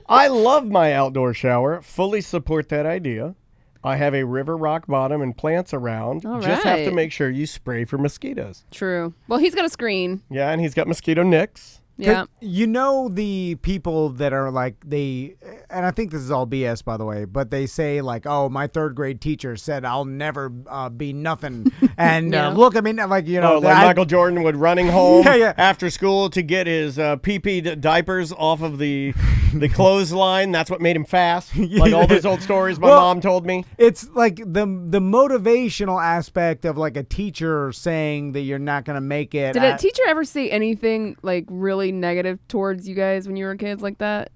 I love my outdoor shower. Fully support that idea. I have a river rock bottom and plants around. All Just have to right. make sure you spray for mosquitoes. True. Well, he's got a screen. Yeah, and he's got mosquito nicks. Yeah. You know the people that are like and I think this is all BS by the way, but they say like, oh, my third grade teacher said I'll never be nothing, and Yeah. look, I mean, like Like Michael Jordan would running home Yeah. after school to get his pee diapers off of the clothesline. That's what made him fast. Like all those old stories my mom told me. It's like the motivational aspect of like a teacher saying that you're not going to make it. Did a teacher ever say anything like really negative towards you guys when you were kids like that?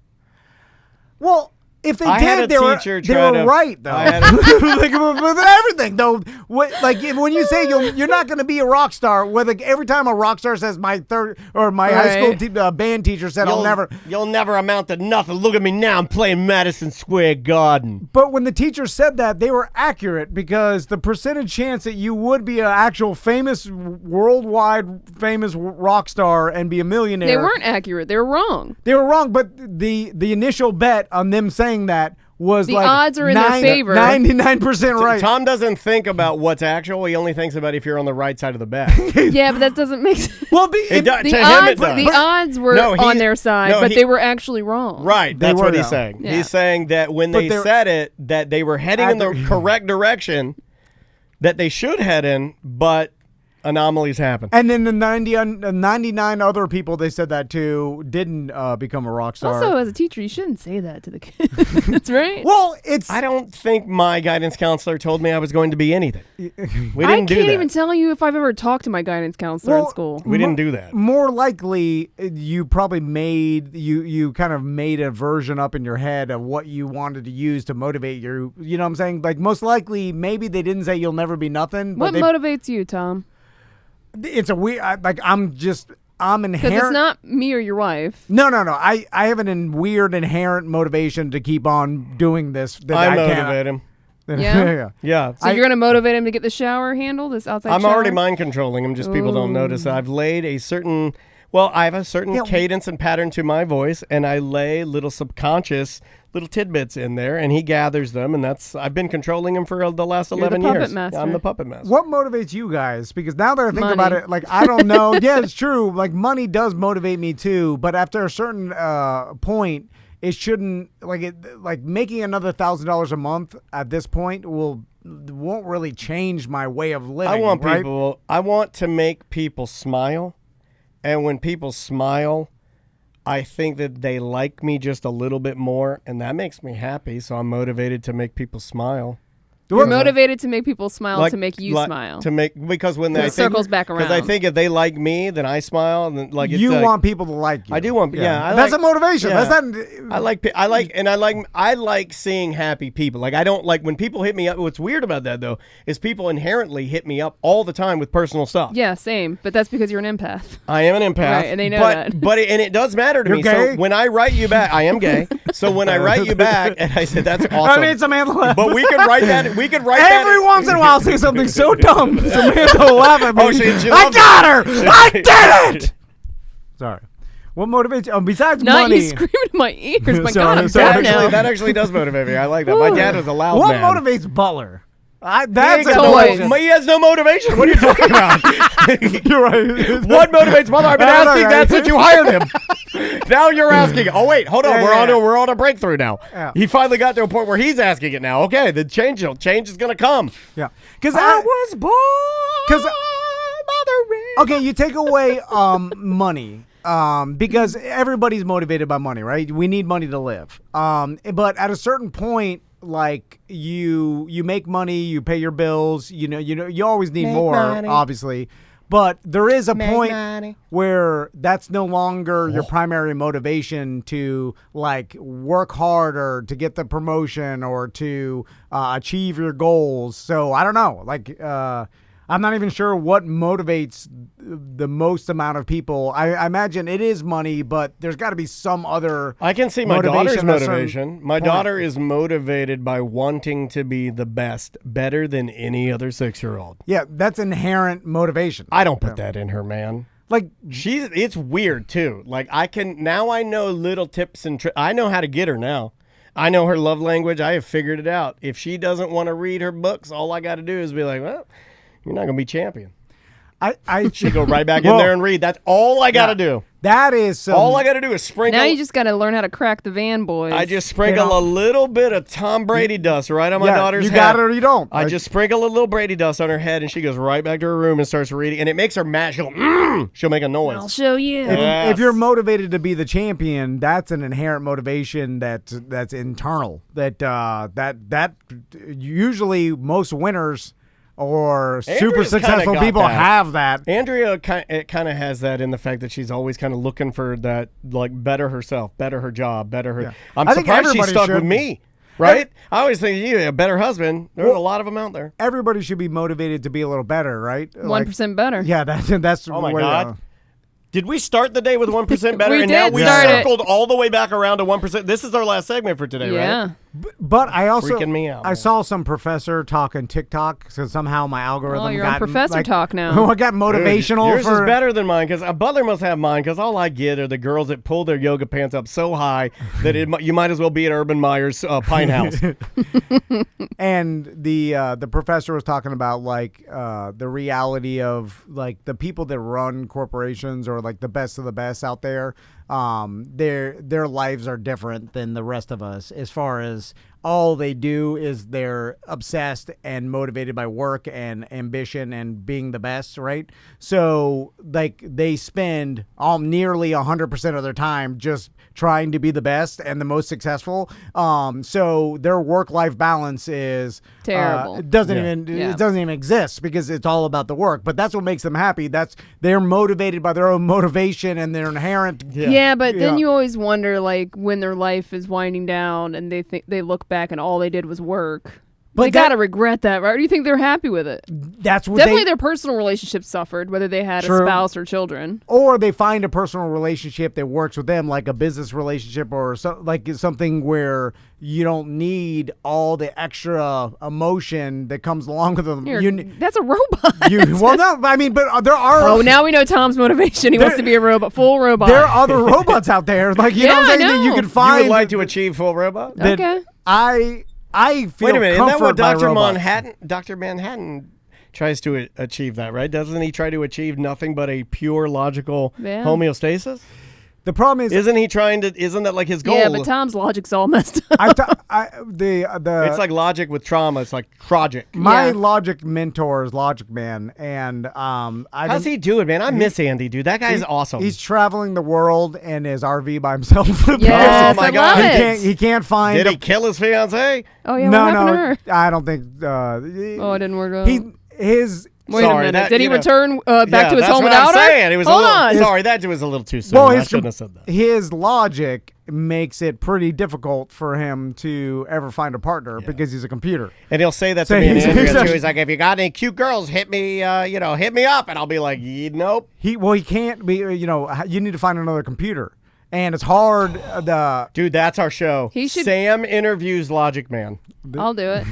Well, if they I had a did, teacher they try were to- right though. I had like, with everything though. When you say you're not going to be a rock star, whether every time a rock star says my third or my high school band teacher said I'll never. You'll never amount to nothing. Look at me now. I'm playing Madison Square Garden. But when the teacher said that, they were accurate because the percentage chance that you would be an actual famous, worldwide famous rock star and be a millionaire. They weren't accurate. They were wrong. They were wrong, but the initial bet on them saying that was The like odds are in their favor. 99% right. Tom doesn't think about what's actual. He only thinks about if you're on the right side of the bet. Yeah, but that doesn't make sense. Well, To him, it does. The odds were on their side, but they were actually wrong. Right, They that's were, what he's though. saying. Yeah. He's saying that when But they they're- said it, that they were heading in the correct direction, that they should head in, but anomalies happen. And then the 99 other people they said that to didn't become a rock star. Also, as a teacher, you shouldn't say that to the kids, right? Well, I don't think my guidance counselor told me I was going to be anything. We didn't do that. I can't even tell you if I've ever talked to my guidance counselor in school. We didn't do that. More likely, you probably you kind of made a version up in your head of what you wanted to use to motivate you. You know what I'm saying? Like, most likely, maybe they didn't say you'll never be nothing. What motivates you, Tom? It's a weird. I'm inherent. Because it's not me or your wife. No. I have weird inherent motivation to keep on doing this. That I motivate him. Yeah? Yeah. So you're going to motivate him to get the shower handle, this outside shower? I'm already mind controlling him, just people don't notice. I've laid a certain, I have a certain cadence and pattern to my voice, and I lay little subconscious little tidbits in there, and he gathers them, and I've been controlling him for the last 11 You're the years. puppet master. I'm the puppet master. What motivates you guys? Because now that I think Money. about it, like, I don't know. Yeah, it's true. Like, money does motivate me too, but after a certain point, it shouldn't, like making another $1,000 a month at this point won't really change my way of living. I want to make people smile, and when people smile, I think that they like me just a little bit more, and that makes me happy, so I'm motivated to make people smile. You're motivated to make people smile to make you smile. Because when they circles back around. Because I think if they like me, then I smile, and then, like, it's you like, want people to like you. I do want, that's a motivation. Yeah. That's not. I like seeing happy people. Like, I don't like when people hit me up. What's weird about that though is people inherently hit me up all the time with personal stuff. Yeah, same. But that's because you're an empath. I am an empath, right? And they know that. And it does matter to You're me. gay? So when I write you back, I am gay. So when I write you back, and I said that's awesome. I mean, Samantha. But we could write that. Every once in a while, I'll say something so dumb. Samantha will laugh at me. Oh, she I got her! I did it! Sorry. What motivates you? Besides Not money. you screaming in my ears. My Sorry, God, I'm sorry. dead now. That actually does motivate me. I like that. My dad was a loud What man. motivates Butler? Toys. He has no motivation. What are you talking about? You're right. What motivates Butler? I've been asking that since you hired him. Now you're asking. Oh wait, hold on. We're on a breakthrough now. Yeah. He finally got to a point where he's asking it now. Okay, the change is gonna come. Yeah. Because I was born. Okay, you take away money. Because everybody's motivated by money, right? We need money to live. But at a certain point, like you make money, you pay your bills, you always need more, obviously. But there is a point where that's no longer your primary motivation to like work harder to get the promotion or to achieve your goals. So I don't know, like I'm not even sure what motivates the most amount of people. I imagine it is money, but there's got to be some other. I can see my daughter's motivation at a certain motivation. My point. daughter is motivated by wanting to be the best, better than any other 6-year-old. Yeah, that's inherent motivation. I don't put that in her, man. Like it's weird too. Like I know little tips and I know how to get her now. I know her love language. I have figured it out. If she doesn't want to read her books, all I got to do is be like, well, you're not going to be champion. She go right back in there and read. That's all I got to do. That is all I got to do is sprinkle. Now you just got to learn how to crack the van, boys. I just sprinkle a little bit of Tom Brady dust right on my daughter's head. You got it or you don't. I just sprinkle a little Brady dust on her head, and she goes right back to her room and starts reading, and it makes her mad. She'll go, she'll make a noise. I'll show you. If you're motivated to be the champion, that's an inherent motivation that's internal. That usually most winners or super successful people have that. Andrea kind of has that in the fact that she's always kind of looking for that, like, better herself, better her job, better her. Yeah. I'm surprised she stuck with me. Right? I always think you a better husband. There's a lot of them out there. Everybody should be motivated to be a little better, right? 1% better. Yeah, that's. Oh my God. Did we start the day with 1% better? We now did we start circled all the way back around to 1%. This is our last segment for today, right? But I also freaking me out. I saw some professor talking TikTok, so somehow my algorithm. Oh, you're on professor talk now. I got motivational. Yours is better than mine because Butler must have mine because all I get are the girls that pull their yoga pants up so high that you might as well be at Urban Meyers Pine House. And the professor was talking about like the reality of like the people that run corporations or like the best of the best out there. Their lives are different than the rest of us as far as all they do is they're obsessed and motivated by work and ambition and being the best, right? So like they spend nearly 100% of their time just trying to be the best and the most successful. So their work-life balance is terrible. It doesn't even exist because it's all about the work. But that's what makes them happy. They're motivated by their own motivation and their inherent. Yeah, but then you always wonder, like, when their life is winding down and they look back and all they did was work. But they gotta regret that, right? Or do you think they're happy with it? That's what definitely their personal relationships suffered, whether they had a spouse or children, or they find a personal relationship that works with them, like a business relationship or like something where you don't need all the extra emotion that comes along with them. That's a robot. Well, no, I mean, but there are. Oh, now we know Tom's motivation. He wants to be a robot, full robot. There are other robots out there, like you know what I'm saying, that you can find. You would like to achieve full robot? Okay. I feel Wait a minute, isn't that what comfort Dr. Manhattan tries to achieve that, right? Doesn't he try to achieve nothing but a pure logical homeostasis? The problem is, isn't that like his goal? Yeah, but Tom's logic's all messed up. It's like logic with trauma. It's like tragic. My logic mentor is Logic Man, and how's he doing, man? I miss Andy, dude. That guy's awesome. He's traveling the world in his RV by himself. Yes, oh my I God! love it. He can't find. Did he kill his fiance? Oh yeah, what happened to her? I don't think. It didn't work out. Wait a minute. Did he return back to his home without her? Hold on. Sorry, that was a little too soon. I shouldn't have said that. His logic makes it pretty difficult for him to ever find a partner because he's a computer. And he'll say that to me and Andrea too. He's like, if you got any cute girls, hit me up. And I'll be like, nope. He can't be, you need to find another computer. And it's hard. Dude, that's our show. Sam interviews Logic Man. I'll do it.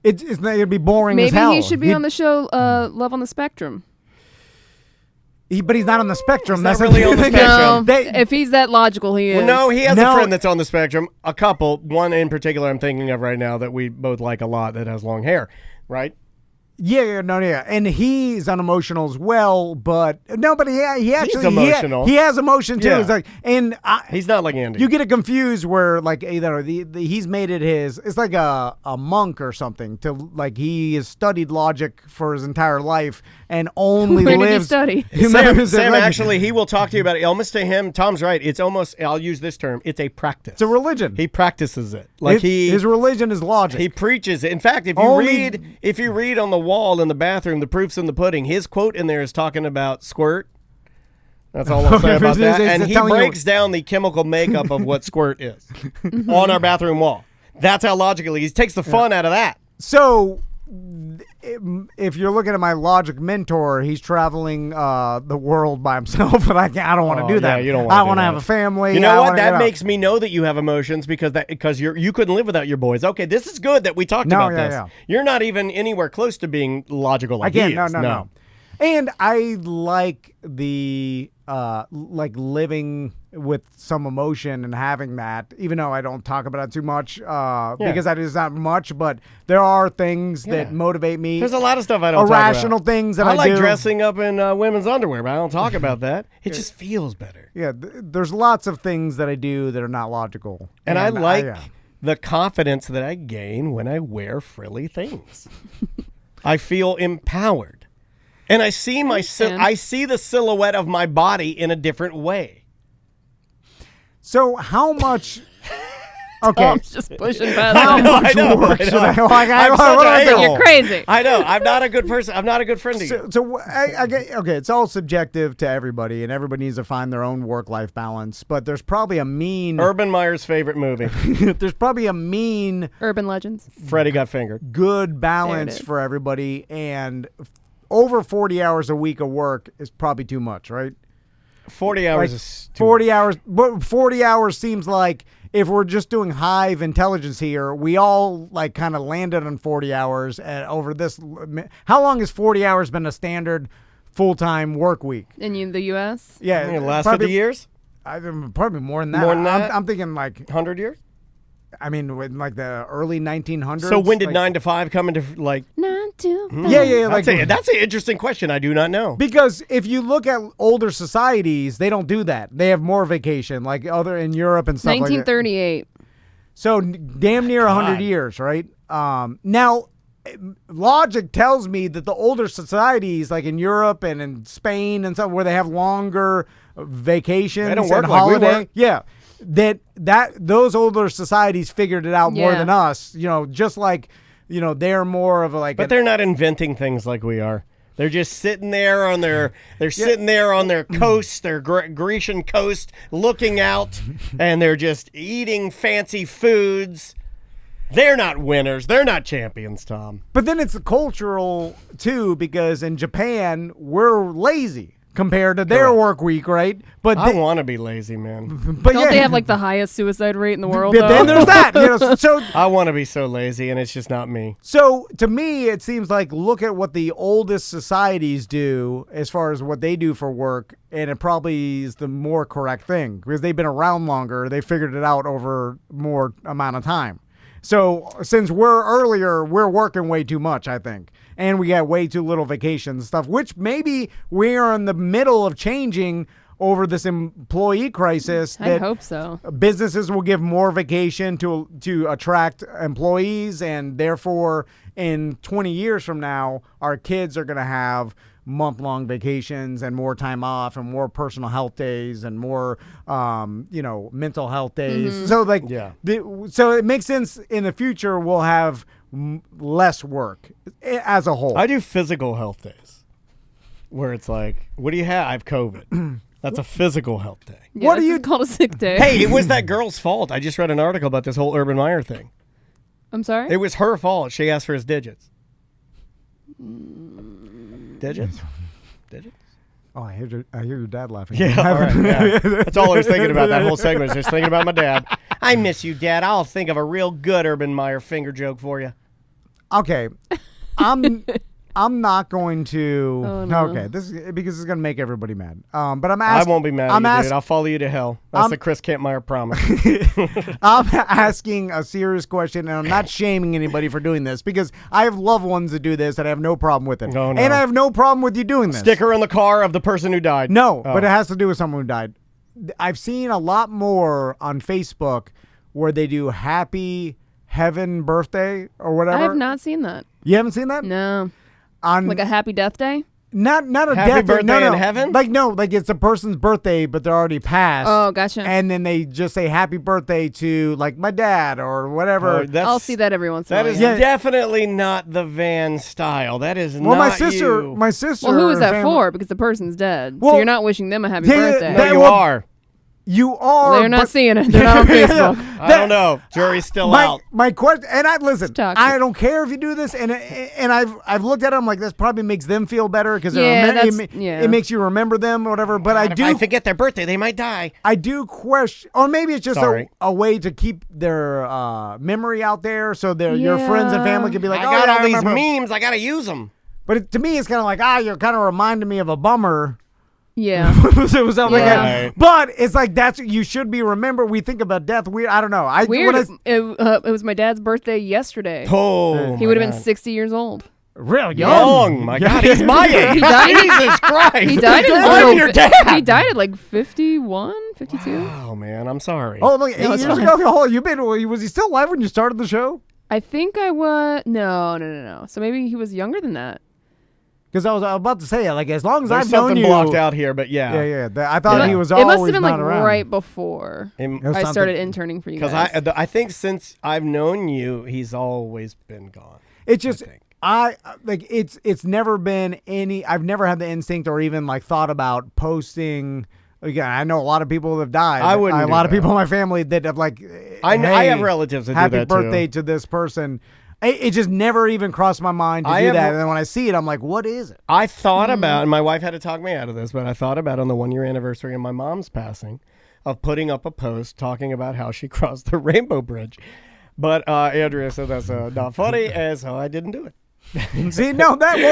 It's not going to be boring as hell. Maybe he should be on the show Love on the Spectrum. But he's not on the spectrum. That's really on the spectrum. No, if he's that logical, he is. Well, no, he has a friend that's on the spectrum. A couple. One in particular I'm thinking of right now that we both like a lot that has long hair, right? Yeah, and he's unemotional as well. But he actually he's emotional. He has emotion too. Yeah. It's like, he's not like Andy. You get it confused where like he's made it his. It's like a monk or something. To like he has studied logic for his entire life and only Where lives. Did he study? Sam actually, he will talk to you about it. Almost to him, Tom's right. It's almost. I'll use this term. It's a practice. It's a religion. He practices it. Like his religion is logic. He preaches it. In fact, if you read on the wall in the bathroom, the proof's in the pudding. His quote in there is talking about squirt. That's all I'll say about that. And he breaks down the chemical makeup of what squirt is on our bathroom wall. That's how logical he takes the fun out of that. So, if you're looking at my logic mentor, he's traveling the world by himself, but I don't want to do that. Yeah, you don't want I want to have a family. You know what? That makes me know that you have emotions because you couldn't live without your boys. Okay, this is good that we talked about this. Yeah. You're not even anywhere close to being logical like he is. No. And I like the like living with some emotion and having that, even though I don't talk about it too much because that is not much, but there are things that motivate me. There's a lot of stuff I don't talk about. Irrational things that I like do. Dressing up in women's underwear, but I don't talk about that. It just feels better. Yeah, there's lots of things that I do that are not logical. And I like the confidence that I gain when I wear frilly things. I feel empowered. And I see I see the silhouette of my body in a different way. So how much? Okay, Tom's just pushing past. How much work should I? You're crazy. I know. I'm not a good person. I'm not a good friend to you. So okay, it's all subjective to everybody, and everybody needs to find their own work-life balance. But there's probably a mean. Urban Meyer's favorite movie. There's probably a mean. Urban Legends. Freddie got fingered. Good balance for everybody, and over 40 hours a week of work is probably too much, right? 40 hours is too 40 much. hours. But 40 hours seems like if we're just doing hive intelligence here, we all like kind of landed on 40 hours over this. How long has 40 hours been a standard full-time work week? In the U.S.? Yeah. In the last 50 years? Probably more than that. More than that? I'm thinking like 100 years? I mean, with like the early 1900s. So when did 9 to 5 come into like? 9 to 5. Yeah. That's an interesting question. I do not know. Because if you look at older societies, they don't do that. They have more vacation, like in Europe and stuff like that. 1938. So damn near 100 years, right? Now, logic tells me that the older societies, like in Europe and in Spain and stuff, where they have longer vacations They don't work and like we holiday, work. yeah, that those older societies figured it out more Yeah. than us. Just like they're more of a like. But they're not inventing things like we are. They're just sitting there on their sitting there on their coast, their Grecian coast, looking out, and they're just eating fancy foods. They're not winners. They're not champions, Tom. But then it's cultural too, because in Japan we're lazy compared to their work week, right? But I want to be lazy, man. But Don't they have like the highest suicide rate in the world? But then though? there's that. So I want to be so lazy, and it's just not me. So to me, it seems like look at what the oldest societies do as far as what they do for work, and it probably is the more correct thing because they've been around longer. They figured it out over more amount of time. So since we're earlier, we're working way too much, I think. And we got way too little vacation and stuff, which maybe we are in the middle of changing over this employee crisis. I hope so. Businesses will give more vacation to attract employees, and therefore in 20 years from now, our kids are going to have month-long vacations and more time off and more personal health days and more mental health days. Mm-hmm. So like Yeah. so it makes sense in the future we'll have less work as a whole. I do physical health days where it's like, what do you have? I have COVID. That's a physical health day. Yeah, What do this you- is called a sick day? Hey, it was that girl's fault. I just read an article about this whole Urban Meyer thing. I'm sorry. It was her fault. She asked for his digits. Digits? Digits? Oh, I hear your dad laughing. Yeah, all right, yeah. That's all I was thinking about that whole segment. Was just thinking about my dad. I miss you, Dad. I'll think of a real good Urban Meyer finger joke for you. Okay. I'm not going to. Oh, no. Okay, this is because it's going to make everybody mad. But I'm I asking. won't be mad at you, dude. I'll follow you to hell. That's the Chris Kampmeyer promise. I'm asking a serious question, and I'm not shaming anybody for doing this because I have loved ones that do this, and I have no problem with it. No, no. And I have no problem with you doing this. Sticker on the car of the person who died. No, Oh. but it has to do with someone who died. I've seen a lot more on Facebook where they do happy heaven birthday or whatever. I have not seen that. You haven't seen that? No. On Like a happy death day? not a Happy death birthday no, in heaven? Like it's a person's birthday, but they're already passed. Oh, gotcha. And then they just say happy birthday to like my dad or whatever. That's- I'll see that every once in a That while. is yeah. definitely not the Van style. That is well, not my sister, you. my sister. Well, who is and that family- for? Because the person's dead. Well, so you're not wishing them a happy yeah, birthday. No, that- you well, are. You are. They're not but- seeing it. They're not on Facebook. I don't know. Jury's still out. My question, and I listen. toxic. I don't care if you do this, and I've looked at them like this. Probably makes them feel better because Yeah, it makes you remember them or whatever. But I If do I forget their birthday, they might die. I do question, or maybe it's just Sorry. a way to keep their memory out there, so your friends and Yeah. family can be like, I oh, got yeah, all these remember." memes. I got to use them. But to me, it's kind of like, you're kind of reminding me of a bummer. Yeah. It was something like Yeah. that. Right. But it's like you should be remembered. We think about death. I don't know. Weird. when It was my dad's birthday yesterday. Oh, He would have been 60 years old. real young. My God, he's my age. He died- Jesus Christ. He died at I'm like, your dad. He died at like 51, 52. Oh, man, I'm sorry. Oh, look, 8 No, years it's fine. ago. Was he still alive when you started the show? I think I was. No. So maybe he was younger than that. Because I was about to say, like, as long as There's I've known something you, blocked out here, but yeah. Yeah. I thought he was It always must have been not like around. right before was I something- started interning for you Because guys. I think since I've known you, he's always been gone. It's just I think. it's never been any. I've never had the instinct or even like thought about posting. Again, I know a lot of people have died. I wouldn't A do lot of that. people in my family that have like. I hey, have relatives that do happy that, too. birthday to this person. It just never even crossed my mind to I do have- that. And then when I see it, I'm like, what is it? I thought about, and my wife had to talk me out of this, but I thought about on the 1 year anniversary of my mom's passing, of putting up a post talking about how she crossed the Rainbow Bridge. But Andrea said that's not funny, and so I didn't do it. See, no, that See,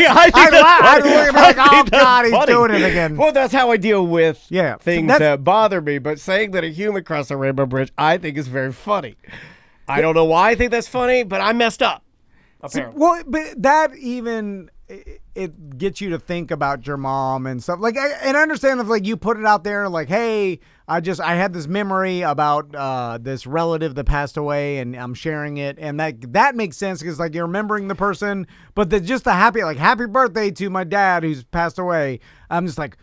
I think that's I'd funny. look at me like, I oh think that's God, he's funny. doing it again. Well, that's how I deal with things that's- that bother me. But saying that a human crossed the Rainbow Bridge, I think is very funny. I don't know why I think that's funny, but I messed up. Apparently. Well, but that even it gets you to think about your mom and stuff. Like, and I understand if like you put it out there, like, hey, I had this memory about this relative that passed away, and I'm sharing it, and that makes sense because like you're remembering the person, but just the happy birthday to my dad who's passed away. I'm just like,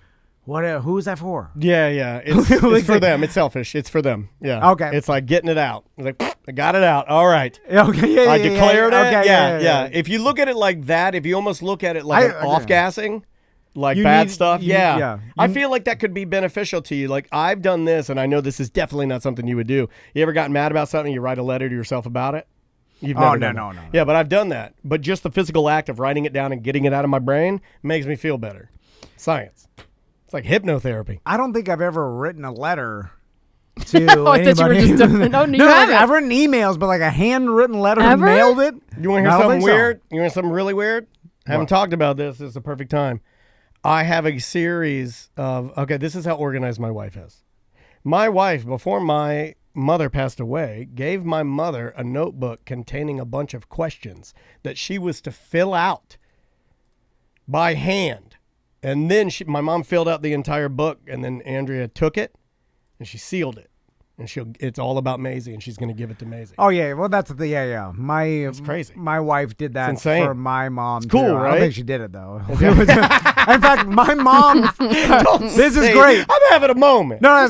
what? Who is that for? Yeah. It's for them. It's selfish. It's for them. Yeah. Okay. It's like getting it out. It's like, I got it out. All right. Okay. Yeah. I declared it. Okay, yeah. If you look at it like that, if you almost look at it like off-gassing, like bad stuff, I feel like that could be beneficial to you. Like, I've done this, and I know this is definitely not something you would do. You ever gotten mad about something, you write a letter to yourself about it? You've never done no. Yeah, but I've done that. But just the physical act of writing it down and getting it out of my brain makes me feel better. Science. It's like hypnotherapy. I don't think I've ever written a letter to anybody. I've written emails, but like a handwritten letter and mailed it. You want to hear something weird? You want something really weird? I haven't talked about this. This is the perfect time. I have a series of, this is how organized my wife is. My wife, before my mother passed away, gave my mother a notebook containing a bunch of questions that she was to fill out by hand. And then my mom filled out the entire book, and then Andrea took it and she sealed it. And it's all about Maisie, and she's going to give it to Maisie. Oh yeah, well that's the It's crazy. My wife did that for my mom. It's cool, too. right? I don't think she did it though. In fact, my mom. This is great. I'm having a moment. No,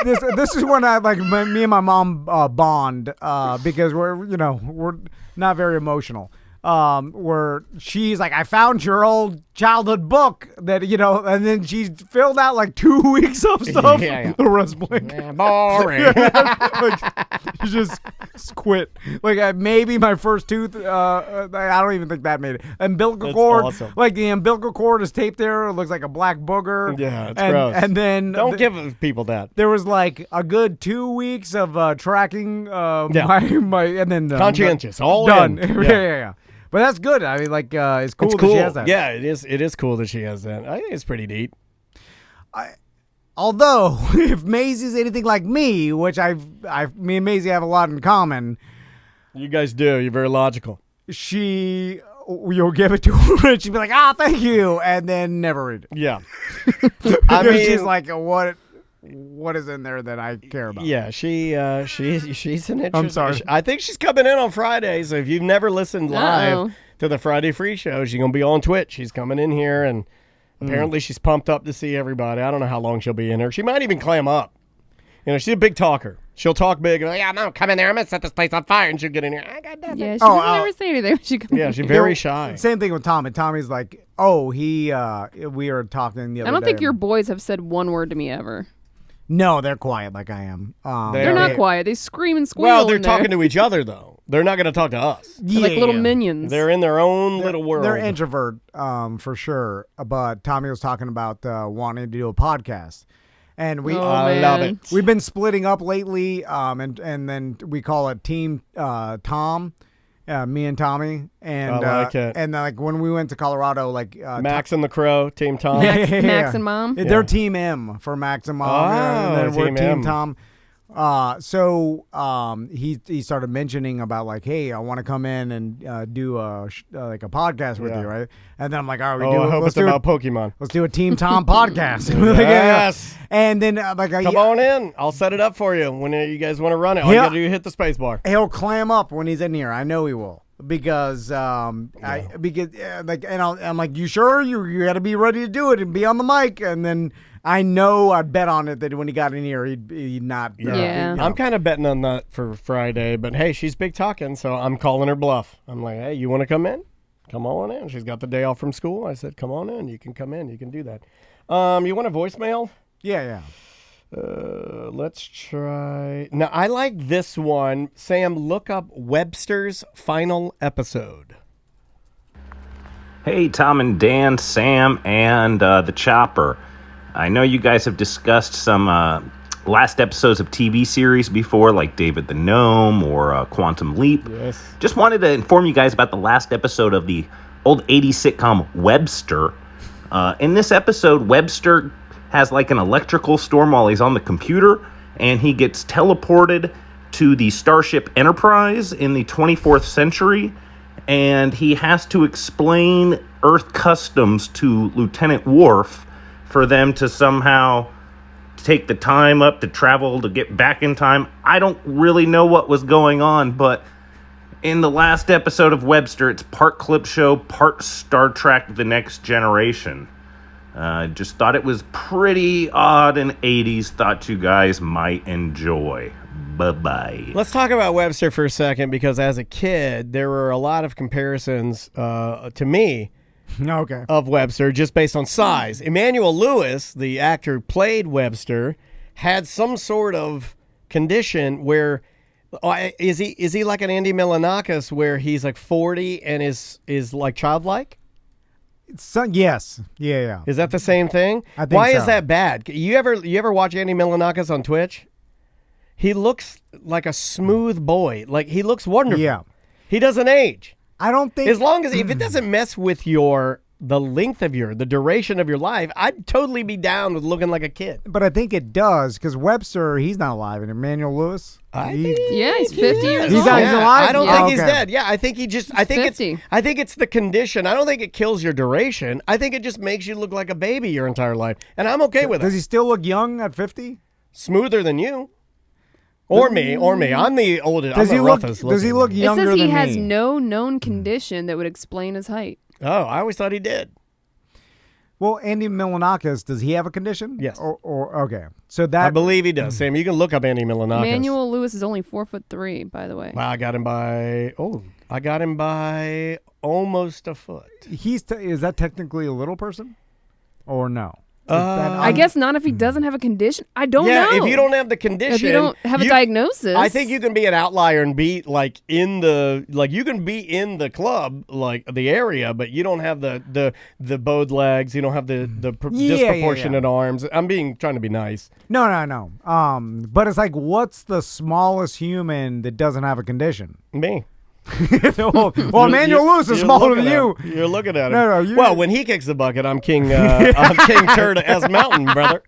this is when I like me and my mom bond because we're not very emotional. Where she's like, I found your old childhood book that, and then she filled out like 2 weeks of stuff. Yeah. The rest blank. Yeah, boring. She just quit. Like maybe my first tooth, I don't even think that made it. Umbilical cord. Awesome. Like the umbilical cord is taped there. It looks like a black booger. Yeah, it's gross. And then. Don't give people that. There was like a good 2 weeks of tracking my and then. Conscientious. All done. in. Yeah. But that's good. I mean, like, it's cool that she has that. Yeah, it is. It is cool that she has that. I think it's pretty neat. Although, if Maisie's anything like me, which me and Maisie have a lot in common. You guys do. You're very logical. You'll give it to her, and she'll be like, thank you, and then never read it. Yeah. I mean, she's like, what is in there that I care about? Yeah, she's an interesting. I'm sorry. I think she's coming in on Friday. So if you've never listened live to the Friday Free Show, she's gonna be on Twitch. She's coming in here, and apparently she's pumped up to see everybody. I don't know how long she'll be in here. She might even clam up. She's a big talker. She'll talk big. And I'm gonna come in there. I'm gonna set this place on fire, and she'll get in here. I got nothing. Yeah, she doesn't ever say anything when she comes. Yeah, she's very shy. Same thing with Tom. And Tommy's like, we were talking the other day. I don't think your boys have said one word to me ever. No, they're quiet like I am. They're not quiet. They scream and squeal. Well, they're talking to each other, though. They're not going to talk to us. They're like little minions. They're in their own little world. They're introvert, for sure. But Tommy was talking about wanting to do a podcast. And I love it. We've been splitting up lately, and then we call it Team Tom. Me and Tommy, and I like it. And like when we went to Colorado, like Max and the Crow, Team Tom. Max and Mom. They're Team M for Max and Mom. And then we're Team Tom. So he started mentioning about like, hey, I want to come in and do a podcast with you, right? And then I'm like, all right, I hope it's about Pokemon. Let's do a Team Tom podcast. Yes. And then come on in. I'll set it up for you when you guys want to run it. All you got to do is hit the space bar. He'll clam up when he's in here. I know he will. Because I'm like, you sure? You got to be ready to do it and be on the mic. And then I know I'd bet on it that when he got in here, he'd not. I'm kind of betting on that for Friday. But hey, she's big talking, so I'm calling her bluff. I'm like, hey, you want to come in? Come on in. She's got the day off from school. I said, come on in. You can come in. You can do that. You want a voicemail? Yeah. Let's try. Now, I like this one. Sam, look up Webster's final episode. Hey, Tom and Dan, Sam, and the Chopper. I know you guys have discussed some last episodes of TV series before, like David the Gnome or Quantum Leap. Yes. Just wanted to inform you guys about the last episode of the old 80s sitcom Webster. In this episode, Webster has like an electrical storm while he's on the computer, and he gets teleported to the Starship Enterprise in the 24th century, and he has to explain Earth customs to Lieutenant Worf for them to somehow take the time up to travel to get back in time. I don't really know what was going on, but in the last episode of Webster, it's part clip show, part Star Trek The Next Generation. Just thought it was pretty odd and 80s. Thought you guys might enjoy. Bye-bye. Let's talk about Webster for a second, because as a kid, there were a lot of comparisons to me of Webster just based on size. Emmanuel Lewis, the actor who played Webster, had some sort of condition where is he like an Andy Milonakis where he's like 40 and is like childlike? Yes. Yeah. Is that the same thing? I think Why so. is that bad? You ever watch Andy Milonakis on Twitch? He looks like a smooth boy. Like, he looks wonderful. Yeah. He doesn't age. I don't think... As long as... if it doesn't mess with the length of the duration of your life, I'd totally be down with looking like a kid. But I think it does, because Webster, he's not alive. And Emmanuel Lewis? He's 50 years He's old. alive? I don't think he's dead. Yeah, I think I think 50. I think it's the condition. I don't think it kills your duration. I think it just makes you look like a baby your entire life. And I'm okay with it. Does he still look young at 50? Smoother than you. Or me. I'm the oldest. Does I'm he the look? roughest Does he looking. look It younger says than he has me? no known condition that would explain his height. Oh, I always thought he did. Well, Andy Milonakis, does he have a condition? Yes. Or okay, so that I believe he does. Sam, you can look up Andy Milonakis. Emmanuel Lewis is only 4'3", by the way. Wow, I got him by almost a foot. Is that technically a little person, or no? I guess not if he doesn't have a condition. I don't know. Yeah, if you don't have the condition, if you don't have a diagnosis, I think you can be an outlier and be like you can be in the club, like the area, but you don't have the bowed legs. You don't have the disproportionate arms. I'm trying to be nice. No. But it's like, what's the smallest human that doesn't have a condition? Me. well, Emmanuel Lewis is smaller than you. You're looking at him. No, well, when he kicks the bucket, I'm king. I'm King Turd S Mountain, brother.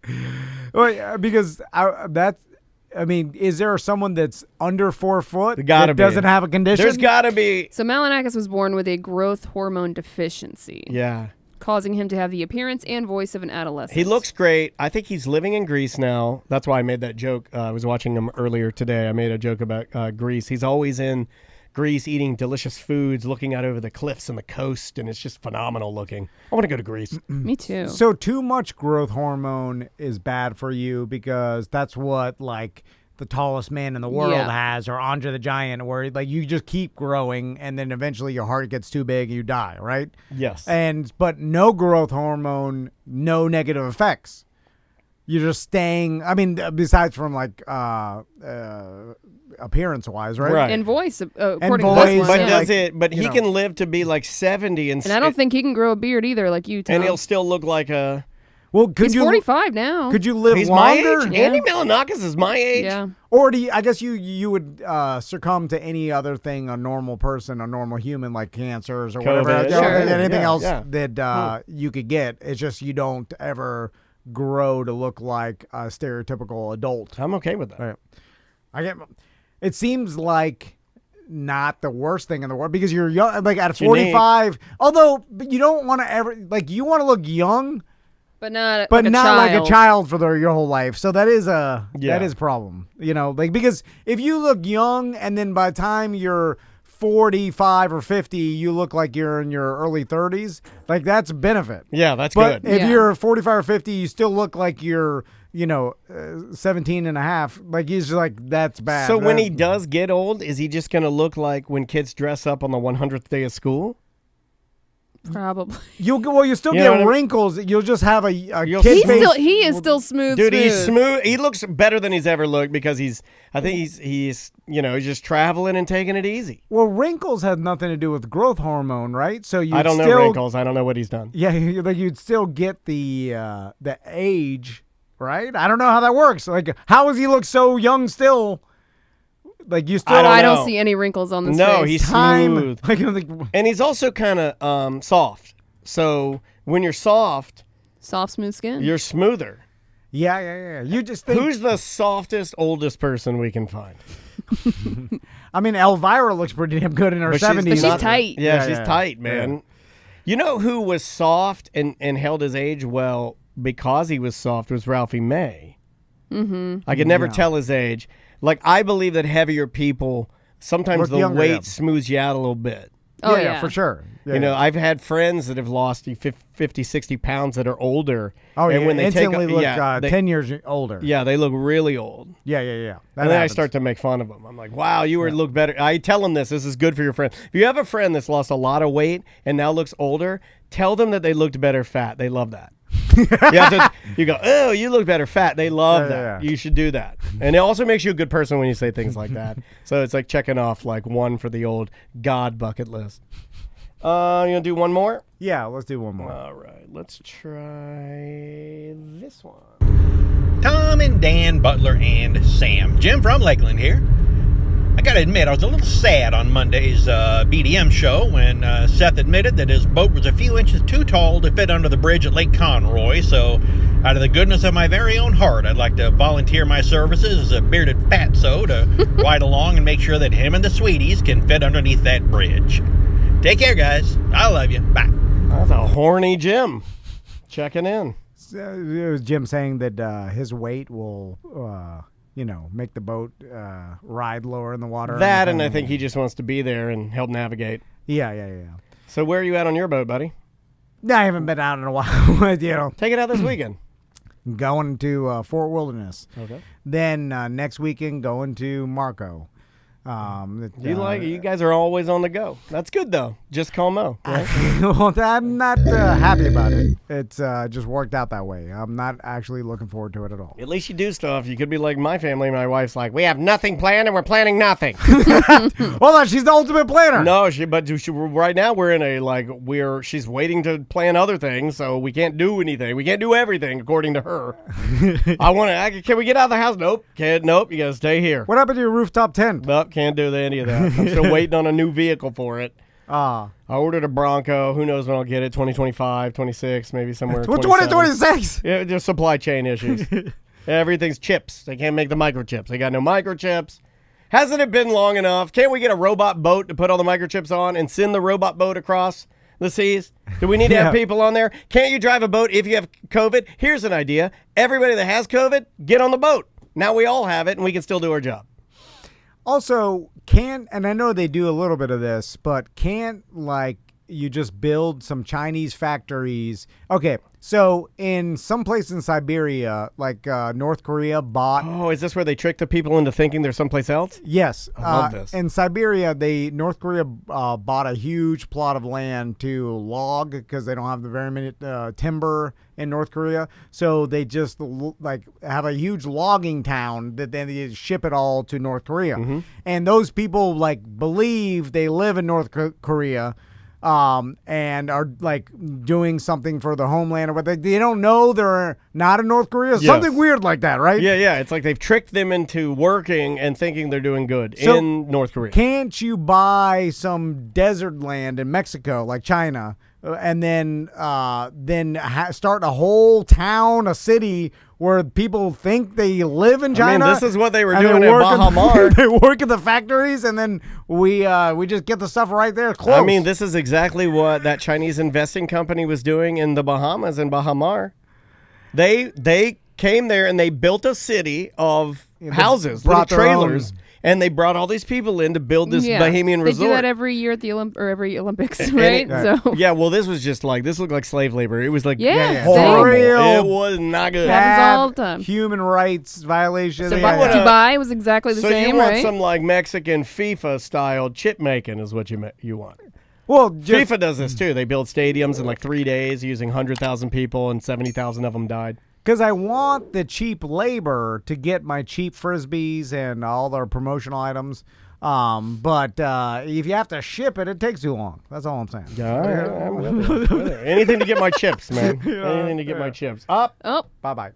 Well, because is there someone that's under 4 foot that doesn't have a condition? There's got to be. So Milonakis was born with a growth hormone deficiency. Yeah. Causing him to have the appearance and voice of an adolescent. He looks great. I think he's living in Greece now. That's why I made that joke. I was watching him earlier today. I made a joke about Greece. He's always in Greece eating delicious foods, looking out over the cliffs and the coast, and it's just phenomenal looking. I want to go to Greece. Me too. So too much growth hormone is bad for you, because that's what like the tallest man in the world has, or Andre the Giant, where like you just keep growing and then eventually your heart gets too big and you die, right? Yes. But no growth hormone, no negative effects. You're just staying. I mean, besides from like appearance-wise, right? Right. And voice, according voice, to this But one, does yeah. it? But he can live to be like 70, and I don't think he can grow a beard either, like you, Tom. and he'll still look like a. Well, He's 45 now. Could you live He's longer? my age. Andy Milonakis is my age. Yeah. Or do you, I guess you would succumb to any other thing a normal person, a normal human, like cancers or COVID. whatever, Sure. anything else Yeah. that you could get. It's just you don't ever grow to look like a stereotypical adult. I'm okay with that. Right. It seems like not the worst thing in the world, because you're young, like at 45. Although, but you don't want to ever, like, you want to look young, but not like a child. child for your whole life. So that is a problem, like, because if you look young and then by the time you're 45 or 50, you look like you're in your early 30s, like that's a benefit. Yeah, that's but good. If you're 45 or 50, you still look like you're 17 and a half. Like, he's just like, that's bad. So when he does get old, is he just going to look like when kids dress up on the 100th day of school? Probably. You still You know get what I mean? wrinkles. You'll just have a kid face. He is still smooth. Dude, he's smooth. He looks better than he's ever looked because he's he's just traveling and taking it easy. Well, wrinkles have nothing to do with growth hormone, right? So I don't know wrinkles. I don't know what he's done. Yeah, like you'd still get the age, right? I don't know how that works. Like, how does he look so young still? Like, you still. I don't see any wrinkles on this face. No, he's smooth. Like, and he's also kind of soft. So when you're soft, smooth skin, you're smoother. Yeah. You just think, who's the softest, oldest person we can find? I mean, Elvira looks pretty damn good in her 70s. But she's tight. Yeah, she's tight, man. You know who was soft and held his age well because he was soft was Ralphie May. Mm-hmm. I could never tell his age. Like, I believe that heavier people, sometimes the weight smooths you out a little bit. Oh, yeah, for sure. Yeah, you know, I've had friends that have lost 50, 60 pounds that are older. Oh, and yeah. when they Instantly take, look 10 years older. Yeah, they look really old. Yeah. And then I start to make fun of them. I'm like, wow, you look better. I tell them this is good for your friend. If you have a friend that's lost a lot of weight and now looks older, tell them that they looked better fat. They love that. You go, oh, you look better fat. They love that. You should do that. And it also makes you a good person when you say things like that. So it's like checking off like one for the old God bucket list. You gonna do one more? Yeah, let's do one more. All right, let's try this one. Tom and Dan Butler and Sam. Jim from Lakeland here. I gotta admit, I was a little sad on Monday's BDM show when Seth admitted that his boat was a few inches too tall to fit under the bridge at Lake Conroy. So, out of the goodness of my very own heart, I'd like to volunteer my services as a bearded fatso to ride along and make sure that him and the sweeties can fit underneath that bridge. Take care, guys. I love you. Bye. That's a horny Jim checking in. It was Jim saying that his weight will, make the boat ride lower in the water. That, and I think he just wants to be there and help navigate. Yeah. So where are you at on your boat, buddy? I haven't been out in a while. Take it out this weekend. Going to Fort Wilderness. Okay. Then next weekend going to Marco. You guys are always on the go. That's good though. Just call Mo. Right? Well, I'm not happy about it. It's just worked out that way. I'm not actually looking forward to it at all. At least you do stuff. You could be like my family. My wife's like, we have nothing planned and we're planning nothing. Hold on, she's the ultimate planner. No, but right now we're in a she's waiting to plan other things, so we can't do anything. We can't do everything according to her. Can we get out of the house? Nope. Nope. You gotta stay here. What happened to your rooftop tent? Nope. Can't do any of that. I'm still waiting on a new vehicle for it. I ordered a Bronco. Who knows when I'll get it? 2025, 26, maybe somewhere. 2026? Yeah, there's supply chain issues. Everything's chips. They can't make the microchips. They got no microchips. Hasn't it been long enough? Can't we get a robot boat to put all the microchips on and send the robot boat across the seas? Do we need to have people on there? Can't you drive a boat if you have COVID? Here's an idea. Everybody that has COVID, get on the boat. Now we all have it and we can still do our job. Also, and I know they do a little bit of this, but can't you just build some Chinese factories? Okay, so in some place in Siberia, North Korea bought... Oh, is this where they trick the people into thinking they're someplace else? Yes. I love this. In Siberia, North Korea bought a huge plot of land to log because they don't have the very many timber in North Korea. So they just have a huge logging town that then they ship it all to North Korea. Mm-hmm. And those people believe they live in North Korea. And are doing something for the homeland, or they don't know they're not in North Korea. Something weird like that, right? Yeah. It's like they've tricked them into working and thinking they're doing good in North Korea. Can't you buy some desert land in Mexico, like China, and then start a whole town, a city where people think they live in China? I mean, this is what they were doing in Baja Mar. They work at the factories, and then we just get the stuff right there close. I mean, this is exactly what that Chinese investing company was doing in the Bahamas, in Baja Mar. They came there and they built a city of houses, little trailers. And they brought all these people in to build this Bahamian resort. They do that every year at every Olympics, right? Well, this was just this looked like slave labor. It was horrible. It was not good. Happens all the time. Human rights violations. So Dubai was exactly the same, So you want right? some Mexican FIFA style chip making is what you want. Well, FIFA does this too. They build stadiums in 3 days using 100,000 people, and 70,000 of them died. Because I want the cheap labor to get my cheap Frisbees and all their promotional items. But if you have to ship it, it takes too long. That's all I'm saying. I'm with it. Anything to get my chips, man. Anything to get my chips. Up. Oh. Bye-bye.